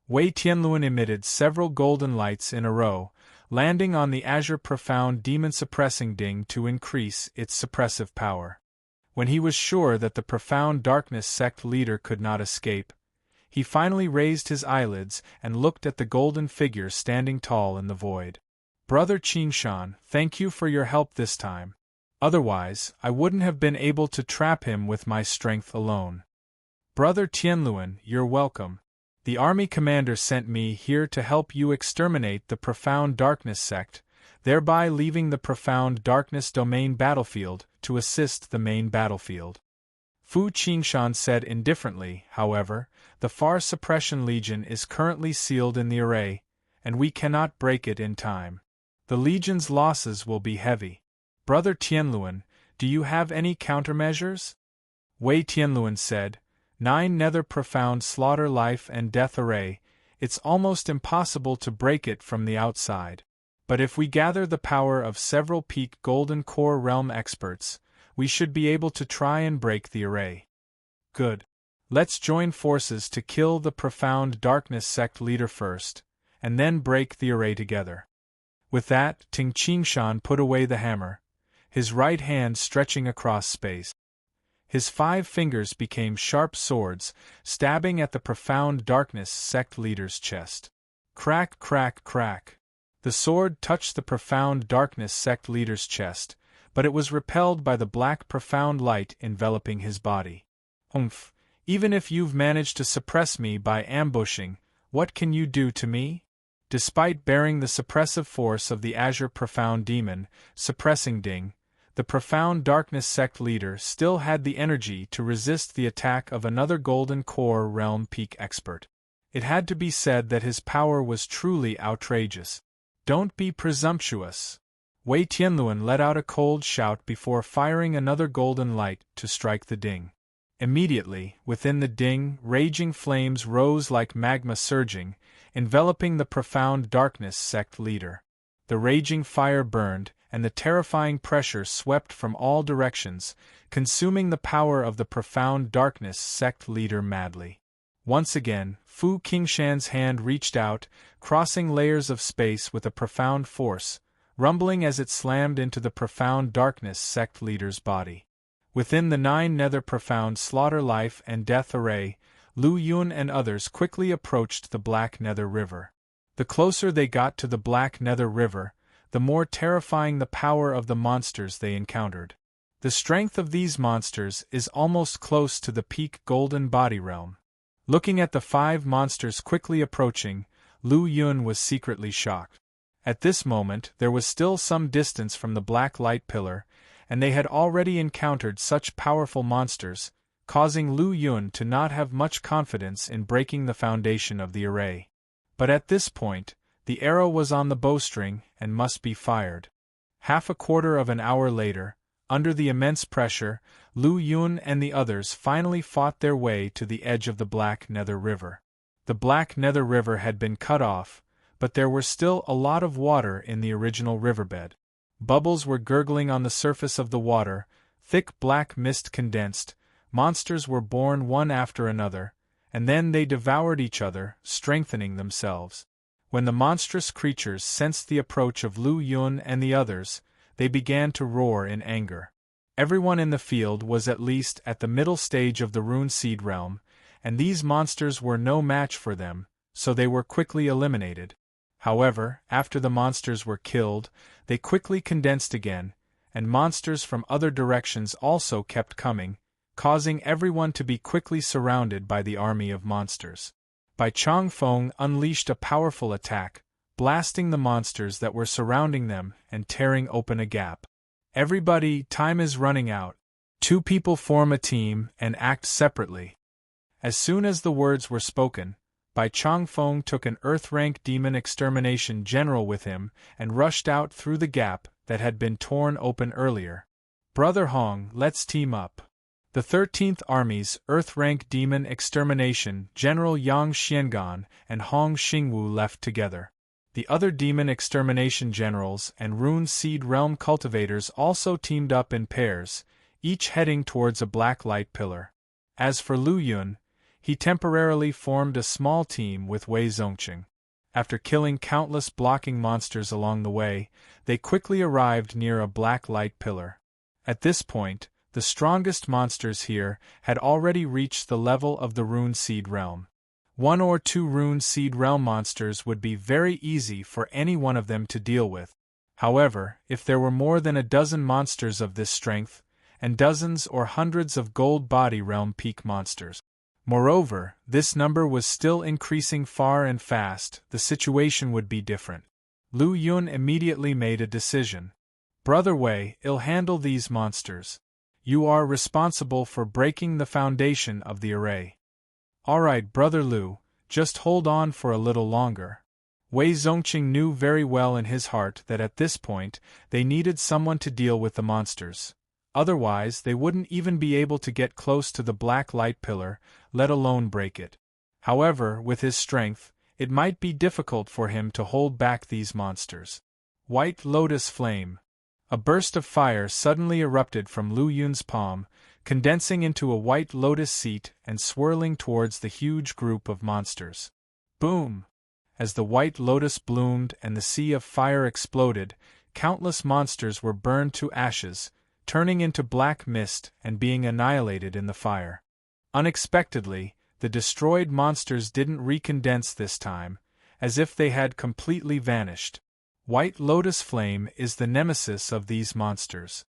Wei Tianluan emitted several golden lights in a row, landing on the Azure Profound Demon-Suppressing Ding to increase its suppressive power. When he was sure that the Profound Darkness Sect leader could not escape, he finally raised his eyelids and looked at the golden figure standing tall in the void. Brother Qingshan, thank you for your help this time. Otherwise, I wouldn't have been able to trap him with my strength alone. Brother Tianluan, you're welcome. The army commander sent me here to help you exterminate the Profound Darkness Sect, thereby leaving the Profound Darkness Domain battlefield to assist the main battlefield. Fu Qingshan said indifferently, however, the Far Suppression Legion is currently sealed in the array, and we cannot break it in time. The Legion's losses will be heavy. Brother Tianluan, do you have any countermeasures? Wei Tianluan said, 9 Nether Profound Slaughter Life and Death Array, it's almost impossible to break it from the outside. But if we gather the power of several peak Golden Core Realm experts, we should be able to try and break the array. Good. Let's join forces to kill the Profound Darkness Sect leader first, and then break the array together. With that, Ting Qingshan put away the hammer, his right hand stretching across space. His 5 fingers became sharp swords, stabbing at the Profound Darkness Sect leader's chest. Crack, crack, crack. The sword touched the Profound Darkness Sect leader's chest, but it was repelled by the black profound light enveloping his body. "Humph, even if you've managed to suppress me by ambushing, what can you do to me?" Despite bearing the suppressive force of the azure profound demon, suppressing Ding, the profound darkness sect leader still had the energy to resist the attack of another golden core realm peak expert. It had to be said that his power was truly outrageous. "Don't be presumptuous." Wei Tianluan let out a cold shout before firing another golden light to strike the Ding. Immediately, within the Ding, raging flames rose like magma surging, enveloping the profound darkness sect leader. The raging fire burned, and the terrifying pressure swept from all directions, consuming the power of the profound darkness sect leader madly. Once again, Fu Qingshan's hand reached out, crossing layers of space with a profound force, rumbling as it slammed into the profound darkness sect leader's body. Within the 9 nether profound slaughter life and death array, Lu Yun and others quickly approached the Black Nether River. The closer they got to the Black Nether River, the more terrifying the power of the monsters they encountered. The strength of these monsters is almost close to the peak golden body realm. Looking at the 5 monsters quickly approaching, Lu Yun was secretly shocked. At this moment there was still some distance from the black light pillar, and they had already encountered such powerful monsters, causing Lu Yun to not have much confidence in breaking the foundation of the array. But at this point, the arrow was on the bowstring and must be fired. Half a quarter of an hour later, under the immense pressure, Lu Yun and the others finally fought their way to the edge of the Black Nether River. The Black Nether River had been cut off, but there were still a lot of water in the original riverbed. Bubbles were gurgling on the surface of the water, thick black mist condensed, monsters were born one after another, and then they devoured each other, strengthening themselves. When the monstrous creatures sensed the approach of Lu Yun and the others, they began to roar in anger. Everyone in the field was at least at the middle stage of the rune seed realm, and these monsters were no match for them, so they were quickly eliminated. However, after the monsters were killed, they quickly condensed again, and monsters from other directions also kept coming, causing everyone to be quickly surrounded by the army of monsters. Bai Changfeng unleashed a powerful attack, blasting the monsters that were surrounding them and tearing open a gap. "Everybody, time is running out. 2 people form a team and act separately." As soon as the words were spoken, Bai Changfeng took an Earth-rank demon extermination general with him and rushed out through the gap that had been torn open earlier. "Brother Hong, let's team up." The 13th Army's Earth-rank demon extermination general Yang Xiangan and Hong Xingwu left together. The other demon extermination generals and rune seed realm cultivators also teamed up in pairs, each heading towards a black light pillar. As for Lu Yun, he temporarily formed a small team with Wei Zongqing. After killing countless blocking monsters along the way, they quickly arrived near a black light pillar. At this point, the strongest monsters here had already reached the level of the rune seed realm. 1 or 2 rune seed realm monsters would be very easy for any one of them to deal with. However, if there were more than a dozen monsters of this strength, and dozens or hundreds of gold body realm peak monsters. Moreover, this number was still increasing far and fast, the situation would be different. Lu Yun immediately made a decision. "Brother Wei, I'll handle these monsters. You are responsible for breaking the foundation of the array." "Alright, Brother Lu, just hold on for a little longer." Wei Zongqing knew very well in his heart that at this point, they needed someone to deal with the monsters. Otherwise, they wouldn't even be able to get close to the black light pillar, let alone break it. However, with his strength, it might be difficult for him to hold back these monsters. White Lotus Flame. A burst of fire suddenly erupted from Lu Yun's palm, condensing into a white lotus seat and swirling towards the huge group of monsters. Boom! As the white lotus bloomed and the sea of fire exploded, countless monsters were burned to ashes, turning into black mist and being annihilated in the fire. Unexpectedly, the destroyed monsters didn't recondense this time, as if they had completely vanished. White Lotus Flame is the nemesis of these monsters.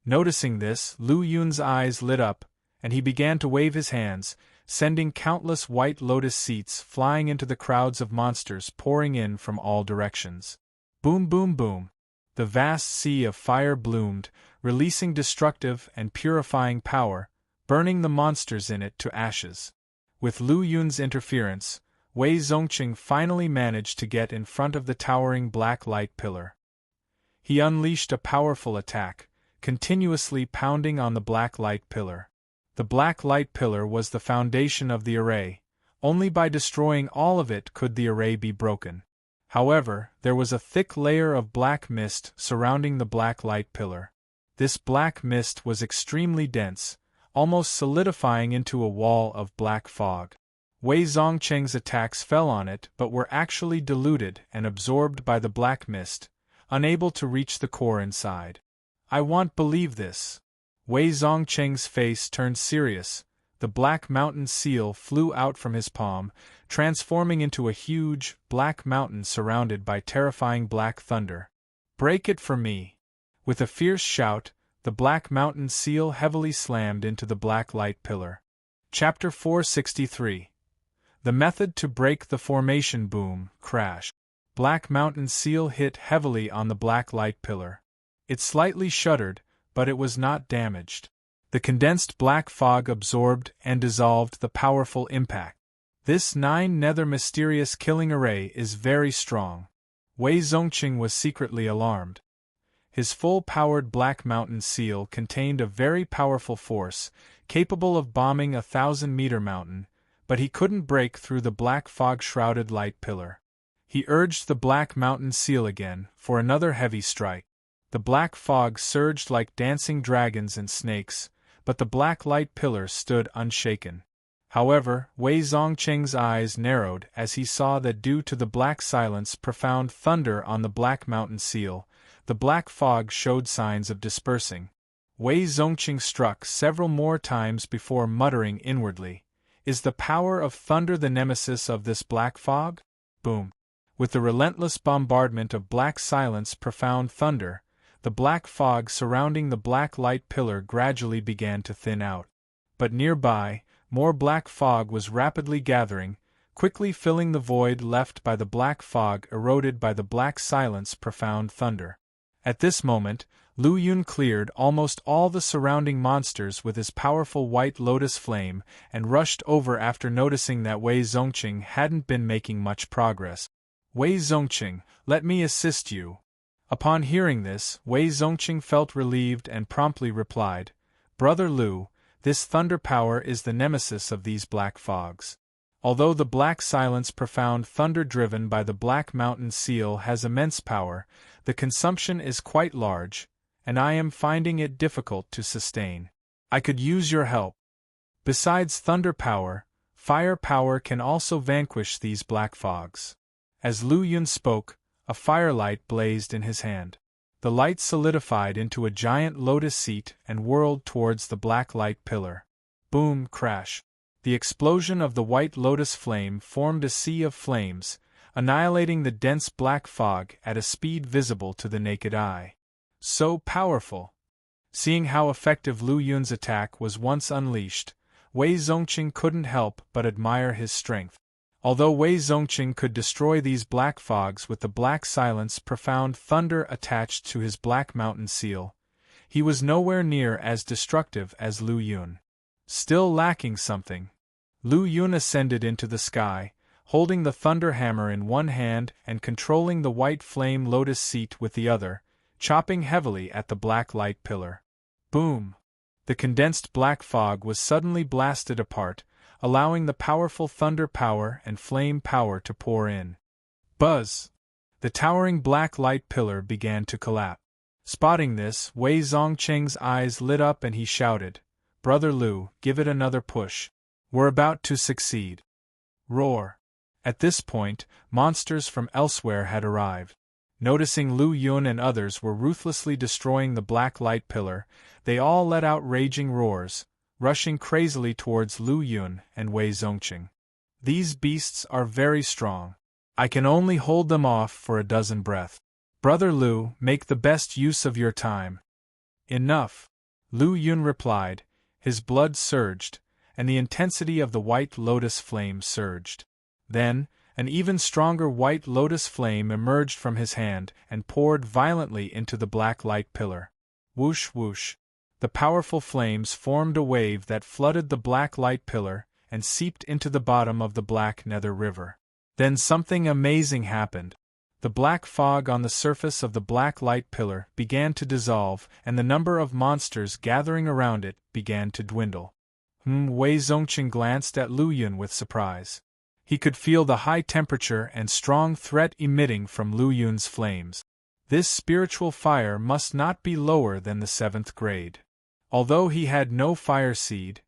Noticing this, Lu Yun's eyes lit up, and he began to wave his hands, sending countless white lotus seeds flying into the crowds of monsters pouring in from all directions. Boom, boom, boom. The vast sea of fire bloomed, releasing destructive and purifying power, burning the monsters in it to ashes. With Lu Yun's interference, Wei Zongqing finally managed to get in front of the towering black light pillar. He unleashed a powerful attack, continuously pounding on the black light pillar. The black light pillar was the foundation of the array. Only by destroying all of it could the array be broken. However, there was a thick layer of black mist surrounding the black light pillar. This black mist was extremely dense, almost solidifying into a wall of black fog. Wei Zongqing's attacks fell on it but were actually diluted and absorbed by the black mist, unable to reach the core inside. I won't believe this. Wei Zongqing's face turned serious. The black mountain seal flew out from his palm, transforming into a huge, black mountain surrounded by terrifying black thunder. Break it for me! With a fierce shout, the black mountain seal heavily slammed into the black light pillar. Chapter 463. The method to break the formation. Boom, crash. Black mountain seal hit heavily on the black light pillar. It slightly shuddered, but it was not damaged. The condensed black fog absorbed and dissolved the powerful impact. This 9-nether mysterious killing array is very strong. Wei Zongqing was secretly alarmed. His full-powered Black Mountain Seal contained a very powerful force, capable of bombing a 1,000-meter mountain, but he couldn't break through the black fog-shrouded light pillar. He urged the Black Mountain Seal again, for another heavy strike. The black fog surged like dancing dragons and snakes, but the black light pillar stood unshaken. However, Wei Zongqing's eyes narrowed as he saw that due to the black silence profound thunder on the Black Mountain Seal, the black fog showed signs of dispersing. Wei Zongqing struck several more times before muttering inwardly, "Is the power of thunder the nemesis of this black fog?" Boom! With the relentless bombardment of black silence profound thunder, the black fog surrounding the black light pillar gradually began to thin out. But nearby, more black fog was rapidly gathering, quickly filling the void left by the black fog eroded by the black silence profound thunder. At this moment, Lu Yun cleared almost all the surrounding monsters with his powerful white lotus flame and rushed over after noticing that Wei Zongqing hadn't been making much progress. "Wei Zongqing, let me assist you." Upon hearing this, Wei Zongqing felt relieved and promptly replied, "Brother Lu, this thunder power is the nemesis of these black fogs. Although the black silence profound thunder driven by the Black Mountain Seal has immense power, the consumption is quite large, and I am finding it difficult to sustain. I could use your help. Besides thunder power, fire power can also vanquish these black fogs." As Lu Yun spoke, a firelight blazed in his hand. The light solidified into a giant lotus seat and whirled towards the black light pillar. Boom, crash. The explosion of the white lotus flame formed a sea of flames, annihilating the dense black fog at a speed visible to the naked eye. So powerful! Seeing how effective Lu Yun's attack was once unleashed, Wei Zongqing couldn't help but admire his strength. Although Wei Zongqing could destroy these black fogs with the black silence profound thunder attached to his Black Mountain Seal, he was nowhere near as destructive as Lu Yun. Still lacking something. Lu Yun ascended into the sky, holding the thunder hammer in one hand and controlling the white flame lotus seat with the other, chopping heavily at the black light pillar. Boom! The condensed black fog was suddenly blasted apart, allowing the powerful thunder power and flame power to pour in. Buzz! The towering black light pillar began to collapse. Spotting this, Wei Zongqing's eyes lit up and he shouted, "Brother Lu, give it another push. We're about to succeed." Roar! At this point, monsters from elsewhere had arrived. Noticing Lu Yun and others were ruthlessly destroying the black light pillar, they all let out raging roars, rushing crazily towards Lu Yun and Wei Zongqing. "These beasts are very strong. I can only hold them off for a dozen breaths. Brother Lu, make the best use of your time." "Enough. Lu Yun replied. His blood surged, and the intensity of the white lotus flame surged. Then, an even stronger white lotus flame emerged from his hand and poured violently into the black light pillar. Whoosh whoosh. The powerful flames formed a wave that flooded the black light pillar and seeped into the bottom of the black nether river. Then something amazing happened. The black fog on the surface of the black light pillar began to dissolve, and the number of monsters gathering around it began to dwindle. Wei Zongqing glanced at Lu Yun with surprise. He could feel the high temperature and strong threat emitting from Lu Yun's flames. This spiritual fire must not be lower than the 7th grade. Although he had no fire seed,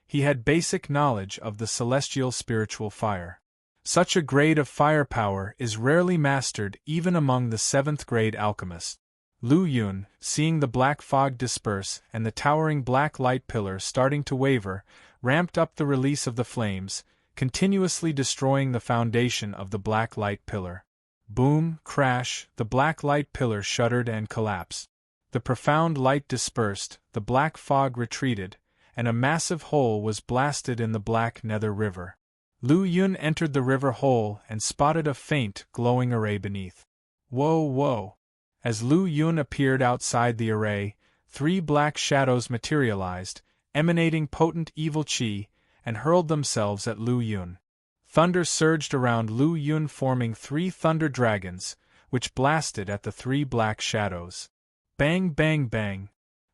he had basic knowledge of the celestial spiritual fire. Such a grade of firepower is rarely mastered even among the 7th grade alchemists. Lu Yun, seeing the black fog disperse and the towering black light pillar starting to waver, ramped up the release of the flames, continuously destroying the foundation of the black light pillar. Boom, crash, the black light pillar shuddered and collapsed. The profound light dispersed, the black fog retreated, and a massive hole was blasted in the black nether river. Lu Yun entered the river hole and spotted a faint, glowing array beneath. Whoa, whoa! As Lu Yun appeared outside the array, 3 black shadows materialized, emanating potent evil qi, and hurled themselves at Lu Yun. Thunder surged around Lu Yun, forming 3 thunder dragons, which blasted at the 3 black shadows. Bang, bang, bang!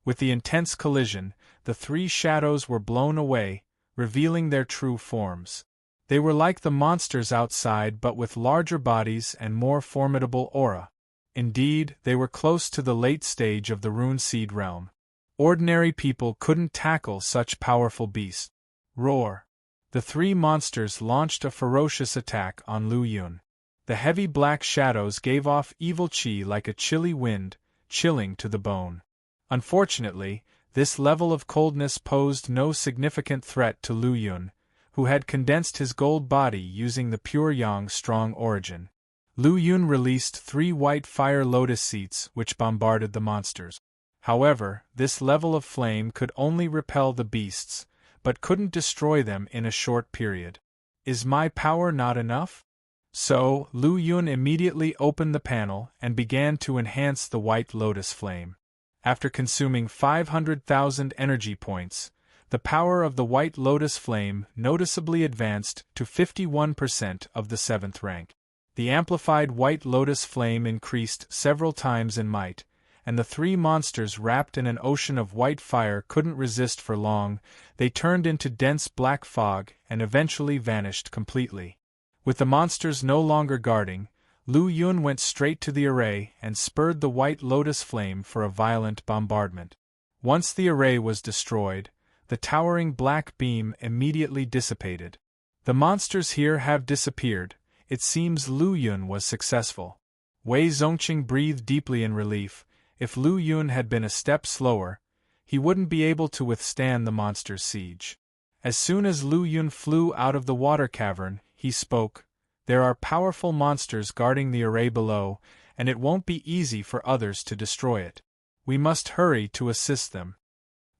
With the intense collision, the 3 shadows were blown away, revealing their true forms. They were like the monsters outside but with larger bodies and more formidable aura. Indeed, they were close to the late stage of the rune seed realm. Ordinary people couldn't tackle such powerful beasts. Roar! The 3 monsters launched a ferocious attack on Lu Yun. The heavy black shadows gave off evil qi like a chilly wind, chilling to the bone. Unfortunately, this level of coldness posed no significant threat to Lu Yun, who had condensed his gold body using the pure yang strong origin. Lu Yun released 3 white fire lotus seeds which bombarded the monsters. However, this level of flame could only repel the beasts, but couldn't destroy them in a short period. Is my power not enough? So, Lu Yun immediately opened the panel and began to enhance the white lotus flame. After consuming 500,000 energy points, the power of the white lotus flame noticeably advanced to 51% of the 7th rank. The amplified white lotus flame increased several times in might, and the 3 monsters wrapped in an ocean of white fire couldn't resist for long. They turned into dense black fog and eventually vanished completely. With the monsters no longer guarding, Lu Yun went straight to the array and spurred the white lotus flame for a violent bombardment. Once the array was destroyed, the towering black beam immediately dissipated. The monsters here have disappeared. It seems Lu Yun was successful. Wei Zongqing breathed deeply in relief. If Lu Yun had been a step slower, he wouldn't be able to withstand the monster's siege. As soon as Lu Yun flew out of the water cavern, he spoke. There are powerful monsters guarding the array below, and it won't be easy for others to destroy it. We must hurry to assist them.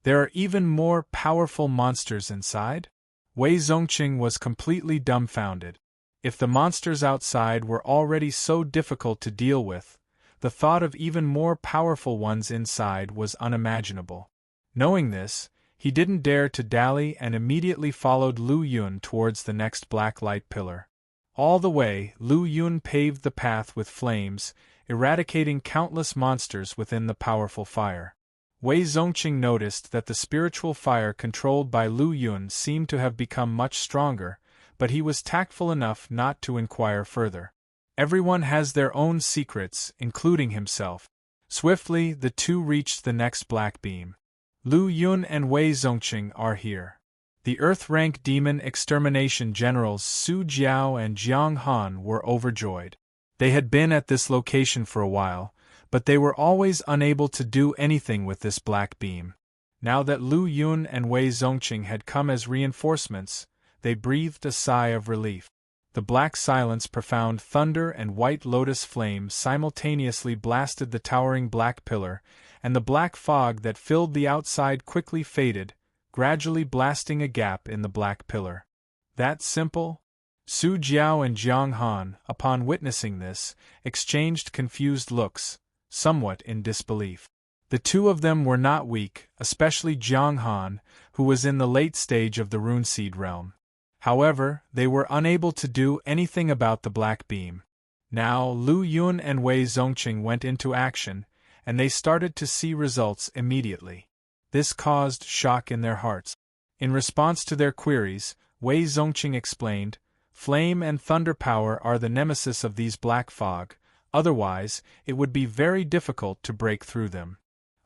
There are even more powerful monsters inside? Wei Zongqing was completely dumbfounded. If the monsters outside were already so difficult to deal with, the thought of even more powerful ones inside was unimaginable. Knowing this, he didn't dare to dally and immediately followed Lu Yun towards the next black light pillar. All the way, Lu Yun paved the path with flames, eradicating countless monsters within the powerful fire. Wei Zongqing noticed that the spiritual fire controlled by Lu Yun seemed to have become much stronger, but he was tactful enough not to inquire further. Everyone has their own secrets, including himself. Swiftly, the 2 reached the next black beam. Lu Yun and Wei Zongqing are here. The Earth-rank demon extermination generals Su Jiao and Jiang Han were overjoyed. They had been at this location for a while, but they were always unable to do anything with this black beam. Now that Lu Yun and Wei Zongqing had come as reinforcements, they breathed a sigh of relief. The black silence, profound thunder and white lotus flame simultaneously blasted the towering black pillar, and the black fog that filled the outside quickly faded, gradually blasting a gap in the black pillar. That simple? Su Jiao and Jiang Han, upon witnessing this, exchanged confused looks, somewhat in disbelief. The two of them were not weak, especially Jiang Han, who was in the late stage of the runeseed realm. However, they were unable to do anything about the black beam. Now Lu Yun and Wei Zongqing went into action, and they started to see results immediately. This caused shock in their hearts. In response to their queries, Wei Zongqing explained, "Flame and thunder power are the nemesis of these black fog, otherwise it would be very difficult to break through them."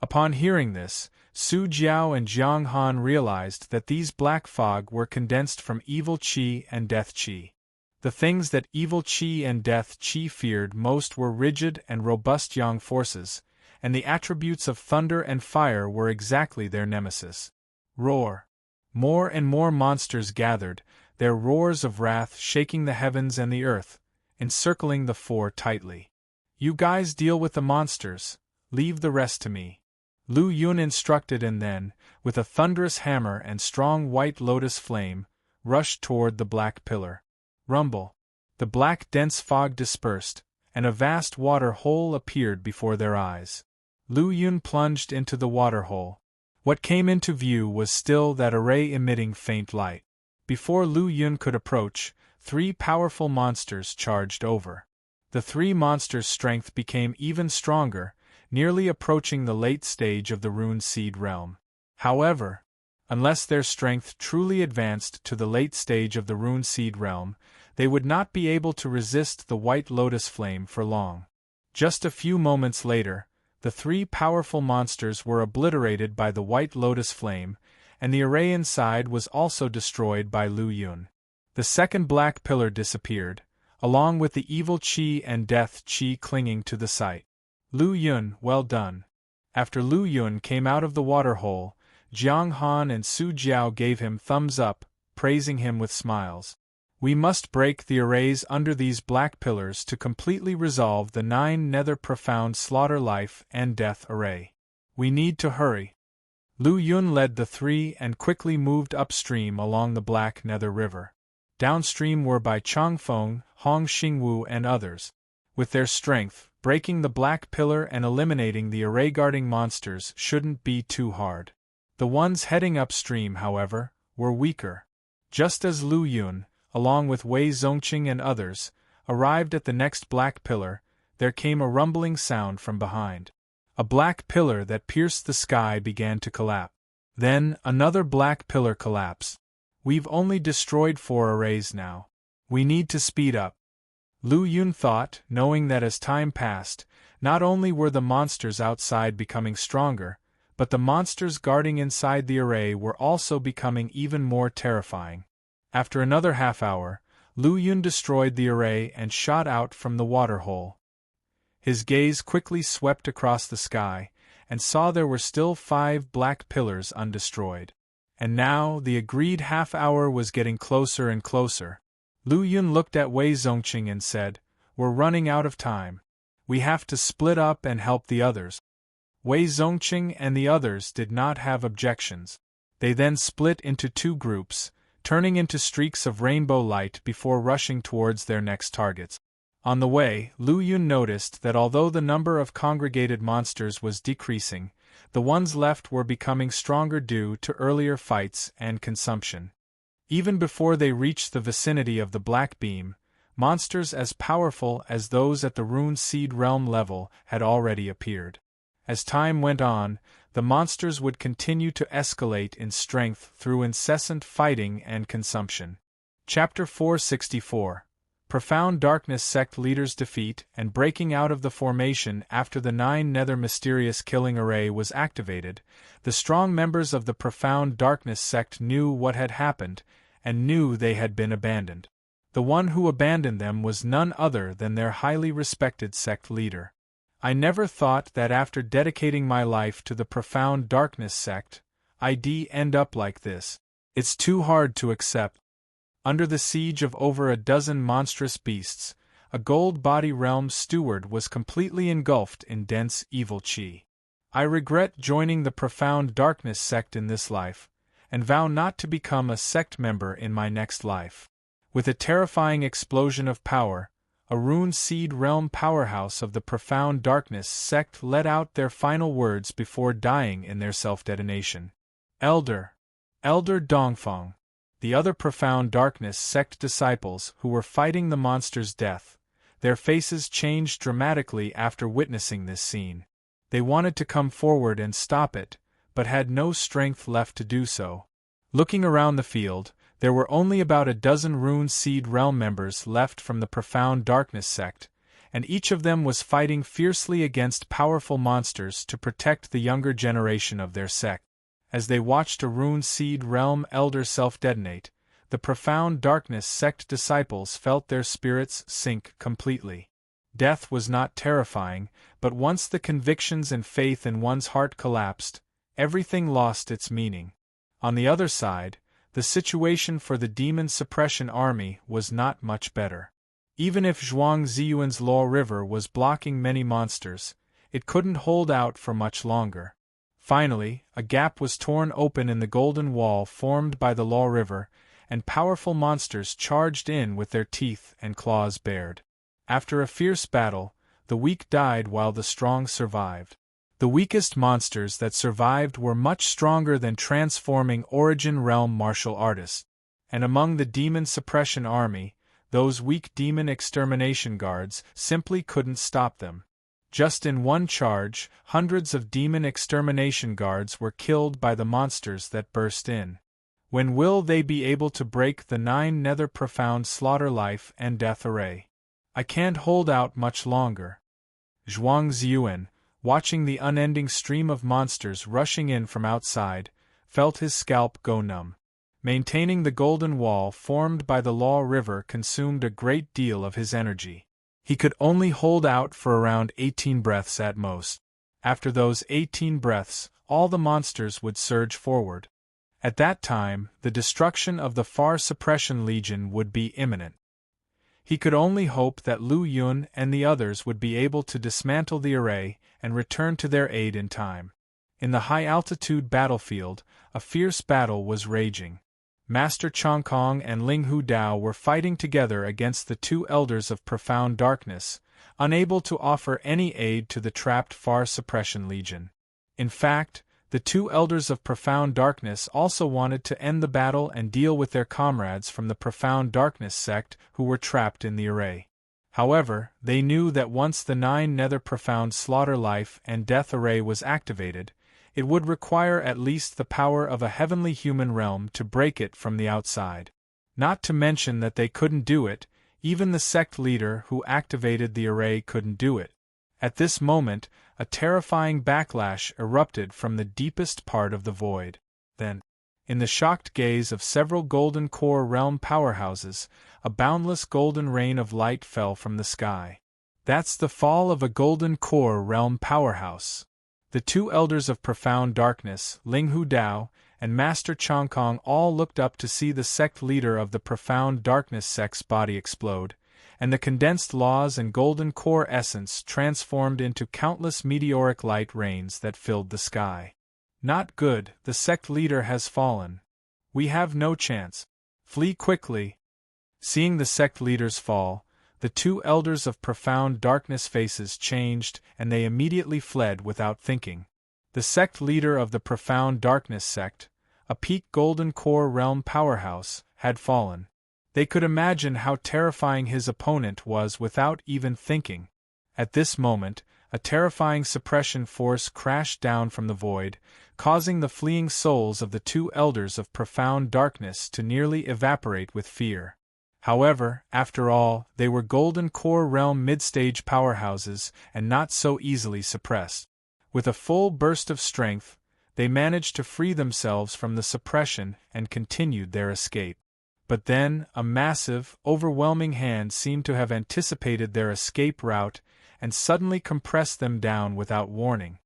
Upon hearing this, Su Jiao and Jiang Han realized that these black fog were condensed from evil qi and death qi. The things that evil qi and death qi feared most were rigid and robust yang forces, and the attributes of thunder and fire were exactly their nemesis. Roar. More and more monsters gathered, their roars of wrath shaking the heavens and the earth, encircling the four tightly. "You guys deal with the monsters, leave the rest to me," Lu Yun instructed, and then, with a thunderous hammer and strong white lotus flame, rushed toward the black pillar. Rumble. The black dense fog dispersed, and a vast water hole appeared before their eyes. Lu Yun plunged into the water hole. What came into view was still that array emitting faint light. Before Lu Yun could approach, 3 powerful monsters charged over. The 3 monsters' strength became even stronger, nearly approaching the late stage of the rune seed realm. However, unless their strength truly advanced to the late stage of the rune seed realm, they would not be able to resist the white lotus flame for long. Just a few moments later, the 3 powerful monsters were obliterated by the white lotus flame, and the array inside was also destroyed by Lu Yun. The second black pillar disappeared, along with the evil qi and death qi clinging to the site. "Lu Yun, well done." After Lu Yun came out of the water hole, Jiang Han and Su Jiao gave him thumbs up, praising him with smiles. "We must break the arrays under these black pillars to completely resolve the 9 nether profound slaughter life and death array. We need to hurry." Lu Yun led the 3 and quickly moved upstream along the black nether river. Downstream were by Changfeng, Hong Xingwu and others. With their strength, breaking the black pillar and eliminating the array-guarding monsters shouldn't be too hard. The ones heading upstream, however, were weaker. Just as Lu Yun, along with Wei Zongqing and others, arrived at the next black pillar, there came a rumbling sound from behind. A black pillar that pierced the sky began to collapse. Then, another black pillar collapsed. "We've only destroyed 4 arrays now. We need to speed up," Lu Yun thought, knowing that as time passed, not only were the monsters outside becoming stronger, but the monsters guarding inside the array were also becoming even more terrifying. After another half-hour, Lu Yun destroyed the array and shot out from the water hole. His gaze quickly swept across the sky, and saw there were still 5 black pillars undestroyed. And now the agreed half-hour was getting closer and closer. Lu Yun looked at Wei Zongqing and said, "We're running out of time. We have to split up and help the others." Wei Zongqing and the others did not have objections. They then split into 2 groups, turning into streaks of rainbow light before rushing towards their next targets. On the way, Lu Yun noticed that although the number of congregated monsters was decreasing, the ones left were becoming stronger due to earlier fights and consumption. Even before they reached the vicinity of the black beam, monsters as powerful as those at the rune seed realm level had already appeared. As time went on, the monsters would continue to escalate in strength through incessant fighting and consumption. Chapter 464. Profound Darkness Sect Leaders Defeat and Breaking Out of the Formation. After the 9 Nether Mysterious Killing Array was activated, the strong members of the Profound Darkness Sect knew what had happened, and knew they had been abandoned. The one who abandoned them was none other than their highly respected sect leader. "I never thought that after dedicating my life to the Profound Darkness Sect, I'd end up like this. It's too hard to accept." Under the siege of over a dozen monstrous beasts, a gold body realm steward was completely engulfed in dense evil qi. I regret joining the Profound Darkness sect in this life, and vow not to become a sect member in my next life. With a terrifying explosion of power, a Rune Seed Realm powerhouse of the Profound Darkness sect let out their final words before dying in their self-detonation. Elder Dongfeng. The other Profound Darkness sect disciples who were fighting the monster's death, their faces changed dramatically after witnessing this scene. They wanted to come forward and stop it, but had no strength left to do so. Looking around the field, there were only about a dozen Rune Seed Realm members left from the Profound Darkness sect, and each of them was fighting fiercely against powerful monsters to protect the younger generation of their sect. As they watched a Rune Seed Realm elder self-detonate, the Profound Darkness sect disciples felt their spirits sink completely. Death was not terrifying, but once the convictions and faith in one's heart collapsed, everything lost its meaning. On the other side, the situation for the Demon Suppression Army was not much better. Even if Zhuang Ziyuan's Law River was blocking many monsters, it couldn't hold out for much longer. Finally, a gap was torn open in the golden wall formed by the Law River, and powerful monsters charged in with their teeth and claws bared. After a fierce battle, the weak died while the strong survived. The weakest monsters that survived were much stronger than transforming Origin Realm martial artists, and among the Demon Suppression Army, those weak Demon Extermination Guards simply couldn't stop them. Just in one charge, hundreds of Demon Extermination Guards were killed by the monsters that burst in. When will they be able to break the 9 Nether Profound Slaughter Life and Death Array? I can't hold out much longer. Zhuang Ziyuan, watching the unending stream of monsters rushing in from outside, felt his scalp go numb. Maintaining the golden wall formed by the Law River consumed a great deal of his energy. He could only hold out for around 18 breaths at most. After those 18 breaths, all the monsters would surge forward. At that time, the destruction of the Far Suppression Legion would be imminent. He could only hope that Lu Yun and the others would be able to dismantle the array and return to their aid in time. In the high-altitude battlefield, a fierce battle was raging. Master Chongkong and Linghu Dao were fighting together against the 2 elders of Profound Darkness, unable to offer any aid to the trapped Far Suppression Legion. In fact, the 2 elders of Profound Darkness also wanted to end the battle and deal with their comrades from the Profound Darkness sect who were trapped in the array. However, they knew that once the 9 Nether Profound Slaughter Life and Death Array was activated, it would require at least the power of a heavenly human realm to break it from the outside. Not to mention that they couldn't do it, even the sect leader who activated the array couldn't do it. At this moment, a terrifying backlash erupted from the deepest part of the void. Then, in the shocked gaze of several Golden Core realm powerhouses, a boundless golden rain of light fell from the sky. That's the fall of a Golden Core realm powerhouse. The 2 elders of Profound Darkness, Linghu Dao, and Master Chongkong all looked up to see the sect leader of the Profound Darkness sect's body explode, and the condensed laws and golden core essence transformed into countless meteoric light rains that filled the sky. Not good, the sect leader has fallen. We have no chance. Flee quickly. Seeing the sect leaders fall, the 2 elders of Profound Darkness faces changed and they immediately fled without thinking. The sect leader of the Profound Darkness sect, a peak Golden Core realm powerhouse, had fallen. They could imagine how terrifying his opponent was without even thinking. At this moment, a terrifying suppression force crashed down from the void, causing the fleeing souls of the 2 elders of Profound Darkness to nearly evaporate with fear. However, after all, they were Golden Core realm mid-stage powerhouses and not so easily suppressed. With a full burst of strength, they managed to free themselves from the suppression and continued their escape. But then, a massive, overwhelming hand seemed to have anticipated their escape route and suddenly compressed them down without warning.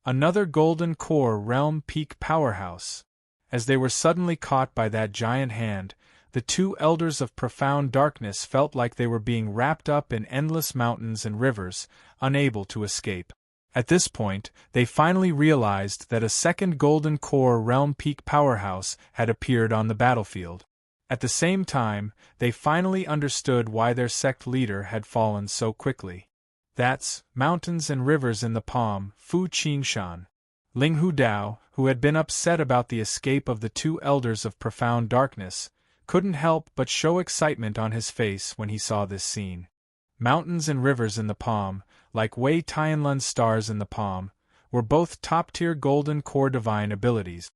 Another Golden Core realm peak powerhouse. As they were suddenly caught by that giant hand, the 2 elders of Profound Darkness felt like they were being wrapped up in endless mountains and rivers, unable to escape. At this point, they finally realized that a second Golden Core Realm Peak powerhouse had appeared on the battlefield. At the same time, they finally understood why their sect leader had fallen so quickly. That's Mountains and Rivers in the Palm, Fu Qingshan. Ling Hu Dao, who had been upset about the escape of the two Elders of Profound Darkness, couldn't help but show excitement on his face when he saw this scene. Mountains and Rivers in the Palm, like Wei Tianlun's Stars in the Palm, were both top-tier Golden Core divine abilities.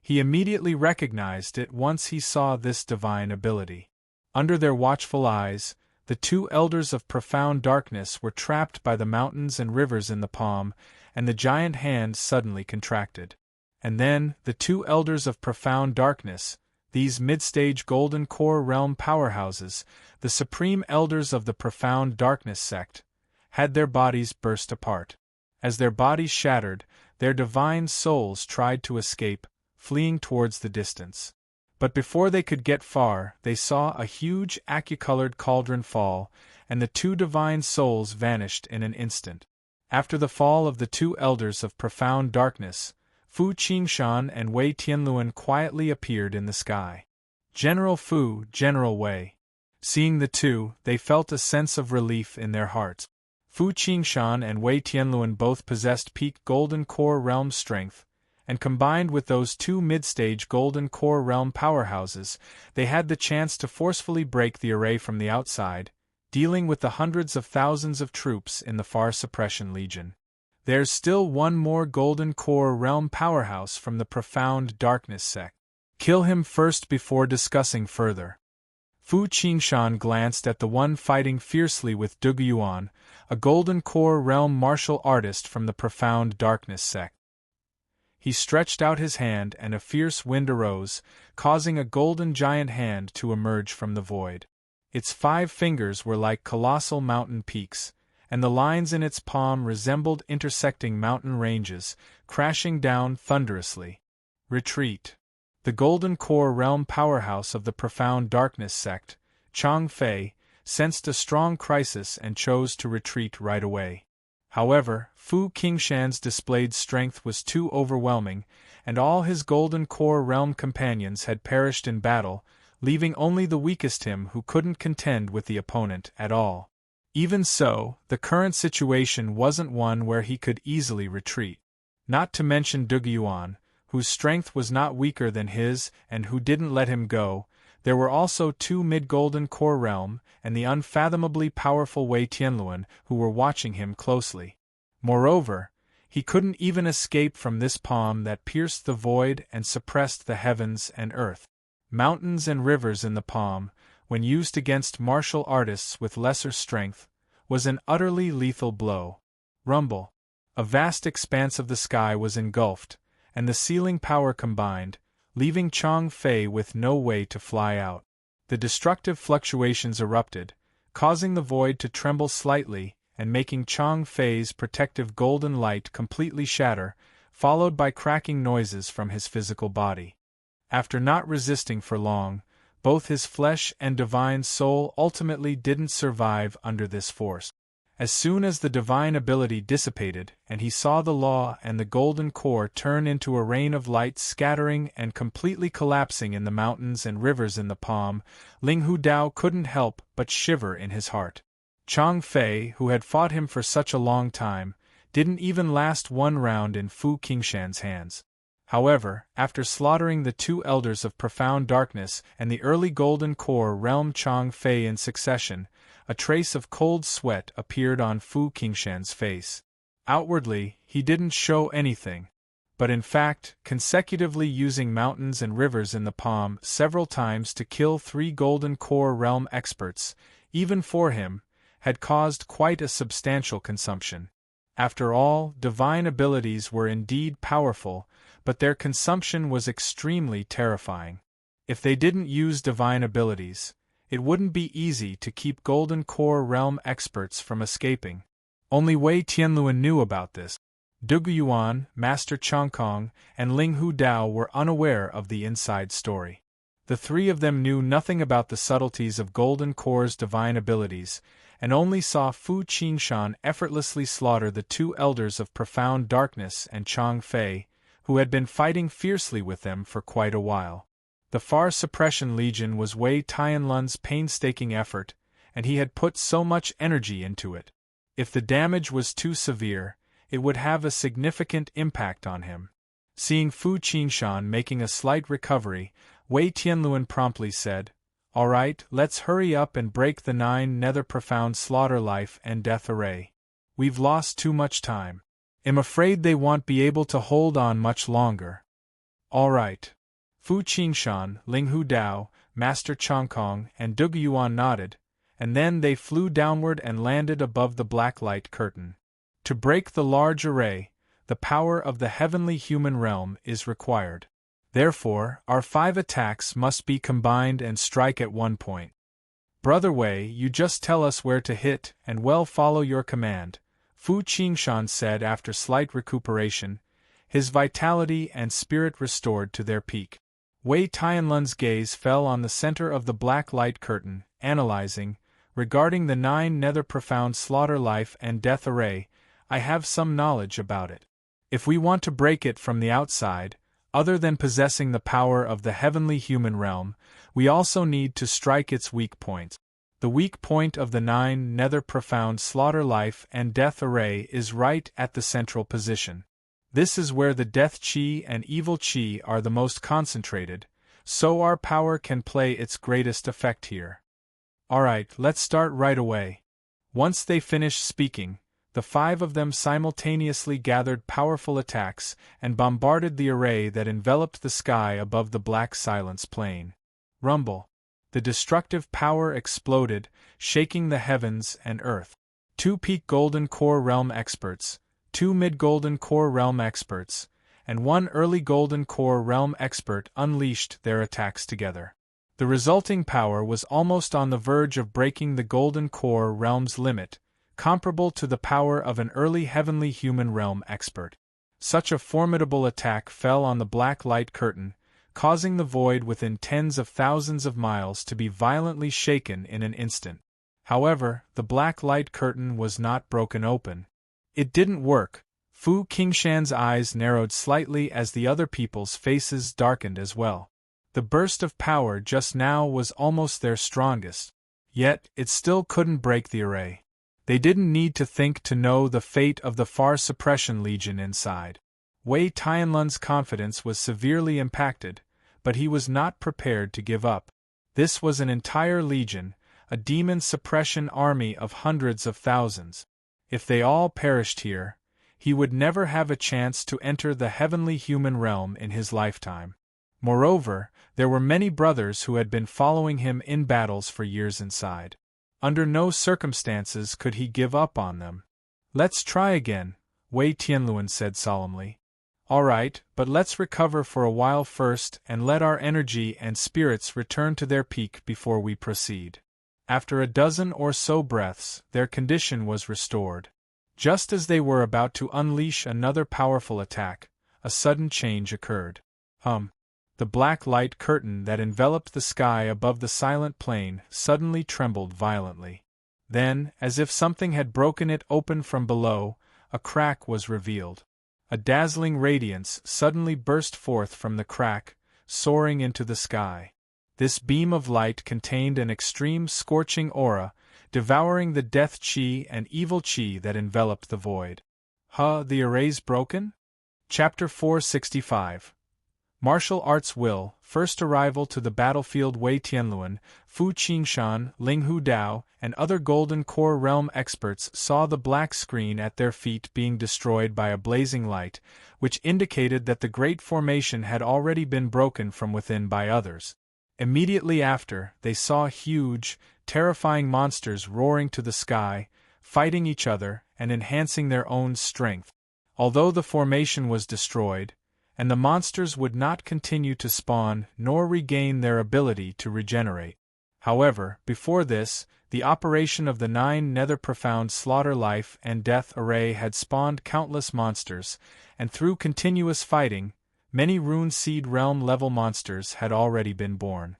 He immediately recognized it once he saw this divine ability. Under their watchful eyes, the two Elders of Profound Darkness were trapped by the Mountains and Rivers in the Palm, and the giant hand suddenly contracted. And then, the two Elders of Profound Darkness, these mid-stage Golden Core Realm powerhouses, the Supreme Elders of the Profound Darkness sect, had their bodies burst apart. As their bodies shattered, their divine souls tried to escape, fleeing towards the distance. But before they could get far, they saw a huge aqua-colored cauldron fall, and the two divine souls vanished in an instant. After the fall of the two Elders of Profound Darkness, Fu Qingshan and Wei Tianluan quietly appeared in the sky. General Fu, General Wei. Seeing the two, they felt a sense of relief in their hearts. Fu Qingshan and Wei Tianluan both possessed peak Golden Core Realm strength, and combined with those two mid-stage Golden Core Realm powerhouses, they had the chance to forcefully break the array from the outside, dealing with the hundreds of thousands of troops in the Far Suppression Legion. There's still one more Golden Core Realm powerhouse from the Profound Darkness sect. Kill him first before discussing further. Fu Qingshan glanced at the one fighting fiercely with Dugu Yuan, a Golden Core Realm martial artist from the Profound Darkness sect. He stretched out his hand and a fierce wind arose, causing a golden giant hand to emerge from the void. Its 5 fingers were like colossal mountain peaks, and the lines in its palm resembled intersecting mountain ranges, crashing down thunderously. Retreat. The Golden Core Realm powerhouse of the Profound Darkness sect, Chang Fei, sensed a strong crisis and chose to retreat right away. However, Fu Qingshan's displayed strength was too overwhelming, and all his Golden Core Realm companions had perished in battle, leaving only the weakest him who couldn't contend with the opponent at all. Even so, the current situation wasn't one where he could easily retreat. Not to mention Dugu Yuan, whose strength was not weaker than his and who didn't let him go. There were also 2 mid-Golden Core Realm and the unfathomably powerful Wei Tianluan who were watching him closely. Moreover, he couldn't even escape from this palm that pierced the void and suppressed the heavens and earth. Mountains and Rivers in the palm, when used against martial artists with lesser strength, was an utterly lethal blow. Rumble. A vast expanse of the sky was engulfed, and the sealing power combined, leaving Chang Fei with no way to fly out. The destructive fluctuations erupted, causing the void to tremble slightly and making Chang Fei's protective golden light completely shatter, followed by cracking noises from his physical body. After not resisting for long, both his flesh and divine soul ultimately didn't survive under this force. As soon as the divine ability dissipated and he saw the law and the golden core turn into a rain of light scattering and completely collapsing in the mountains and rivers in the palm, Ling Hu Dao couldn't help but shiver in his heart. Chang Fei, who had fought him for such a long time, didn't even last one round in Fu Qingshan's hands. However, after slaughtering the 2 elders of Profound Darkness and the early Golden Core Realm Chang Fei in succession, a trace of cold sweat appeared on Fu Qingshan's face. Outwardly, he didn't show anything, but in fact, consecutively using mountains and rivers in the palm several times to kill 3 Golden Core Realm experts, even for him, had caused quite a substantial consumption. After all, divine abilities were indeed powerful, but their consumption was extremely terrifying. If they didn't use divine abilities, it wouldn't be easy to keep Golden Core Realm experts from escaping. Only Wei Tianluan knew about this. Dugu Yuan, Master Changkong, and Ling Hu Dao were unaware of the inside story. The 3 of them knew nothing about the subtleties of Golden Core's divine abilities, and only saw Fu Qingshan effortlessly slaughter the two elders of Profound Darkness and Chang Fei, who had been fighting fiercely with them for quite a while. The Far Suppression Legion was Wei Tianlun's painstaking effort, and he had put so much energy into it. If the damage was too severe, it would have a significant impact on him. Seeing Fu Qingshan making a slight recovery, Wei Tianluan promptly said, "All right, let's hurry up and break the 9 nether profound slaughter life and death array. We've lost too much time. I'm afraid they won't be able to hold on much longer." "All right." Fu Qingshan, Linghu Dao, Master Chongkong, and Dug Yuan nodded, and then they flew downward and landed above the black light curtain. To break the large array, the power of the heavenly human realm is required. Therefore, our 5 attacks must be combined and strike at one point. "Brother Wei, you just tell us where to hit, and we'll follow your command," Fu Qingshan said after slight recuperation, his vitality and spirit restored to their peak. Wei Tianlun's gaze fell on the center of the black light curtain, analyzing, "Regarding the 9 nether profound slaughter life and death array, I have some knowledge about it. If we want to break it from the outside, other than possessing the power of the heavenly human realm, we also need to strike its weak point. The weak point of the 9 nether profound slaughter life and death array is right at the central position. This is where the death chi and evil chi are the most concentrated, so our power can play its greatest effect here. Alright, let's start right away." Once they finished speaking, the 5 of them simultaneously gathered powerful attacks and bombarded the array that enveloped the sky above the black silence plain. Rumble. The destructive power exploded, shaking the heavens and earth. 2 peak Golden Core Realm experts, 2 mid-Golden Core Realm experts, and 1 early Golden Core Realm expert unleashed their attacks together. The resulting power was almost on the verge of breaking the Golden Core Realm's limit, comparable to the power of an early heavenly human realm expert. Such a formidable attack fell on the black light curtain, causing the void within tens of thousands of miles to be violently shaken in an instant. However, the black light curtain was not broken open. It didn't work. Fu Qingshan's eyes narrowed slightly as the other people's faces darkened as well. The burst of power just now was almost their strongest. Yet, it still couldn't break the array. They didn't need to think to know the fate of the Far Suppression Legion inside. Wei Tianlun's confidence was severely impacted, but he was not prepared to give up. This was an entire legion, a demon suppression army of hundreds of thousands. If they all perished here, he would never have a chance to enter the heavenly human realm in his lifetime. Moreover, there were many brothers who had been following him in battles for years inside. Under no circumstances could he give up on them. "Let's try again," Wei Tianluan said solemnly. "All right, but let's recover for a while first and let our energy and spirits return to their peak before we proceed." After a dozen or so breaths, their condition was restored. Just as they were about to unleash another powerful attack, a sudden change occurred. The black light curtain that enveloped the sky above the silent plain suddenly trembled violently. Then, as if something had broken it open from below, a crack was revealed. A dazzling radiance suddenly burst forth from the crack, soaring into the sky. This beam of light contained an extreme scorching aura, devouring the death chi and evil chi that enveloped the void. The array's broken? Chapter 465. Martial Arts Will, First Arrival to the Battlefield. Wei Tianluan, Fu Qingshan, Linghu Dao, and other Golden Core Realm experts saw the black screen at their feet being destroyed by a blazing light, which indicated that the great formation had already been broken from within by others. Immediately after, they saw huge, terrifying monsters roaring to the sky, fighting each other and enhancing their own strength. Although the formation was destroyed, and the monsters would not continue to spawn nor regain their ability to regenerate. However, before this, the operation of the 9 nether profound slaughter life and death array had spawned countless monsters, and through continuous fighting, many rune seed realm level monsters had already been born.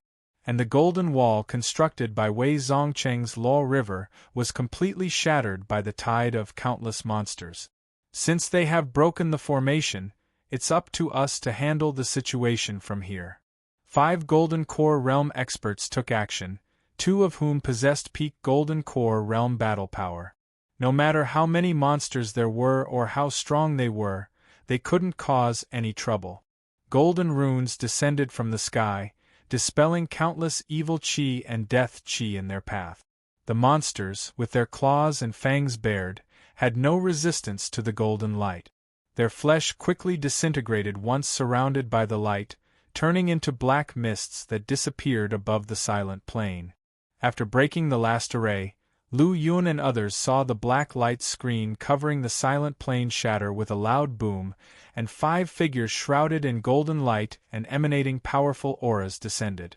and the golden wall constructed by Wei Zongcheng's Luo River was completely shattered by the tide of countless monsters. Since they have broken the formation, it's up to us to handle the situation from here. 5 Golden Core Realm experts took action, 2 of whom possessed peak Golden Core Realm battle power. No matter how many monsters there were or how strong they couldn't cause any trouble. Golden runes descended from the sky, dispelling countless evil chi and death chi in their path. The monsters, with their claws and fangs bared, had no resistance to the golden light. Their flesh quickly disintegrated once surrounded by the light, turning into black mists that disappeared above the silent plain. After breaking the last array, Lu Yun and others saw the black light screen covering the silent plain shatter with a loud boom, and 5 figures shrouded in golden light and emanating powerful auras descended.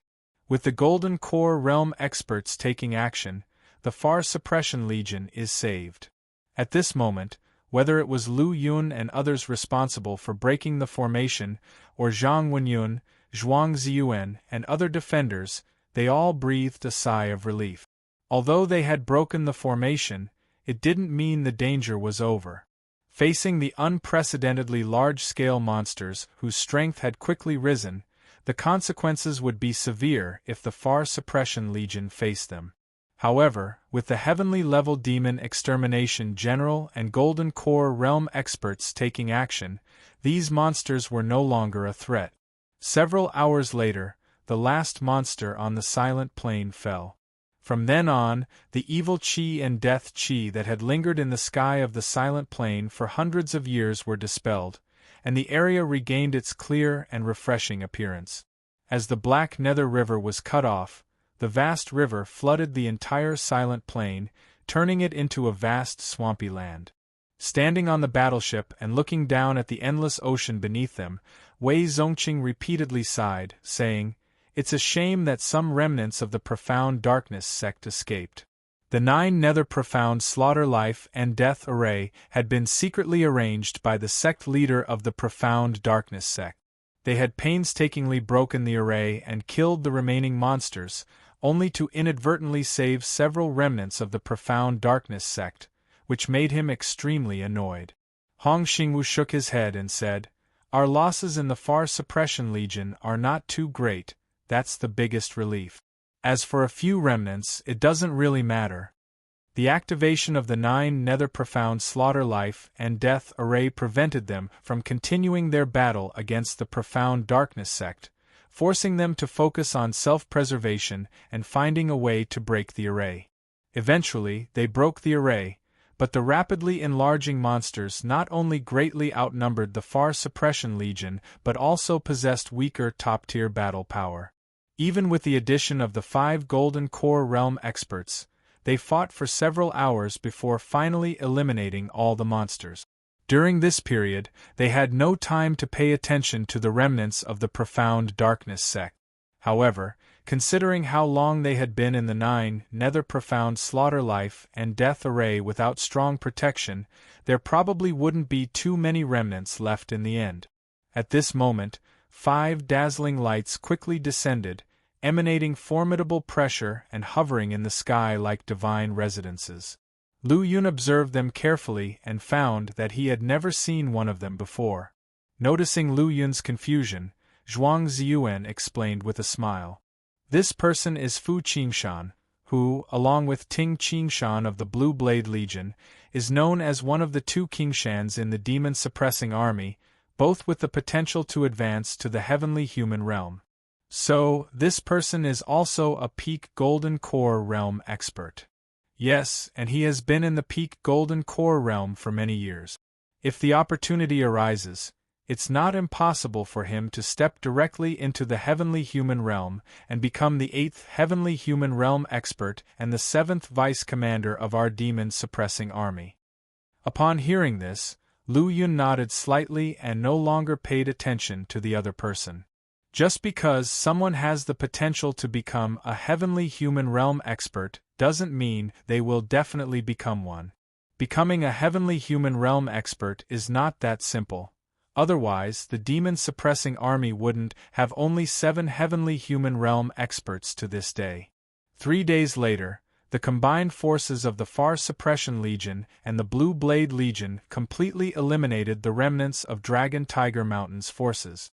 With the Golden Core Realm experts taking action, the Far Suppression Legion is saved. At this moment, whether it was Lu Yun and others responsible for breaking the formation, or Zhang Wenyun, Zhuang Ziyuan, and other defenders, they all breathed a sigh of relief. Although they had broken the formation, it didn't mean the danger was over. Facing the unprecedentedly large-scale monsters whose strength had quickly risen, the consequences would be severe if the Far Suppression Legion faced them. However, with the heavenly-level demon extermination general and Golden Core Realm experts taking action, these monsters were no longer a threat. Several hours later, the last monster on the silent plain fell. From then on, the evil chi and death chi that had lingered in the sky of the silent plain for hundreds of years were dispelled, and the area regained its clear and refreshing appearance. As the Black Nether River was cut off, the vast river flooded the entire silent plain, turning it into a vast swampy land. Standing on the battleship and looking down at the endless ocean beneath them, Wei Zongqing repeatedly sighed, saying, "It's a shame that some remnants of the Profound Darkness sect escaped." The 9 Nether Profound Slaughter Life and Death Array had been secretly arranged by the sect leader of the Profound Darkness sect. They had painstakingly broken the array and killed the remaining monsters, only to inadvertently save several remnants of the Profound Darkness sect, which made him extremely annoyed. Hong Xingwu shook his head and said, "Our losses in the Far Suppression Legion are not too great, that's the biggest relief. As for a few remnants, it doesn't really matter." The activation of the 9 Nether Profound Slaughter Life and Death Array prevented them from continuing their battle against the Profound Darkness sect, forcing them to focus on self-preservation and finding a way to break the array. Eventually, they broke the array, but the rapidly enlarging monsters not only greatly outnumbered the Far Suppression Legion but also possessed weaker top-tier battle power. Even with the addition of the 5 Golden Core Realm experts, they fought for several hours before finally eliminating all the monsters. During this period, they had no time to pay attention to the remnants of the Profound Darkness sect. However, considering how long they had been in the 9 Nether Profound Slaughter Life and Death Array without strong protection, there probably wouldn't be too many remnants left in the end. At this moment, 5 dazzling lights quickly descended, emanating formidable pressure and hovering in the sky like divine residences. Lu Yun observed them carefully and found that he had never seen one of them before. Noticing Lu Yun's confusion, Zhuang Ziyuan explained with a smile. "This person is Fu Qingshan, who, along with Ting Qingshan of the Blue Blade Legion, is known as one of the 2 Qingshans in the demon-suppressing army, both with the potential to advance to the heavenly human realm. So, this person is also a peak Golden Core Realm expert." "Yes, and he has been in the peak Golden Core Realm for many years. If the opportunity arises, it's not impossible for him to step directly into the heavenly human realm and become the 8th heavenly human realm expert and the 7th vice commander of our demon-suppressing army." Upon hearing this, Lu Yun nodded slightly and no longer paid attention to the other person. Just because someone has the potential to become a heavenly human realm expert doesn't mean they will definitely become one. Becoming a heavenly human realm expert is not that simple. Otherwise, the demon-suppressing army wouldn't have only 7 heavenly human realm experts to this day. 3 days later, the combined forces of the Far Suppression Legion and the Blue Blade Legion completely eliminated the remnants of Dragon Tiger Mountain's forces.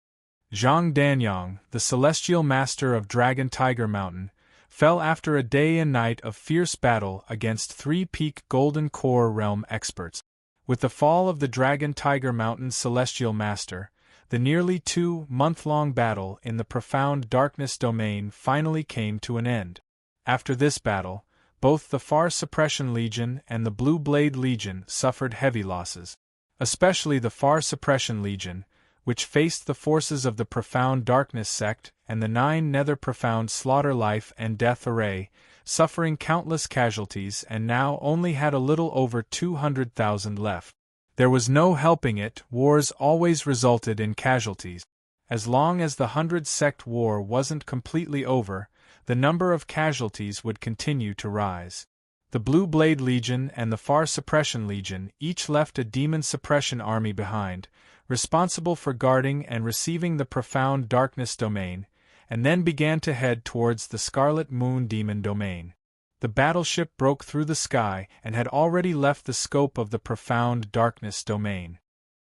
Zhang Danyang, the celestial master of Dragon Tiger Mountain, fell after a day and night of fierce battle against 3 peak Golden Core realm experts. With the fall of the Dragon Tiger Mountain celestial master, the nearly 2-month-long battle in the profound darkness domain finally came to an end. After this battle, both the Far Suppression Legion and the Blue Blade Legion suffered heavy losses. Especially the Far Suppression Legion, which faced the forces of the Profound Darkness sect and the 9 Nether Profound Slaughter Life and Death Array, suffering countless casualties and now only had a little over 200,000 left. There was no helping it, wars always resulted in casualties. As long as the 100 Sect War wasn't completely over, the number of casualties would continue to rise. The Blue Blade Legion and the Far Suppression Legion each left a demon suppression army behind, responsible for guarding and receiving the Profound Darkness domain, and then began to head towards the Scarlet Moon Demon domain. The battleship broke through the sky and had already left the scope of the Profound Darkness domain.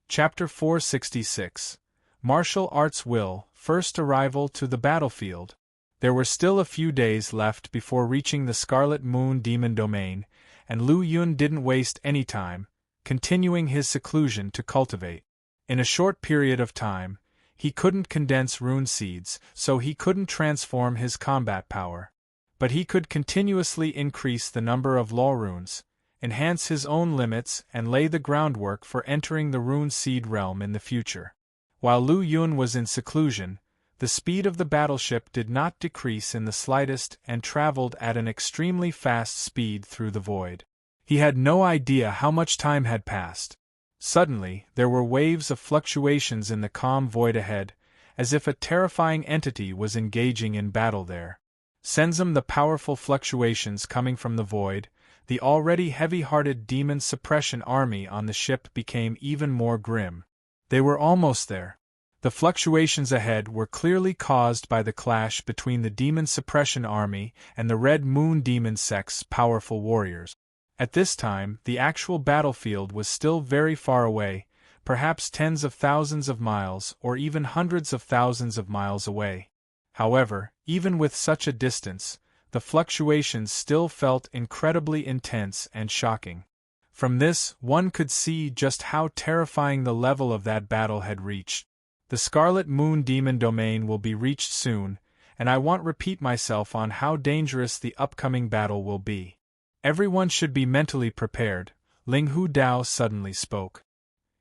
Chapter 466. Martial Arts Will, First Arrival to the Battlefield. There were still a few days left before reaching the Scarlet Moon Demon domain, and Lu Yun didn't waste any time, continuing his seclusion to cultivate. In a short period of time, he couldn't condense rune seeds, so he couldn't transform his combat power. But he could continuously increase the number of law runes, enhance his own limits, and lay the groundwork for entering the rune seed realm in the future. While Lu Yun was in seclusion, the speed of the battleship did not decrease in the slightest and traveled at an extremely fast speed through the void. He had no idea how much time had passed. Suddenly, there were waves of fluctuations in the calm void ahead, as if a terrifying entity was engaging in battle there. Sensum, the powerful fluctuations coming from the void, the already heavy-hearted demon suppression army on the ship became even more grim. They were almost there. The fluctuations ahead were clearly caused by the clash between the demon suppression army and the Red Moon Demon sect's powerful warriors. At this time, the actual battlefield was still very far away, perhaps tens of thousands of miles or even hundreds of thousands of miles away. However, even with such a distance, the fluctuations still felt incredibly intense and shocking. From this, one could see just how terrifying the level of that battle had reached. The Scarlet Moon Demon domain will be reached soon, and I won't repeat myself on how dangerous the upcoming battle will be. Everyone should be mentally prepared, Ling Hu Dao suddenly spoke.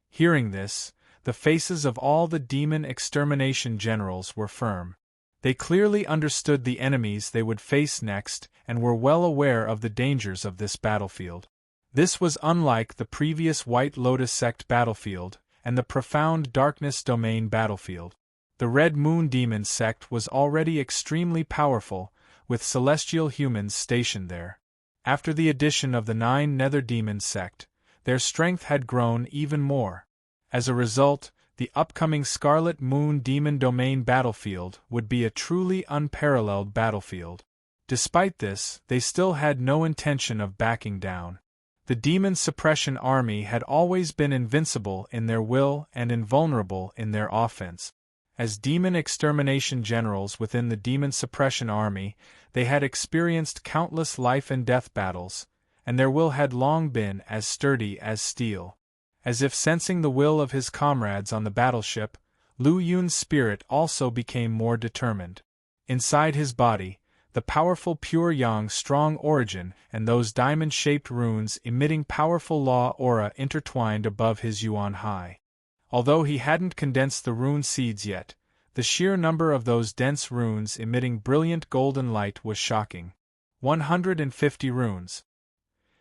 Hearing this, the faces of all the demon extermination generals were firm. They clearly understood the enemies they would face next and were well aware of the dangers of this battlefield. This was unlike the previous White Lotus Sect battlefield and the Profound Darkness Domain battlefield. The Red Moon Demon sect was already extremely powerful, with celestial humans stationed there. After the addition of the 9 Nether Demon sect, their strength had grown even more. As a result, the upcoming Scarlet Moon Demon Domain battlefield would be a truly unparalleled battlefield. Despite this, they still had no intention of backing down. The Demon Suppression Army had always been invincible in their will and invulnerable in their offense. As demon extermination generals within the Demon Suppression Army, they had experienced countless life and death battles, and their will had long been as sturdy as steel. As if sensing the will of his comrades on the battleship, Lu Yun's spirit also became more determined. Inside his body, the powerful pure yang strong origin and those diamond-shaped runes emitting powerful law aura intertwined above his yuan high. Although he hadn't condensed the rune seeds yet, the sheer number of those dense runes emitting brilliant golden light was shocking. 150 runes.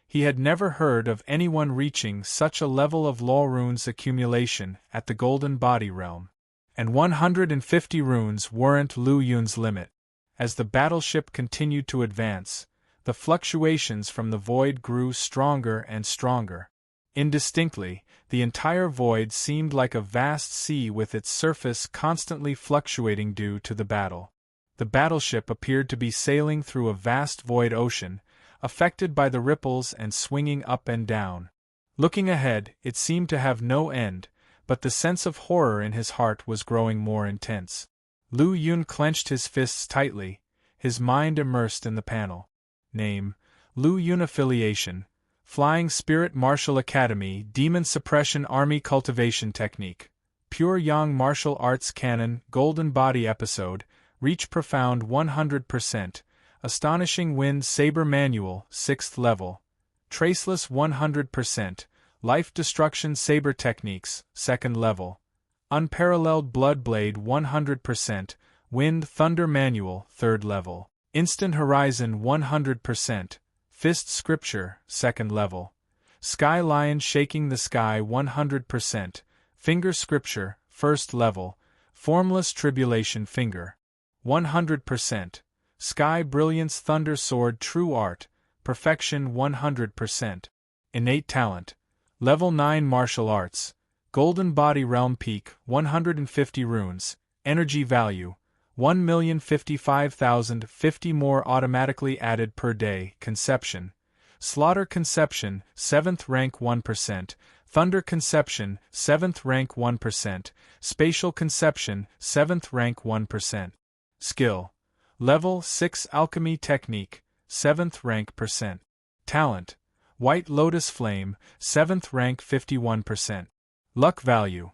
He had never heard of anyone reaching such a level of law runes accumulation at the Golden Body realm. And 150 runes weren't Lu Yun's limit. As the battleship continued to advance, the fluctuations from the void grew stronger and stronger. Indistinctly, the entire void seemed like a vast sea with its surface constantly fluctuating due to the battle. The battleship appeared to be sailing through a vast void ocean, affected by the ripples and swinging up and down. Looking ahead, it seemed to have no end, but the sense of horror in his heart was growing more intense. Lu Yun clenched his fists tightly, his mind immersed in the panel. Name: Lu Yun. Affiliation: Flying Spirit Martial Academy. Demon Suppression Army. Cultivation Technique: Pure Yang Martial Arts Canon. Golden Body Episode: Reach Profound 100%. Astonishing Wind Saber Manual, 6th level. Traceless 100%. Life Destruction Saber Techniques, 2nd level. Unparalleled Blood Blade 100%. Wind Thunder Manual, 3rd level. Instant Horizon 100%. Fist Scripture, 2nd level. Sky Lion Shaking the Sky 100%. Finger Scripture, 1st level. Formless Tribulation Finger 100%. Sky Brilliance Thunder Sword True Art, Perfection 100%. Innate Talent: Level 9 Martial Arts. Golden Body Realm Peak 150 runes. Energy Value: 1,055,050 more automatically added per day. Conception: Slaughter Conception, 7th rank 1%. Thunder Conception, 7th rank 1%. Spatial Conception, 7th rank 1%. Skill: Level 6 Alchemy Technique, 7th rank %. Talent: White Lotus Flame, 7th rank 51%. Luck Value: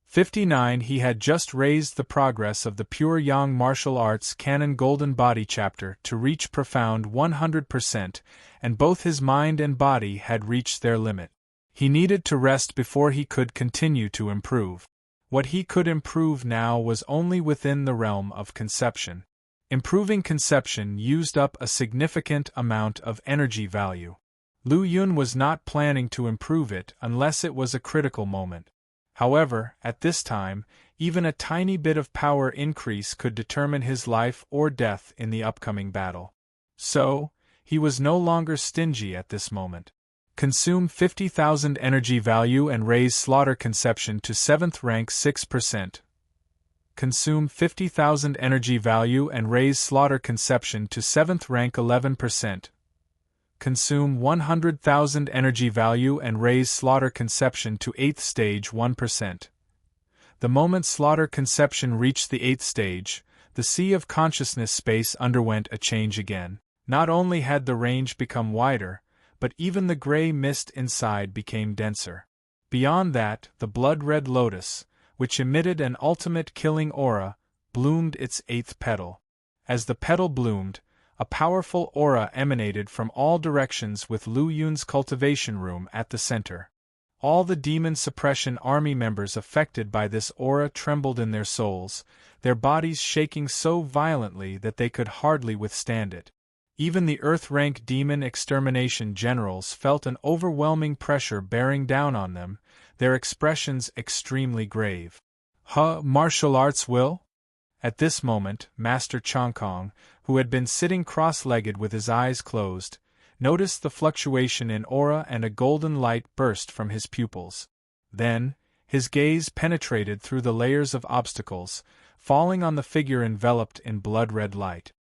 59. He had just raised the progress of the Pure Yang Martial Arts Canon Golden Body chapter to reach profound 100%, and both his mind and body had reached their limit. He needed to rest before he could continue to improve. What he could improve now was only within the realm of conception. Improving conception used up a significant amount of energy value. Lu Yun was not planning to improve it unless it was a critical moment. However, at this time, even a tiny bit of power increase could determine his life or death in the upcoming battle. So, he was no longer stingy at this moment. Consume 50,000 energy value and raise Slaughter Conception to 7th rank 6%. Consume 50,000 energy value and raise Slaughter Conception to 7th rank 11%. Consume 100,000 energy value and raise Slaughter Conception to 8th stage 1%. The moment Slaughter Conception reached the 8th stage, the Sea of Consciousness space underwent a change again. Not only had the range become wider, but even the gray mist inside became denser. Beyond that, the blood-red lotus, which emitted an ultimate killing aura, bloomed its 8th petal. As the petal bloomed, a powerful aura emanated from all directions with Lu Yun's cultivation room at the center. All the Demon Suppression Army members affected by this aura trembled in their souls, their bodies shaking so violently that they could hardly withstand it. Even the Earth-rank Demon Extermination Generals felt an overwhelming pressure bearing down on them, their expressions extremely grave. Martial arts will? At this moment, Master Chongkong, who had been sitting cross-legged with his eyes closed, noticed the fluctuation in aura and a golden light burst from his pupils. Then, his gaze penetrated through the layers of obstacles, falling on the figure enveloped in blood-red light.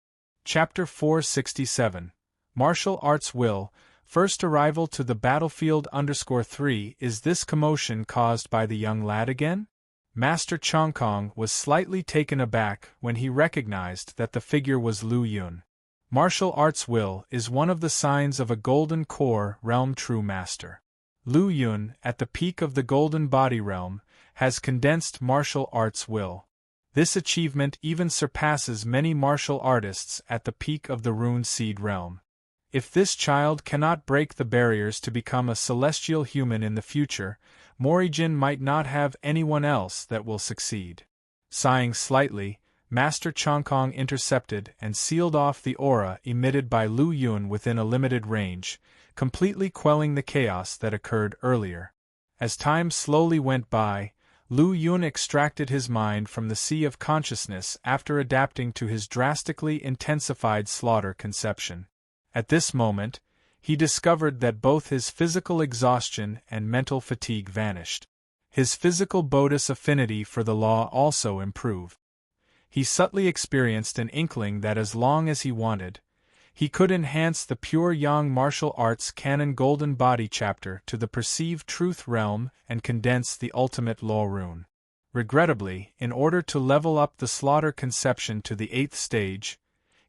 Chapter 467. Martial Arts Will, First Arrival to the Battlefield _3. Is this commotion caused by the young lad again? Master Chongkong was slightly taken aback when he recognized that the figure was Lu Yun. Martial Arts Will is one of the signs of a Golden Core Realm True Master. Lu Yun, at the peak of the Golden Body Realm, has condensed martial arts will. This achievement even surpasses many martial artists at the peak of the Rune Seed Realm. If this child cannot break the barriers to become a celestial human in the future, Morijin might not have anyone else that will succeed. Sighing slightly, Master Chongkong intercepted and sealed off the aura emitted by Lu Yun within a limited range, completely quelling the chaos that occurred earlier. As time slowly went by, Lu Yun extracted his mind from the sea of consciousness after adapting to his drastically intensified slaughter conception. At this moment, he discovered that both his physical exhaustion and mental fatigue vanished. His physical bodhi's affinity for the law also improved. He subtly experienced an inkling that as long as he wanted, he could enhance the pure yang martial arts canon golden body chapter to the perceived truth realm and condense the ultimate law rune. Regrettably, in order to level up the slaughter conception to the 8th stage,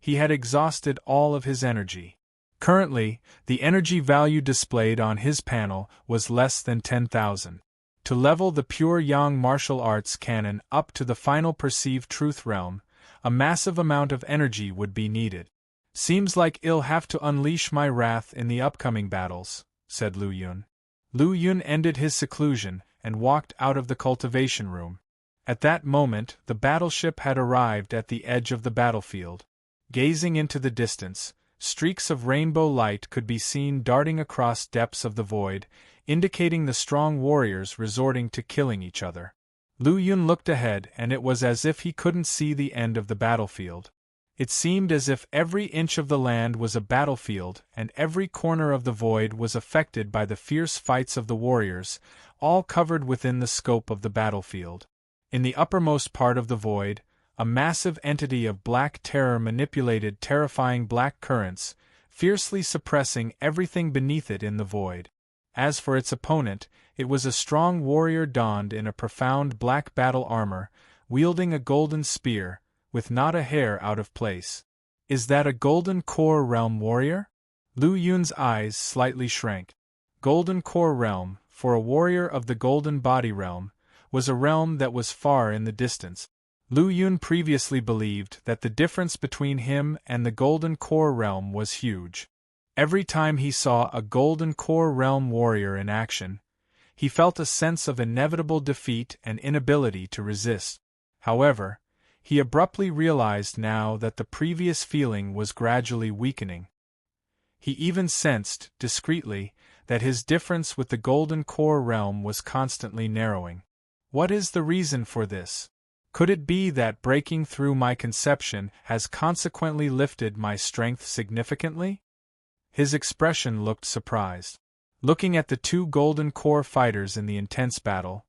he had exhausted all of his energy. Currently, the energy value displayed on his panel was less than 10,000. To level the pure yang martial arts canon up to the final perceived truth realm, a massive amount of energy would be needed. "Seems like I'll have to unleash my wrath in the upcoming battles," said Lu Yun. Lu Yun ended his seclusion and walked out of the cultivation room. At that moment, the battleship had arrived at the edge of the battlefield. Gazing into the distance, streaks of rainbow light could be seen darting across depths of the void, indicating the strong warriors resorting to killing each other. Lu Yun looked ahead, and it was as if he couldn't see the end of the battlefield. It seemed as if every inch of the land was a battlefield, and every corner of the void was affected by the fierce fights of the warriors, all covered within the scope of the battlefield. In the uppermost part of the void, a massive entity of black terror manipulated terrifying black currents, fiercely suppressing everything beneath it in the void. As for its opponent, it was a strong warrior donned in a profound black battle armor, wielding a golden spear, with not a hair out of place. "Is that a Golden Core Realm warrior?" Lu Yun's eyes slightly shrank. Golden Core Realm, for a warrior of the Golden Body Realm, was a realm that was far in the distance. Lu Yun previously believed that the difference between him and the Golden Core Realm was huge. Every time he saw a Golden Core Realm warrior in action, he felt a sense of inevitable defeat and inability to resist. However, he abruptly realized now that the previous feeling was gradually weakening. He even sensed, discreetly, that his difference with the Golden Core Realm was constantly narrowing. What is the reason for this? Could it be that breaking through my conception has consequently lifted my strength significantly? His expression looked surprised. Looking at the two Golden Core fighters in the intense battle,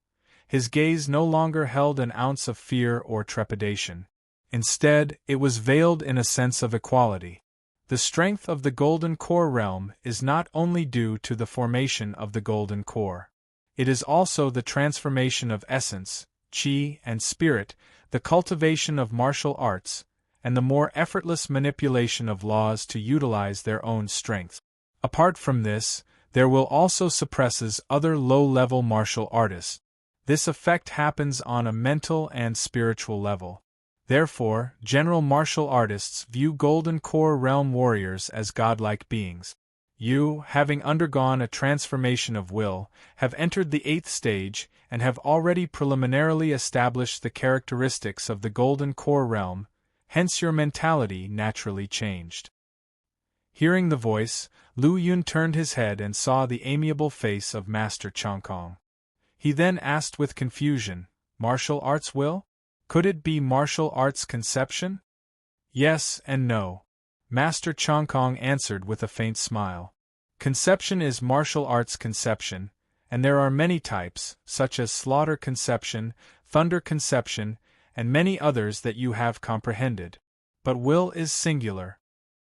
his gaze no longer held an ounce of fear or trepidation. Instead, it was veiled in a sense of equality. The strength of the Golden Core Realm is not only due to the formation of the Golden Core. It is also the transformation of essence, chi, and spirit, the cultivation of martial arts, and the more effortless manipulation of laws to utilize their own strength. Apart from this, there will also suppresses other low-level martial artists. This effect happens on a mental and spiritual level. Therefore, general martial artists view Golden Core Realm warriors as godlike beings. You, having undergone a transformation of will, have entered the 8th stage, and have already preliminarily established the characteristics of the Golden Core Realm, hence your mentality naturally changed. Hearing the voice, Lu Yun turned his head and saw the amiable face of Master Chongkong. He then asked with confusion, "Martial arts will? Could it be martial arts conception?" "Yes and no," Master Chongkong answered with a faint smile. Conception is martial arts conception, and there are many types, such as slaughter conception, thunder conception, and many others that you have comprehended. But will is singular.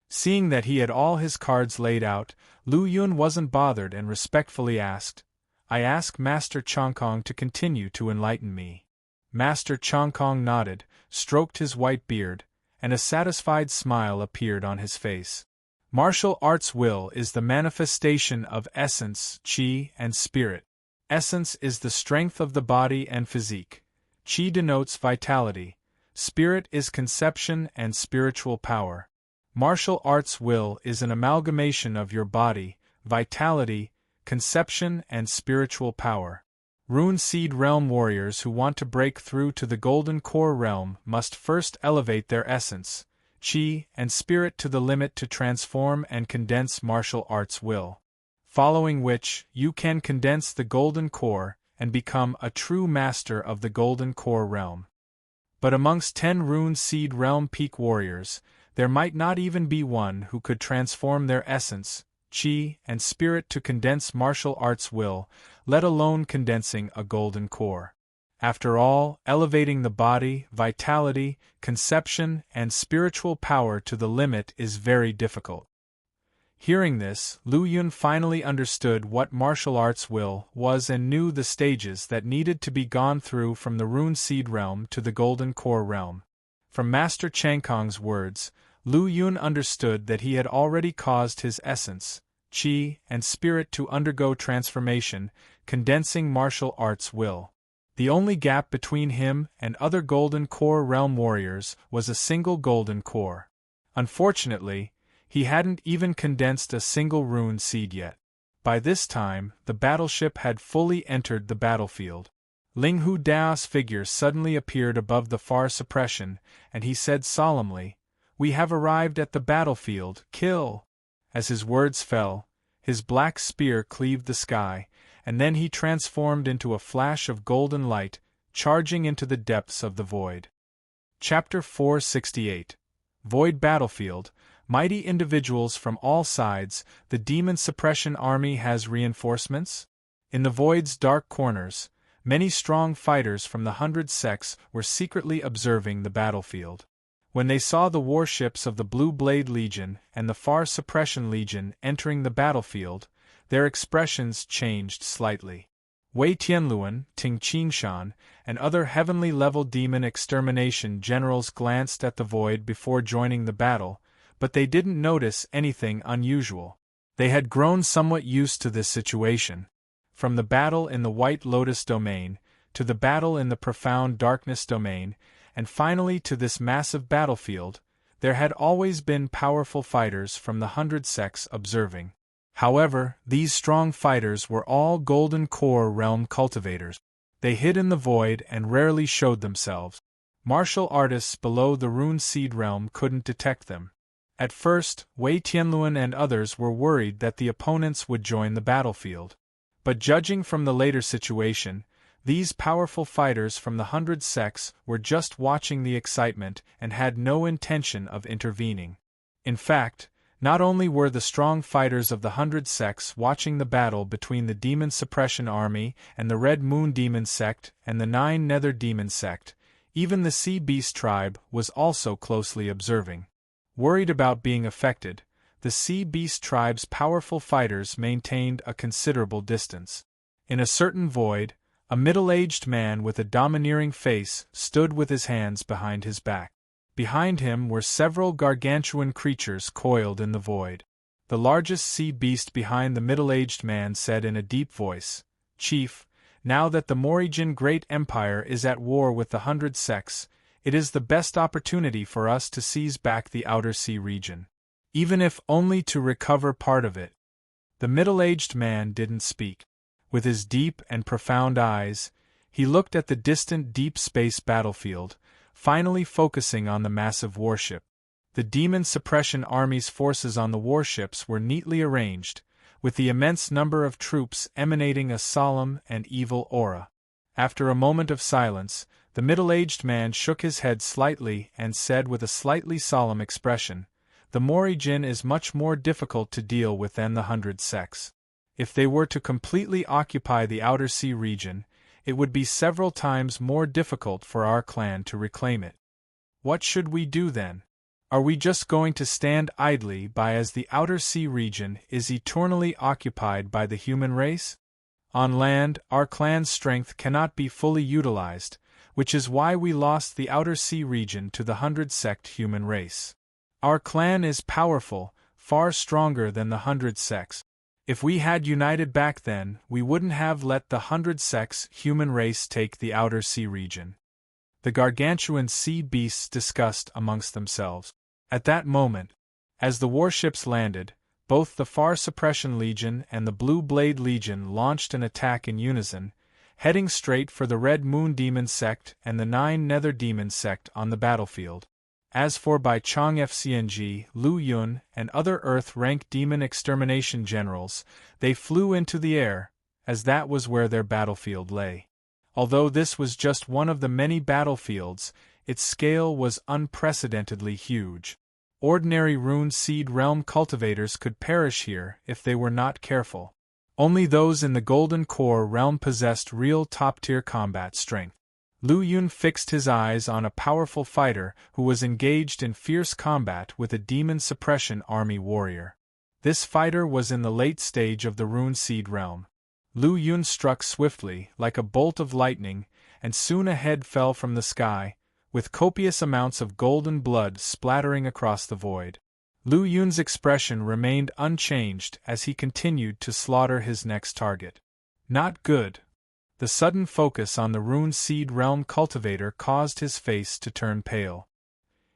Seeing that he had all his cards laid out, Lu Yun wasn't bothered and respectfully asked, "I ask Master Chongkong to continue to enlighten me." Master Chongkong nodded, stroked his white beard, and a satisfied smile appeared on his face. Martial arts will is the manifestation of essence, chi, and spirit. Essence is the strength of the body and physique. Chi denotes vitality. Spirit is conception and spiritual power. Martial arts will is an amalgamation of your body, vitality, conception, and spiritual power. Rune Seed Realm warriors who want to break through to the Golden Core Realm must first elevate their essence, chi, and spirit to the limit to transform and condense martial arts will. Following which, you can condense the Golden Core and become a true master of the Golden Core Realm. But amongst 10 Rune Seed Realm peak warriors, there might not even be one who could transform their essence, chi, and spirit to condense martial arts will, let alone condensing a golden core. After all, elevating the body, vitality, conception, and spiritual power to the limit is very difficult. Hearing this, Lu Yun finally understood what martial arts will was and knew the stages that needed to be gone through from the rune seed realm to the golden core realm. From Master Changkong's words, Lu Yun understood that he had already caused his essence, chi, and spirit to undergo transformation, condensing martial arts will. The only gap between him and other golden core realm warriors was a single golden core. Unfortunately, he hadn't even condensed a single rune seed yet. By this time, the battleship had fully entered the battlefield. Ling Hu Dao's figure suddenly appeared above the far suppression, and he said solemnly, "We have arrived at the battlefield, kill!" As his words fell, his black spear cleaved the sky, and then he transformed into a flash of golden light, charging into the depths of the void. Chapter 468. Void Battlefield. Mighty individuals from all sides, the demon suppression army has reinforcements? In the void's dark corners, many strong fighters from the 100 sects were secretly observing the battlefield. When they saw the warships of the Blue Blade Legion and the Far Suppression Legion entering the battlefield, their expressions changed slightly. Wei Tianluan, Ting Qingshan, and other heavenly-level demon extermination generals glanced at the void before joining the battle, but they didn't notice anything unusual. They had grown somewhat used to this situation. From the battle in the White Lotus domain, to the battle in the Profound Darkness domain, and finally to this massive battlefield, there had always been powerful fighters from the 100 sects observing. However, these strong fighters were all Golden Core realm cultivators. They hid in the void and rarely showed themselves. Martial artists below the Rune Seed realm couldn't detect them. At first, Wei Tianluan and others were worried that the opponents would join the battlefield. But judging from the later situation, these powerful fighters from the 100 sects were just watching the excitement and had no intention of intervening. In fact, not only were the strong fighters of the 100 sects watching the battle between the Demon Suppression Army and the Red Moon Demon Sect and the 9 Nether Demon Sect, even the Sea Beast tribe was also closely observing. Worried about being affected, the Sea Beast tribe's powerful fighters maintained a considerable distance. In a certain void, a middle-aged man with a domineering face stood with his hands behind his back. Behind him were several gargantuan creatures coiled in the void. The largest sea beast behind the middle-aged man said in a deep voice, "Chief, now that the Morrigan Great Empire is at war with the 100 sects, it is the best opportunity for us to seize back the Outer Sea region, even if only to recover part of it." The middle-aged man didn't speak. With his deep and profound eyes, he looked at the distant deep space battlefield, finally focusing on the massive warship. The Demon Suppression Army's forces on the warships were neatly arranged, with the immense number of troops emanating a solemn and evil aura. After a moment of silence, the middle-aged man shook his head slightly and said with a slightly solemn expression, "The Morrigan is much more difficult to deal with than the 100 sects. If they were to completely occupy the Outer Sea region, it would be several times more difficult for our clan to reclaim it. What should we do then? Are we just going to stand idly by as the Outer Sea region is eternally occupied by the human race? On land, our clan's strength cannot be fully utilized, which is why we lost the Outer Sea region to the 100 sect human race. Our clan is powerful, far stronger than the 100 sects. If we had united back then, we wouldn't have let the 100 sects human race take the Outer Sea region." The gargantuan sea beasts discussed amongst themselves. At that moment, as the warships landed, both the Far Suppression Legion and the Blue Blade Legion launched an attack in unison, heading straight for the Red Moon Demon Sect and the 9 Nether Demon Sect on the battlefield. As for Bai Chong Fcng, Lu Yun, and other Earth-rank demon extermination generals, they flew into the air, as that was where their battlefield lay. Although this was just one of the many battlefields, its scale was unprecedentedly huge. Ordinary rune seed realm cultivators could perish here if they were not careful. Only those in the Golden Core realm possessed real top-tier combat strength. Lu Yun fixed his eyes on a powerful fighter who was engaged in fierce combat with a demon suppression army warrior. This fighter was in the late stage of the rune seed realm. Lu Yun struck swiftly, like a bolt of lightning, and soon a head fell from the sky, with copious amounts of golden blood splattering across the void. Lu Yun's expression remained unchanged as he continued to slaughter his next target. Not good. The sudden focus on the rune seed realm cultivator caused his face to turn pale.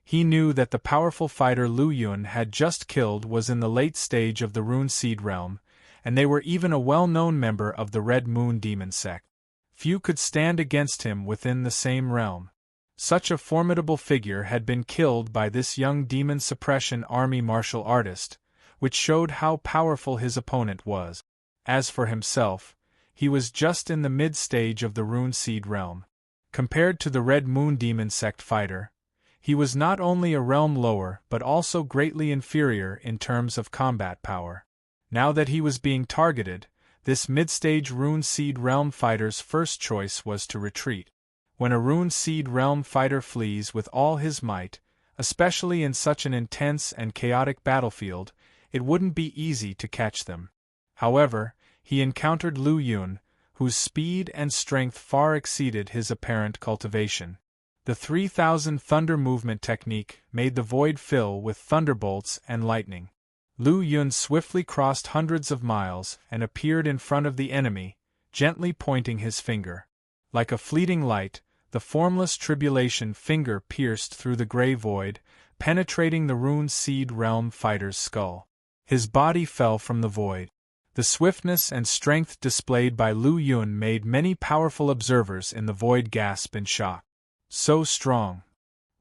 He knew that the powerful fighter Lu Yun had just killed was in the late stage of the rune seed realm, and they were even a well-known member of the Red Moon Demon sect. Few could stand against him within the same realm. Such a formidable figure had been killed by this young demon suppression army martial artist, which showed how powerful his opponent was. As for himself, he was just in the mid-stage of the rune seed realm. Compared to the Red Moon Demon sect fighter, he was not only a realm lower but also greatly inferior in terms of combat power. Now that he was being targeted, this mid-stage rune seed realm fighter's first choice was to retreat. When a rune seed realm fighter flees with all his might, especially in such an intense and chaotic battlefield, it wouldn't be easy to catch them. However, he encountered Lu Yun, whose speed and strength far exceeded his apparent cultivation. The 3000 thunder movement technique made the void fill with thunderbolts and lightning. Lu Yun swiftly crossed hundreds of miles and appeared in front of the enemy, gently pointing his finger. Like a fleeting light, the formless tribulation finger pierced through the gray void, penetrating the rune seed realm fighter's skull. His body fell from the void. The swiftness and strength displayed by Lu Yun made many powerful observers in the void gasp in shock. So strong.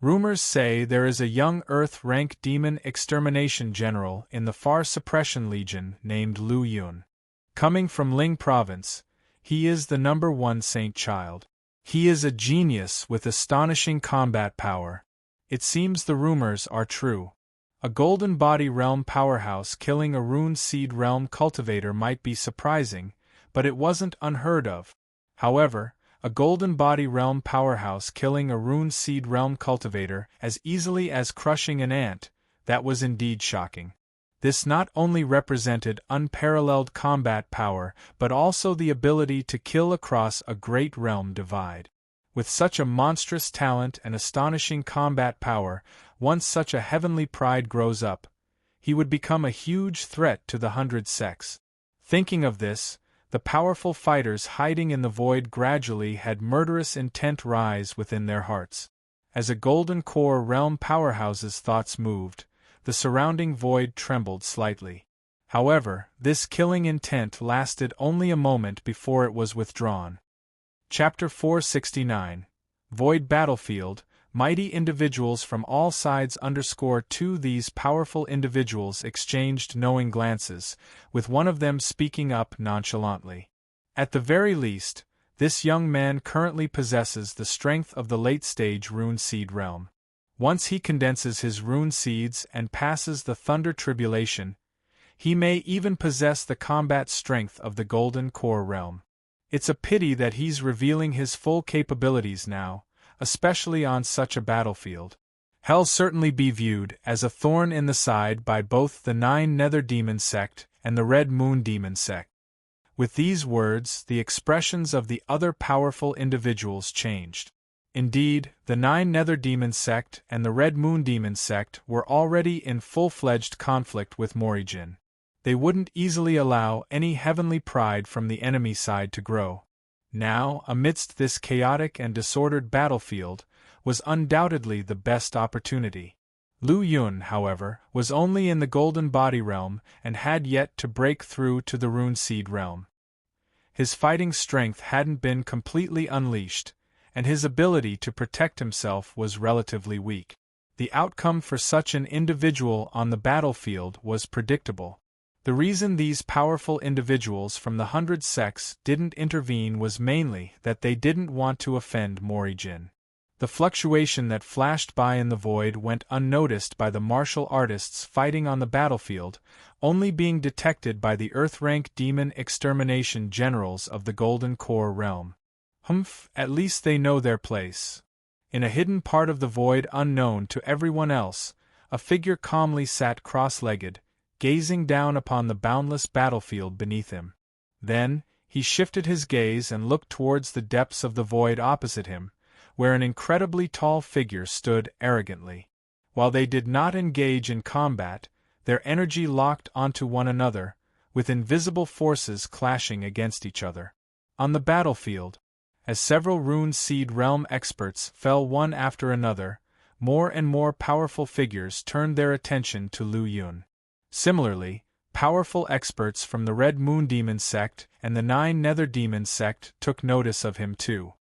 Rumors say there is a young Earth-rank demon extermination general in the Far Suppression Legion named Lu Yun. Coming from Ling Province, he is the #1 saint child. He is a genius with astonishing combat power. It seems the rumors are true. A Golden Body Realm powerhouse killing a Rune Seed Realm cultivator might be surprising, but it wasn't unheard of. However, a Golden Body Realm powerhouse killing a Rune Seed Realm cultivator as easily as crushing an ant, that was indeed shocking. This not only represented unparalleled combat power, but also the ability to kill across a great realm divide. With such a monstrous talent and astonishing combat power, once such a heavenly pride grows up, he would become a huge threat to the 100 sects. Thinking of this, the powerful fighters hiding in the void gradually had murderous intent rise within their hearts. As a Golden Core realm powerhouse's thoughts moved, the surrounding void trembled slightly. However, this killing intent lasted only a moment before it was withdrawn. Chapter 469 Void Battlefield. Mighty individuals from all sides _2 These powerful individuals exchanged knowing glances, with one of them speaking up nonchalantly. At the very least, this young man currently possesses the strength of the late-stage Rune Seed realm. Once he condenses his rune seeds and passes the Thunder Tribulation, he may even possess the combat strength of the Golden Core realm. It's a pity that he's revealing his full capabilities now, especially on such a battlefield. He'll certainly be viewed as a thorn in the side by both the 9 Nether Demon sect and the Red Moon Demon sect. With these words, the expressions of the other powerful individuals changed. Indeed, the 9 Nether Demon sect and the Red Moon Demon sect were already in full-fledged conflict with Morijin. They wouldn't easily allow any heavenly pride from the enemy side to grow. Now, amidst this chaotic and disordered battlefield, was undoubtedly the best opportunity. Lu Yun, however, was only in the Golden Body realm and had yet to break through to the Rune Seed realm. His fighting strength hadn't been completely unleashed, and his ability to protect himself was relatively weak. The outcome for such an individual on the battlefield was predictable. The reason these powerful individuals from the 100 sects didn't intervene was mainly that they didn't want to offend Morijin. The fluctuation that flashed by in the void went unnoticed by the martial artists fighting on the battlefield, only being detected by the Earth-rank demon extermination generals of the Golden Core realm. Humph, at least they know their place. In a hidden part of the void unknown to everyone else, a figure calmly sat cross-legged, gazing down upon the boundless battlefield beneath him. Then, he shifted his gaze and looked towards the depths of the void opposite him, where an incredibly tall figure stood arrogantly. While they did not engage in combat, their energy locked onto one another, with invisible forces clashing against each other. On the battlefield, as several Rune Seed Realm experts fell one after another, more and more powerful figures turned their attention to Lu Yun. Similarly, powerful experts from the Red Moon Demon sect and the 9 Nether Demon sect took notice of him too.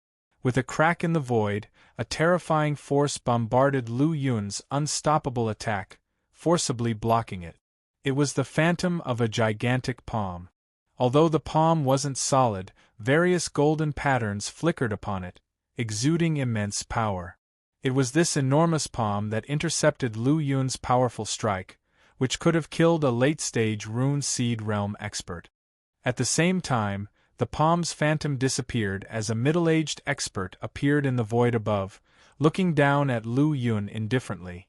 With a crack in the void, a terrifying force bombarded Lu Yun's unstoppable attack, forcibly blocking it. It was the phantom of a gigantic palm. Although the palm wasn't solid, various golden patterns flickered upon it, exuding immense power. It was this enormous palm that intercepted Lu Yun's powerful strike, which could have killed a late-stage Rune Seed Realm expert. At the same time, the palm's phantom disappeared as a middle-aged expert appeared in the void above, looking down at Lu Yun indifferently.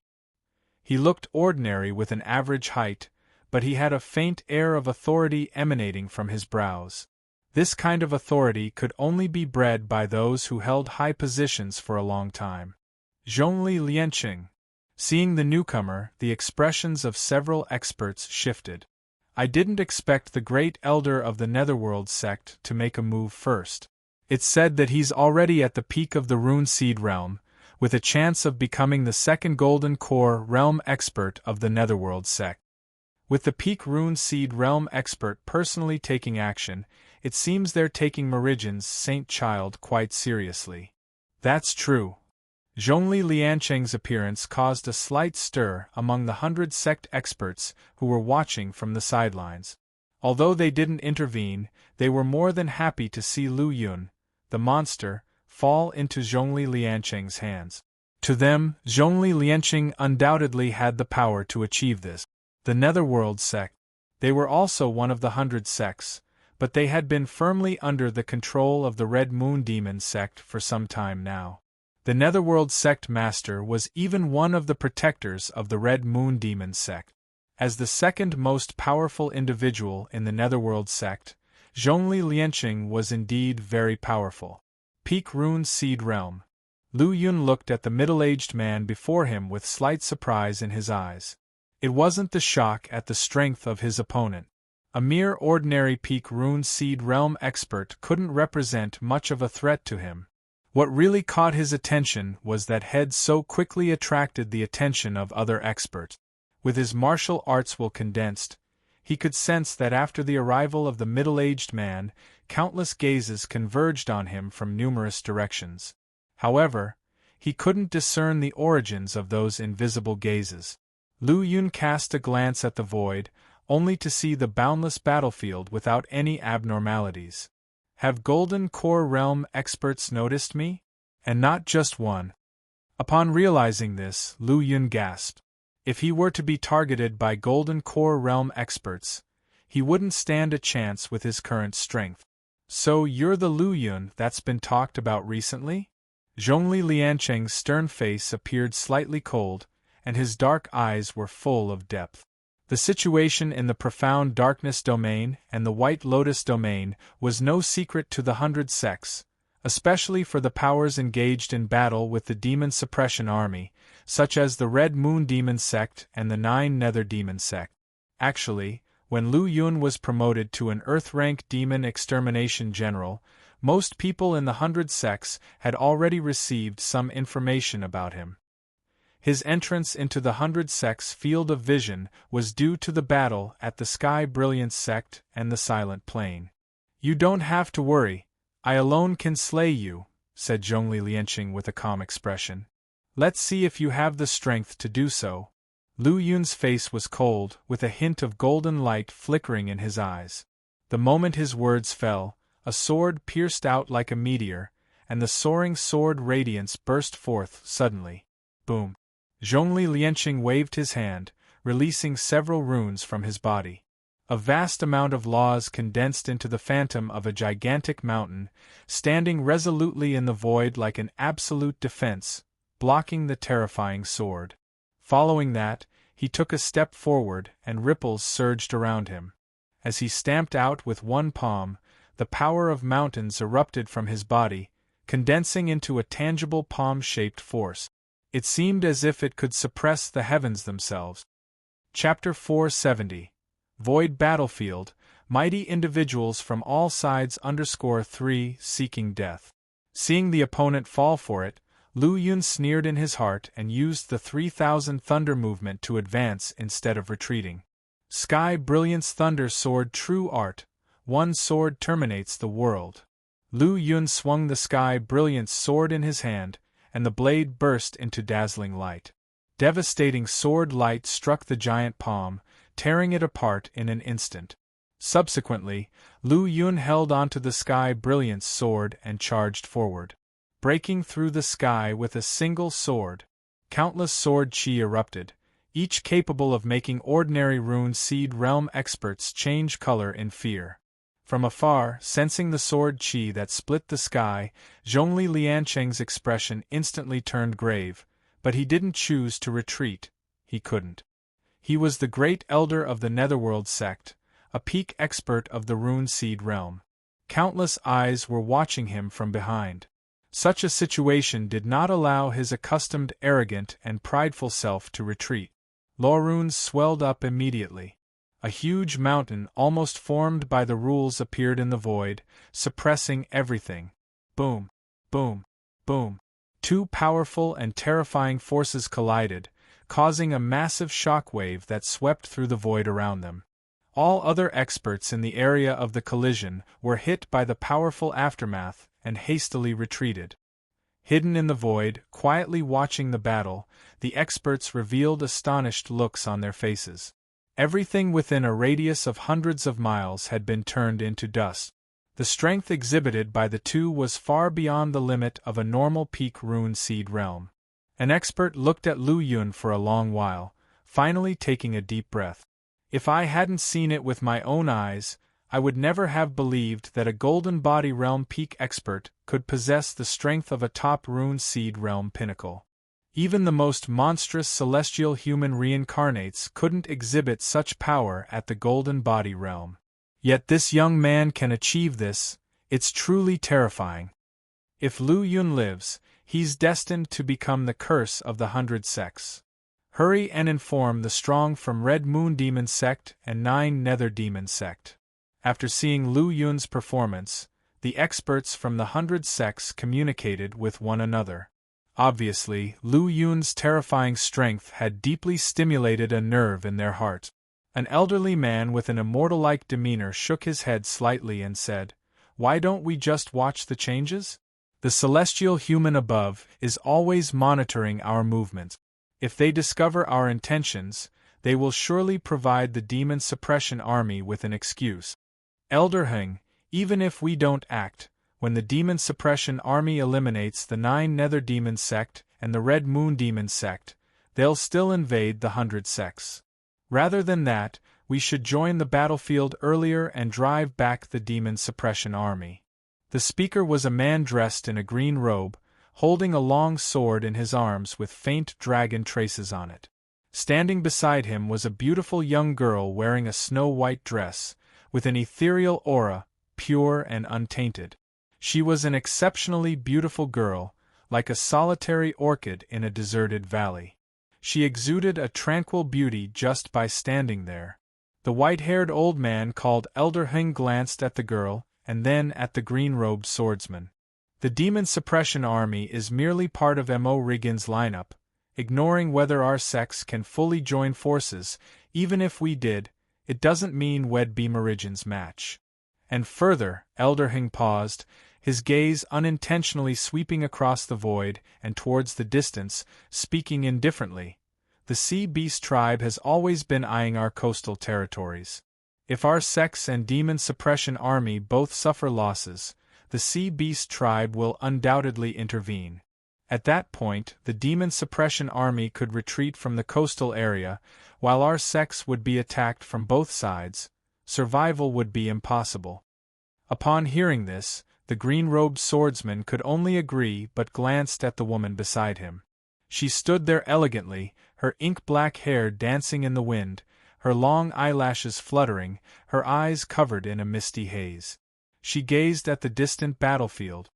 He looked ordinary with an average height, but he had a faint air of authority emanating from his brows. This kind of authority could only be bred by those who held high positions for a long time. Zhongli Lianqing. Seeing the newcomer, the expressions of several experts shifted. I didn't expect the great elder of the Netherworld sect to make a move first. It's said that he's already at the peak of the Rune Seed realm, with a chance of becoming the second Golden Core realm expert of the Netherworld sect. With the peak Rune Seed realm expert personally taking action, it seems they're taking Meridian's Saint Child quite seriously. That's true. Zhongli Lianqing's appearance caused a slight stir among the 100 sect experts who were watching from the sidelines. Although they didn't intervene, they were more than happy to see Lu Yun, the monster, fall into Zhongli Lianqing's hands. To them, Zhongli Lianqing undoubtedly had the power to achieve this. The Netherworld sect. They were also one of the 100 sects, but they had been firmly under the control of the Red Moon Demon sect for some time now. The Netherworld sect master was even one of the protectors of the Red Moon Demon sect. As the second most powerful individual in the Netherworld sect, Zhongli Lianqing was indeed very powerful. Peak Rune Seed Realm. Lu Yun looked at the middle-aged man before him with slight surprise in his eyes. It wasn't the shock at the strength of his opponent. A mere ordinary Peak Rune Seed Realm expert couldn't represent much of a threat to him. What really caught his attention was that head so quickly attracted the attention of other experts. With his martial arts well condensed, he could sense that after the arrival of the middle-aged man, countless gazes converged on him from numerous directions. However, he couldn't discern the origins of those invisible gazes. Lu Yun cast a glance at the void, only to see the boundless battlefield without any abnormalities. Have Golden Core Realm experts noticed me? And not just one. Upon realizing this, Lu Yun gasped. If he were to be targeted by Golden Core Realm experts, he wouldn't stand a chance with his current strength. So you're the Lu Yun that's been talked about recently? Zhongli Lianqing's stern face appeared slightly cold, and his dark eyes were full of depth. The situation in the Profound Darkness domain and the White Lotus domain was no secret to the 100 sects, especially for the powers engaged in battle with the Demon Suppression Army, such as the Red Moon Demon sect and the 9 Nether Demon sect. Actually, when Lu Yun was promoted to an Earth-rank Demon Extermination General, most people in the 100 sects had already received some information about him. His entrance into the 100 sects' field of vision was due to the battle at the Sky Brilliance sect and the Silent Plain. You don't have to worry, I alone can slay you, said Zhongli Lianqing with a calm expression. Let's see if you have the strength to do so. Lu Yun's face was cold, with a hint of golden light flickering in his eyes. The moment his words fell, a sword pierced out like a meteor, and the soaring sword radiance burst forth suddenly. Boom! Zhongli Lianqing waved his hand, releasing several runes from his body. A vast amount of laws condensed into the phantom of a gigantic mountain, standing resolutely in the void like an absolute defense, blocking the terrifying sword. Following that, he took a step forward and ripples surged around him. As he stamped out with one palm, the power of mountains erupted from his body, condensing into a tangible palm-shaped force. It seemed as if it could suppress the heavens themselves. Chapter 470. Void Battlefield, Mighty Individuals from All Sides _3 Seeking Death. Seeing the opponent fall for it, Lu Yun sneered in his heart and used the 3000 Thunder movement to advance instead of retreating. Sky Brilliance Thunder Sword True Art, one sword terminates the world. Lu Yun swung the Sky Brilliance sword in his hand, and the blade burst into dazzling light. Devastating sword light struck the giant palm, tearing it apart in an instant. Subsequently, Lu Yun held onto the Sky Brilliance sword and charged forward. Breaking through the sky with a single sword, countless sword chi erupted, each capable of making ordinary rune seed realm experts change color in fear. From afar, sensing the sword chi that split the sky, Zhongli Lianqing's expression instantly turned grave, but he didn't choose to retreat. He couldn't. He was the great elder of the Netherworld sect, a peak expert of the rune seed realm. Countless eyes were watching him from behind. Such a situation did not allow his accustomed arrogant and prideful self to retreat. Law runes swelled up immediately. A huge mountain almost formed by the rules appeared in the void, suppressing everything. Boom! Boom! Boom! Two powerful and terrifying forces collided, causing a massive shockwave that swept through the void around them. All other experts in the area of the collision were hit by the powerful aftermath and hastily retreated. Hidden in the void, quietly watching the battle, the experts revealed astonished looks on their faces. Everything within a radius of hundreds of miles had been turned into dust. The strength exhibited by the two was far beyond the limit of a normal peak rune seed realm. An expert looked at Lu Yun for a long while, finally taking a deep breath. If I hadn't seen it with my own eyes, I would never have believed that a Golden Body Realm peak expert could possess the strength of a top rune seed realm pinnacle. Even the most monstrous celestial human reincarnates couldn't exhibit such power at the Golden Body Realm. Yet this young man can achieve this. It's truly terrifying. If Lu Yun lives, he's destined to become the curse of the 100 sects. Hurry and inform the strong from Red Moon Demon Sect and 9 Nether Demon Sect. After seeing Lu Yun's performance, the experts from the 100 sects communicated with one another. Obviously, Lu Yun's terrifying strength had deeply stimulated a nerve in their heart. An elderly man with an immortal-like demeanor shook his head slightly and said, "Why don't we just watch the changes? The celestial human above is always monitoring our movements. If they discover our intentions, they will surely provide the demon suppression army with an excuse. Elder Heng, even if we don't act, when the demon suppression army eliminates the 9 Nether Demon Sect and the Red Moon Demon Sect, they'll still invade the 100 sects. Rather than that, we should join the battlefield earlier and drive back the demon suppression army." The speaker was a man dressed in a green robe, holding a long sword in his arms with faint dragon traces on it. Standing beside him was a beautiful young girl wearing a snow-white dress, with an ethereal aura, pure and untainted. She was an exceptionally beautiful girl, like a solitary orchid in a deserted valley. She exuded a tranquil beauty just by standing there. The white-haired old man called Elder Heng glanced at the girl, and then at the green-robed swordsman. The Demon Suppression Army is merely part of Mo Rigan's lineup, ignoring whether our sects can fully join forces. Even if we did, it doesn't mean we'd be Meridian's match. And further, Elder Heng paused, his gaze unintentionally sweeping across the void and towards the distance, speaking indifferently. The Sea Beast tribe has always been eyeing our coastal territories. If our sects and Demon Suppression Army both suffer losses, the sea beast tribe will undoubtedly intervene. At that point, the demon suppression army could retreat from the coastal area, while our sex would be attacked from both sides. Survival would be impossible. Upon hearing this, the green-robed swordsman could only agree but glanced at the woman beside him. She stood there elegantly, her ink-black hair dancing in the wind, her long eyelashes fluttering, her eyes covered in a misty haze. She gazed at the distant battlefield,